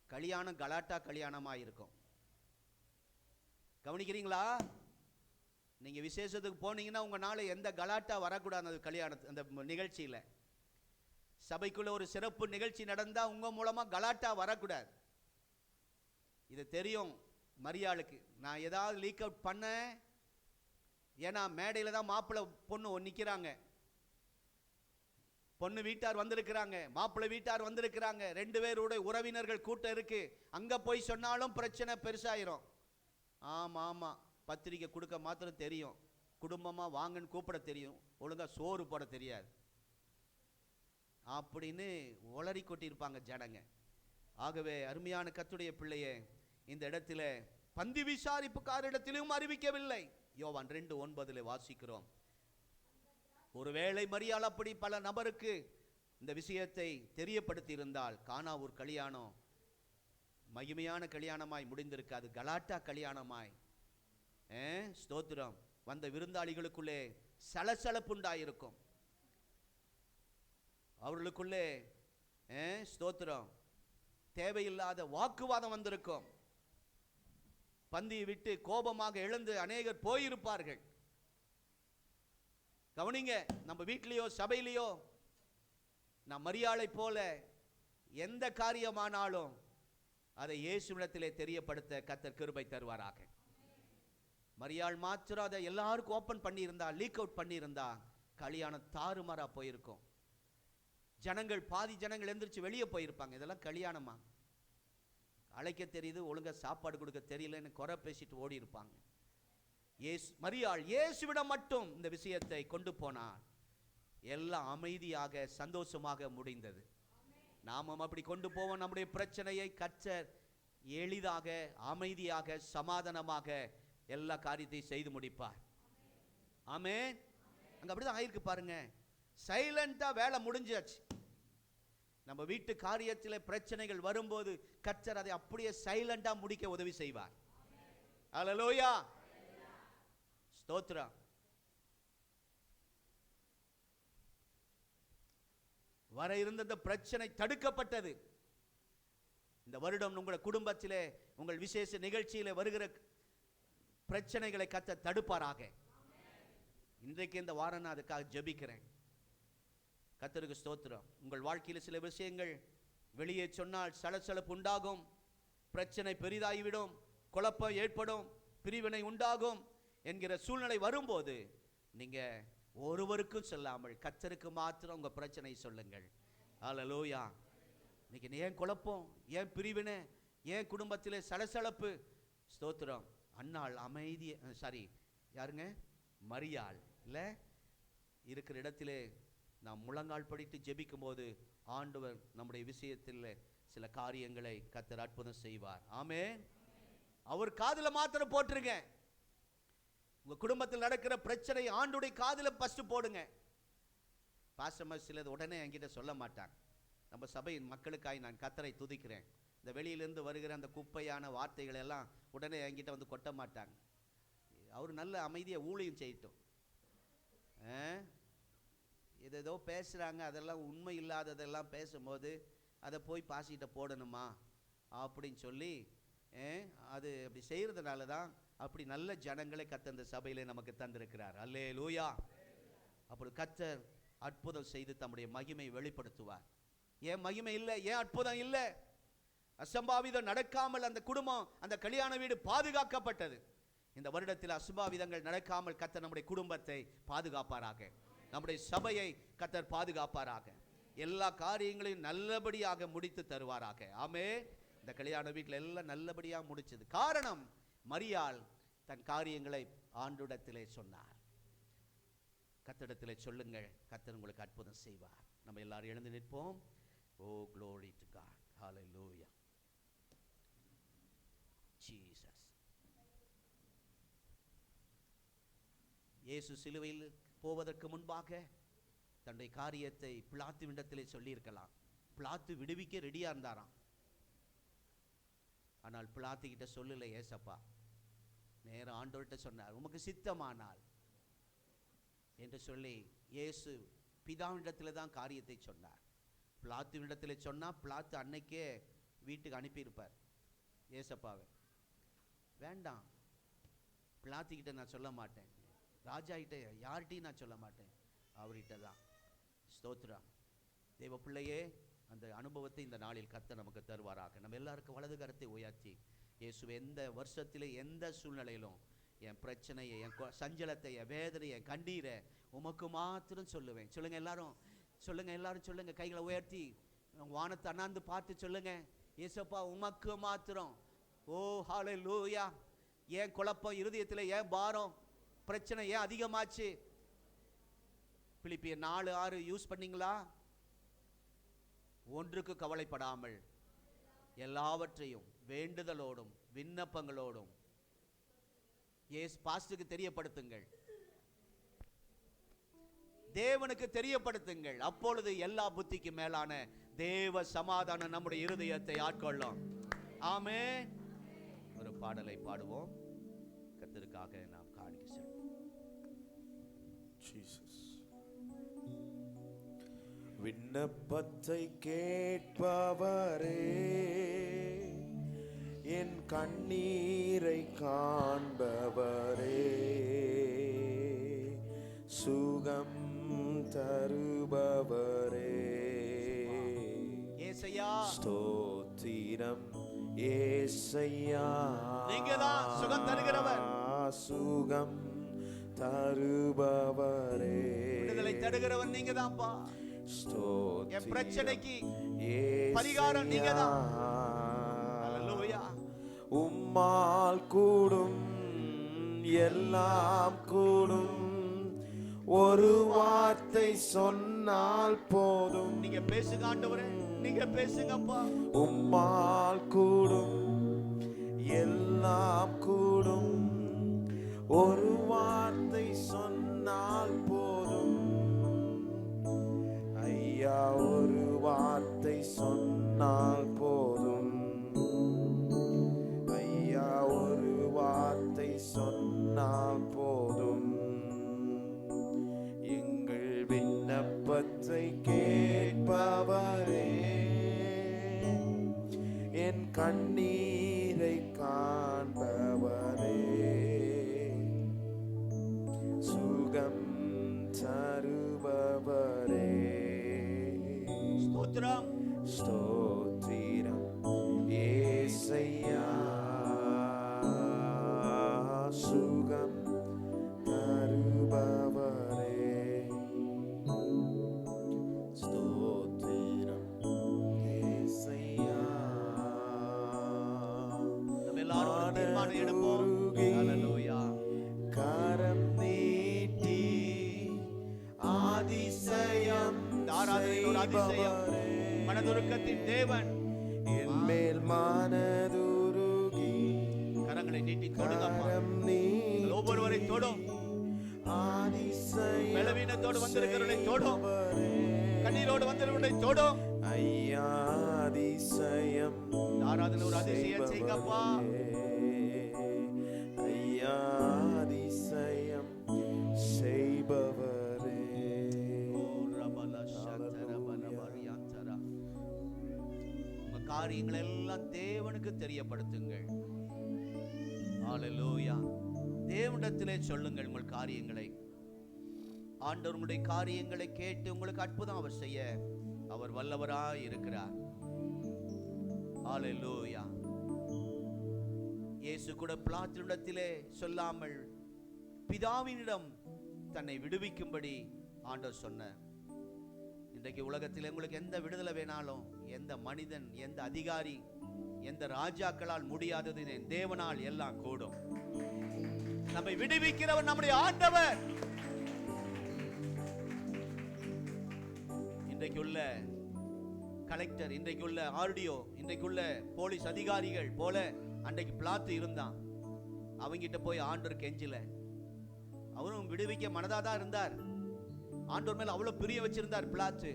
கல்யாணம் கலாட்டா கல்யாணமாக இருக்கும். கவனிக்கிறீங்களா? நீங்க விசேஷத்துக்கு போனீங்கன்னா உங்களால எந்த கலாட்டா வரக்கூடாது. அந்த கல்யாணத்து அந்த நிகழ்ச்சியில், சபைக்குள்ள ஒரு சிறப்பு நிகழ்ச்சி நடந்தா உங்க மூலமா கலாட்டா வரக்கூடாது. இது தெரியும் மரியாளுக்கு. நான் ஏதாவது லீக் அவுட் பண்ண, ஏன்னா மேடையில தான் மாப்பிள்ளை பொண்ணு நிற்கிறாங்க, பொண்ணு வீட்டார் வந்திருக்கிறாங்க, மாப்பிள்ளை வீட்டார் வந்திருக்கிறாங்க, 2 பேருடைய உறவினர்கள் கூட்டம் இருக்கு. அங்க போய் சொன்னாலும் பிரச்சனை பெருசாயிரும். ஆமா ஆமா, பத்திரிக்கை கொடுக்க மாத்திரம் தெரியும், குடும்பமா வாங்கன்னு கூப்பிட தெரியும், ஒழுங்கா சோறு போட தெரியாது அப்படின்னு உளறி கொட்டியிருப்பாங்க ஜனங்க. ஆகவே அருமையான கர்த்தருடைய பிள்ளையே, இந்த இடத்துல பந்தி விசாரிப்புக்காரிடத்திலும் அறிவிக்கவில்லை. யோவான் 2:9 வாசிக்கிறோம். ஒருவேளை மரியாள் அப்படி பல நபருக்கு இந்த விஷயத்தை தெரியப்படுத்தி இருந்தால் கானாவூர் கல்யாணம் மகிமையான கல்யாணமாய் முடிந்திருக்காது, கலாட்டா கல்யாணமாய். ஸ்தோத்திரம். வந்த விருந்தாளிகளுக்குள்ளே சலசலப்புண்டாயிருக்கும், அவர்களுக்குள்ளே ஸ்தோத்திரம் தேவையில்லாத வாக்குவாதம் வந்திருக்கும். பந்தியை விட்டு கோபமாக எழுந்து அநேகர் போயிருப்பார்கள். கவனிங்க, நம்ம வீட்டிலேயோ சபையிலேயோ நாம் மரியாளை போல எந்த காரியமானாலும் அதை இயேசுவிடத்திலே தெரியப்படுத்த கர்த்தர் கிருபை தருவாராக. மரியாள் மாத்திரம் அதை எல்லாருக்கும் ஓப்பன் பண்ணியிருந்தா, லீக் அவுட் பண்ணியிருந்தா கல்யாணம் தாறுமாறா போயிருக்கும். ஜனங்கள், பாதி ஜனங்கள் எந்திரிச்சு வெளியே போயிருப்பாங்க. இதெல்லாம் கல்யாணமா? அழைக்க தெரியுது, ஒழுங்கா சாப்பாடு கொடுக்க தெரியலன்னு குறை பேசிட்டு ஓடி இருப்பாங்க. மரியாள் இயேசுவிடம் மட்டும் இந்த விஷயத்தை கொண்டு போனார். எல்லாம் அமைதியாக சந்தோஷமாக முடிந்தது. நாமும் அப்படி கொண்டு போவோம் நம்முடைய பிரச்சனையை. கர்த்தர் எளிதாக, அமைதியாக, சமாதானமாக எல்லா காரியத்தையும் செய்து முடிப்பார். ஆமென். அங்க அப்படிதான் ஆயிருக்கு பாருங்க. சைலண்டா வேலை முடிஞ்சாச்சு. நம்ம வீட்டு காரியத்தில் பிரச்சனைகள் வரும்போது கர்த்தர் அதை அப்படியே சைலண்டா முடிக்க உதவி செய்வார். அல்லேலூயா, ஸ்தோத்திரம். வர இருந்த பிரச்சனை தடுக்கப்பட்டது. இந்த வருடம் உங்கள் குடும்பத்திலே, உங்கள் விசேஷ நிகழ்ச்சியிலே வருகிற பிரச்சனைகளை கர்த்தர் தடுப்பாராக. இன்றைக்கு இந்த வாரம் நான் அதுக்காக ஜெபிக்கிறேன். கர்த்தருக்கு ஸ்தோத்திரம். உங்கள் வாழ்க்கையில் சில விஷயங்கள் வெளியே சொன்னால் சலசலப்பு உண்டாகும், பிரச்சனை பெரிதாகிவிடும், குழப்பம் ஏற்படும், பிரிவினை உண்டாகும் என்கிற சூழ்நிலை வரும்போது நீங்க ஒருவருக்கும் சொல்லாமல் கர்த்தருக்கு மாத்திரம் உங்க பிரச்சனை சொல்லுங்கள். அல்லேலூயா. இன்னைக்கு ஏன் குழப்பம், ஏன் பிரிவினை, ஏன் குடும்பத்திலே சலசலப்பு? ஸ்தோத்திரம். அன்னாள் அமைதி, யாருங்க? மரியாள் இல்ல இருக்கிற இடத்திலே நாம் முழங்கால் படித்து ஜெபிக்கும் போது ஆண்டவர் நம்முடைய விஷயத்தில் சில காரியங்களை கர்த்தர் அற்புதம் செய்வார். ஆமென். அவர் காதுல மாத்திரம் போட்டுருங்க. உங்க குடும்பத்தில் நடக்கிற பிரச்சனை ஆண்டுடைய காதுல ஃபர்ஸ்ட் போடுங்க. பாசமா சிலது உடனே என்கிட்ட சொல்ல மாட்டாங்க. நம்ம சபையின் மக்களுக்காய் நான் கர்த்தரை துதிக்கிறேன். இந்த வெளியிலிருந்து வருகிற அந்த குப்பையான வார்த்தைகள் எல்லாம் உடனே என்கிட்ட வந்து கொட்ட மாட்டாங்க. அவர் நல்ல அமைதியை ஊழியம் செய்யட்டும். ஏதோ பேசுகிறாங்க, அதெல்லாம் உண்மை இல்லாததெல்லாம் பேசும்போது அதை போய் பாசிட்ட போடணுமா அப்படின்னு சொல்லி அது அப்படி செய்கிறதுனால தான் அப்படி நல்ல ஜனங்களை கர்த்தர் இந்த சபையிலே நமக்கு தந்திருக்கிறார். அல்லேலூயா. அப்படி கர்த்தர் அற்புதம் செய்து தம்முடைய மகிமை வெளிப்படுத்துவார். ஏன் மகிமை இல்லை, ஏன் அற்புதம் இல்லை? அசம்பாவிதம் நடக்காமல் அந்த குடும்பம், அந்த கல்யாண வீடு பாதுகாக்கப்பட்டது. இந்த வருடத்தில் அசம்பாவிதங்கள் நடக்காமல் கர்த்தர் நம்முடைய குடும்பத்தை பாதுகாப்பாராக, நம்முடைய சபையை கர்த்தர் பாதுகாப்பாராக, எல்லா காரியங்களையும் நல்லபடியாக முடித்து தருவாராக. ஆமென். இந்த கல்யாண வீட்டில் எல்லாம் நல்லபடியாக முடிச்சது. காரணம், மரியாள் தன் காரியங்களை ஆண்டவரிடத்திலே சொன்னார். கர்த்தரிடத்திலே சொல்லுங்கள், கர்த்தர் உங்களுக்கு அற்புதம் செய்வார். நம்ம எல்லாரும் எழுந்து நிற்போம். ஓ, glory to God. Hallelujah. Jesus. இயேசு சிலுவையில் போவதற்கு முன்பாக தன்னுடைய காரியத்தை பிலாத்துவிடத்திலே சொல்லியிருக்கலாம். பிலாத்து விடுவிக்க ரெடியா இருந்தாராம். ஆனால் பிலாத்து கிட்ட சொல்லல ஏசப்பா. நேரம் ஆண்டவர்கிட்ட சொன்னார், உமக்கு சித்தமானால் என்று சொல்லி இயேசு பிதாவிடத்தில் தான் காரியத்தை சொன்னார். பிலாத்துவிடத்தில் சொன்னா பிலாத்து அன்னைக்கே வீட்டுக்கு அனுப்பியிருப்பார் ஏசப்பாவை. வேண்டாம், பிலாத்துக்கிட்ட நான் சொல்ல மாட்டேன், ராஜா கிட்ட யார்கிட்டையும் நான் சொல்ல மாட்டேன், அவர்கிட்ட தான். ஸ்தோத்திரம். தேவ பிள்ளையே, அந்த அனுபவத்தை இந்த நாளில் கர்த்தர் நமக்கு தருவாராக. நம்ம எல்லாருக்கும் வலது கரத்தை உயர்த்தி, இயேசு எந்த வருஷத்திலே எந்த சூழ்நிலையிலும் என் பிரச்சனையை, என் சஞ்சலத்தை, என் வேதனை, என் கண்ணீரை உமக்கு மாத்திரம் சொல்லுவேன். சொல்லுங்க எல்லாரும், சொல்லுங்க எல்லாரும், சொல்லுங்க கைகளை உயர்த்தி வானத்தை அண்ணாந்து பார்த்து சொல்லுங்க, இயேசப்பா உமக்கு மாத்திரம். ஓ ஹalleluya. ஏன் குழப்பம் இருதயத்தில், ஏன் பாரம், பிரச்சனை ஏன் அதிகமாச்சு? பிலிப்பியர் 4:6 யூஸ் பண்ணீங்களா? ஒன்றுக்கு கவலைப்படாமல் எல்லாவற்றையும் வேண்டுதலோடும் விண்ணப்பங்களோடும் பாஸ்டருக்கு தெரியப்படுத்துங்கள், தேவனுக்கு தெரியப்படுத்துங்கள். அப்பொழுது எல்லா புத்திக்கு மேலான தேவ சமாதானம் நம்முடைய இருதயத்தை ஆட்கொள்ளும். ஆமென். ஒரு பாடலை பாடுவோம். கர்த்தருக்காக நாம் காணிக்கை செலுத்துவோம். ஜீசஸ். விண்ணப்பத்தை கேட்பவரே, என் கண்ணீரை காண்பவரே, சுகம் தருபவரே, ஏசையா ஸ்தோத்திரம் ஏசையா. நீங்கதான் சுகம் தருகிறவர், சுகம் தருபவரே, விடுதலை தருகிறவர் நீங்கதான்ப்பா. என் பிரச்சனைக்கு பரிகாரம் நீங்கதான். ஹalleluya. உம்மால் கூடும் எல்லாம் கூடும், ஒரு வார்த்தை சொன்னால் போதும். நீங்க பேசுங்க ஆண்டவரே, நீங்க பேசுங்கப்பா. உம்மால் கூடும் எல்லாம் கூடும், ஒரு வார்த்தை சொன்னால் போதும். ஐயா ஒரு வார்த்தை சொன்னால் போதும், ஐயா ஒரு வார்த்தை சொன்னால் போதும். எங்கள் விண்ணப்பத்தை கேட்பவரே, என் கண்ணீரை காண்பவரே, சுகம் தருபவரே. ஸ்தோத்திரம் ஸ்தோத்திரம் ஏசையா, சுகம் தருபவரே, ஸ்தோத்திரம் ஏசையா. நம்ம எல்லாரும் தீர்மானம் எடுப்போம். ஹalleluya. கரம் நீட்டி அதிசயம் செய்பவரே, மனதுருக்கத்தின் தேவன், என் மேல் மனதுருகி கரங்களை நீட்டி தொடுங்கப்பா. ஒவ்வொருவரை தொடும், அதிசயம் பலவீனத்தோடு வந்திருக்கிறவர்களை தொடும், கண்ணீரோடு வந்திருக்கிறவர்களை தொடும். ஐயா அதிசயம் ஆராதனை ஒரு அதிசயம் செய்யுங்கப்பா. ஐயா அதிசயம் செய்பவரே. உங்க காரியங்கள் எல்லாம் தேவனுக்கு தெரியப்படுத்துங்கள். ஹalleluya. தேவனிடத்திலே சொல்லுங்கள் உங்கள் காரியங்களை. ஆண்டவர் உங்களுடைய காரியங்களை கேட்டு உங்களுக்கு அற்புதம் அவர் செய்ய அவர் வல்லவராய் இருக்கிறார். ஹalleluya. இயேசு கூட பிலாத்துவிடத்திலே சொல்லாமல் பிதாவினிடம் தன்னை விடுவிக்கும்படி ஆண்டவர் சொன்னார். இன்றைக்கு உலகத்தில் உங்களுக்கு எந்த விடுதலை வேணாலும், எந்த மனிதன், எந்த அதிகாரி, எந்த ராஜாக்களால் முடியாதது என் தேவனால் எல்லாம் கூடும். நம்மை விடுவிக்கிறவர் நம்முடைய ஆண்டவர். இன்றைக்கு உள்ள கலெக்டர், இன்றைக்குள்ள ஆர்டிஓ, இன்றைக்குள்ள போலீஸ் அதிகாரிகள் போல அன்றைக்கு பிளாத்து இருந்தான். அவங்கிட்ட போய் ஆண்டவர் கெஞ்சல. அவரும் விடுவிக்க மனதாதான் இருந்தார். ஆண்டவர் மேல அவ்வளவு பிரிய வச்சிருந்தார் பிளாத்து.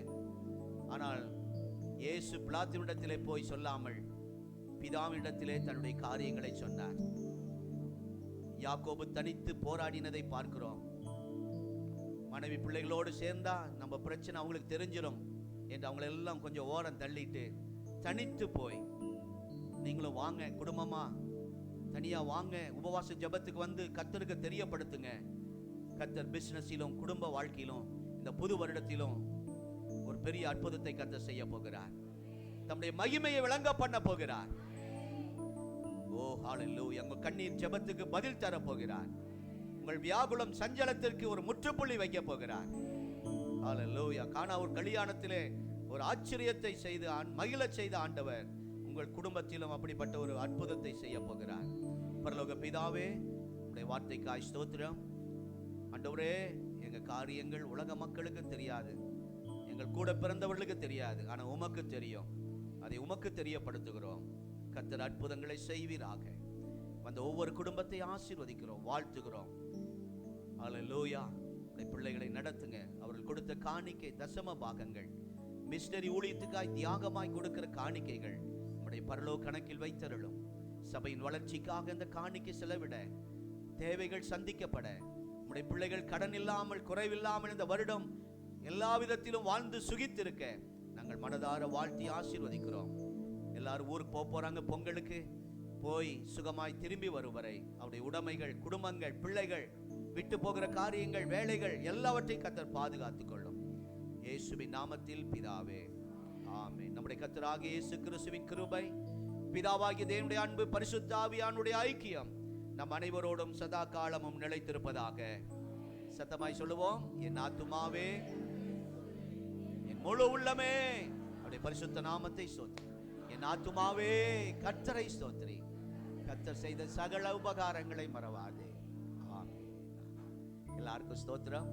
ஆனால் இயேசு பிளாத்துவிடத்திலே போய் சொல்லாமல் பிதாவினிடத்திலே தன்னுடைய காரியங்களை சொன்னார். யாக்கோபு தனித்து போராடினதை பார்க்கிறோம். மனைவி பிள்ளைகளோடு சேர்ந்தா நம்ம பிரச்சனை அவங்களுக்கு தெரிஞ்சிடும் என்று அவங்களை எல்லாம் கொஞ்சம் ஓரம் தள்ளிட்டு தனித்து போய், நீங்களும் வாங்க, குடும்பமா தனியா வாங்க, உபவாச ஜெபத்துக்கு வந்து கர்த்தருக்கு தெரியப்படுத்துங்க. கர்த்தர் பிசினஸிலும் குடும்ப வாழ்க்கையிலும் இந்த புது வருடத்திலும் ஒரு பெரிய அற்புதத்தை கர்த்தர் செய்ய போகிறார். தம்முடைய மகிமையை விளங்க பண்ண போகிறார். ஓ ஹalleluya! உங்க கண்ணீர் ஜெபத்துக்கு பதில் தர போகிறார். உங்கள் வியாகுலம் சஞ்சலத்திற்கு ஒரு முற்றுப்புள்ளி வைக்க போகிறார். ஹalleluya! கானாவூர் கல்யாணத்திலே ஒரு ஆச்சரியத்தை செய்து மகிழச் செய்த ஆண்டவர் உங்கள் குடும்பத்திலும் அப்படிப்பட்ட ஒரு அற்புதத்தை செய்ய போகிறார். பரலோக பிதாவே, உடைய வார்த்தைக்காய் ஸ்தோத்திரம். ஆண்டவரே, எங்க காரியங்கள் உலக மக்களுக்கு தெரியாது, எங்கள் கூட பிறந்தவர்களுக்கு தெரியாது, ஆனா உமக்கு தெரியும். அதை உமக்கு தெரியப்படுத்துகிறோம். கர்த்தர் அற்புதங்களை செய்வீராக. வந்த ஒவ்வொரு குடும்பத்தை ஆசீர்வதிக்கிறோம், வாழ்த்துகிறோம். ஹalleluya! உடைய பிள்ளைகளை நடத்துங்க. அவர்கள் கொடுத்த காணிக்கை, தசம பாகங்கள், மிஷனரி ஊழியத்துக்காய் தியாகமாய் கொடுக்கிற காணிக்கைகள் உடைய பரலோக கணக்கில் வைத்தருளும். சபையின் வளர்ச்சிக்காக இந்த காணிக்கை செலவிட, தேவைகள் சந்திக்கப்பட, உடைய பிள்ளைகள் கடன் இல்லாமல் குறைவில்லாமல் இந்த வருடம் எல்லா விதத்திலும் வாழ்ந்து சுகித்திருக்க நாங்கள் மனதார வாழ்த்தி ஆசீர்வதிக்கிறோம். எல்லாரும் ஊருக்கு போறாங்க. பொங்கலுக்கு போய் சுகமாய் திரும்பி வரும் வரை அவருடைய உடைமைகள், குடும்பங்கள், பிள்ளைகள், விட்டு போகிற காரியங்கள், வேலைகள் எல்லாவற்றையும் கர்த்தர் பாதுகாத்துக் கொள்ளும். இயேசுவின் நாமத்தில் பிதாவே, ஆமென். நம்முடைய கர்த்தராகிய இயேசு கிறிஸ்துவின் கிருபை, பிதாவாகிய தேவனுடைய அன்பு, பரிசுத்த ஆவியானுடைய ஐக்கியம் நம் அனைவரோடும் சதா காலமும் நிலைத்திருப்பதாக. சத்தமாய் சொல்லுவோம். என் ஆத்துமாவே, என் முழு உள்ளமே அவருடைய பரிசுத்த நாமத்தை ஸ்தோத்திரி. என் ஆத்துமாவே கர்த்தரை ஸ்தோத்திரி. கர்த்தர் செய்த சகல உபகாரங்களை மறவாதே. ஆமென். எல்லாருக்கும் ஸ்தோத்திரம்.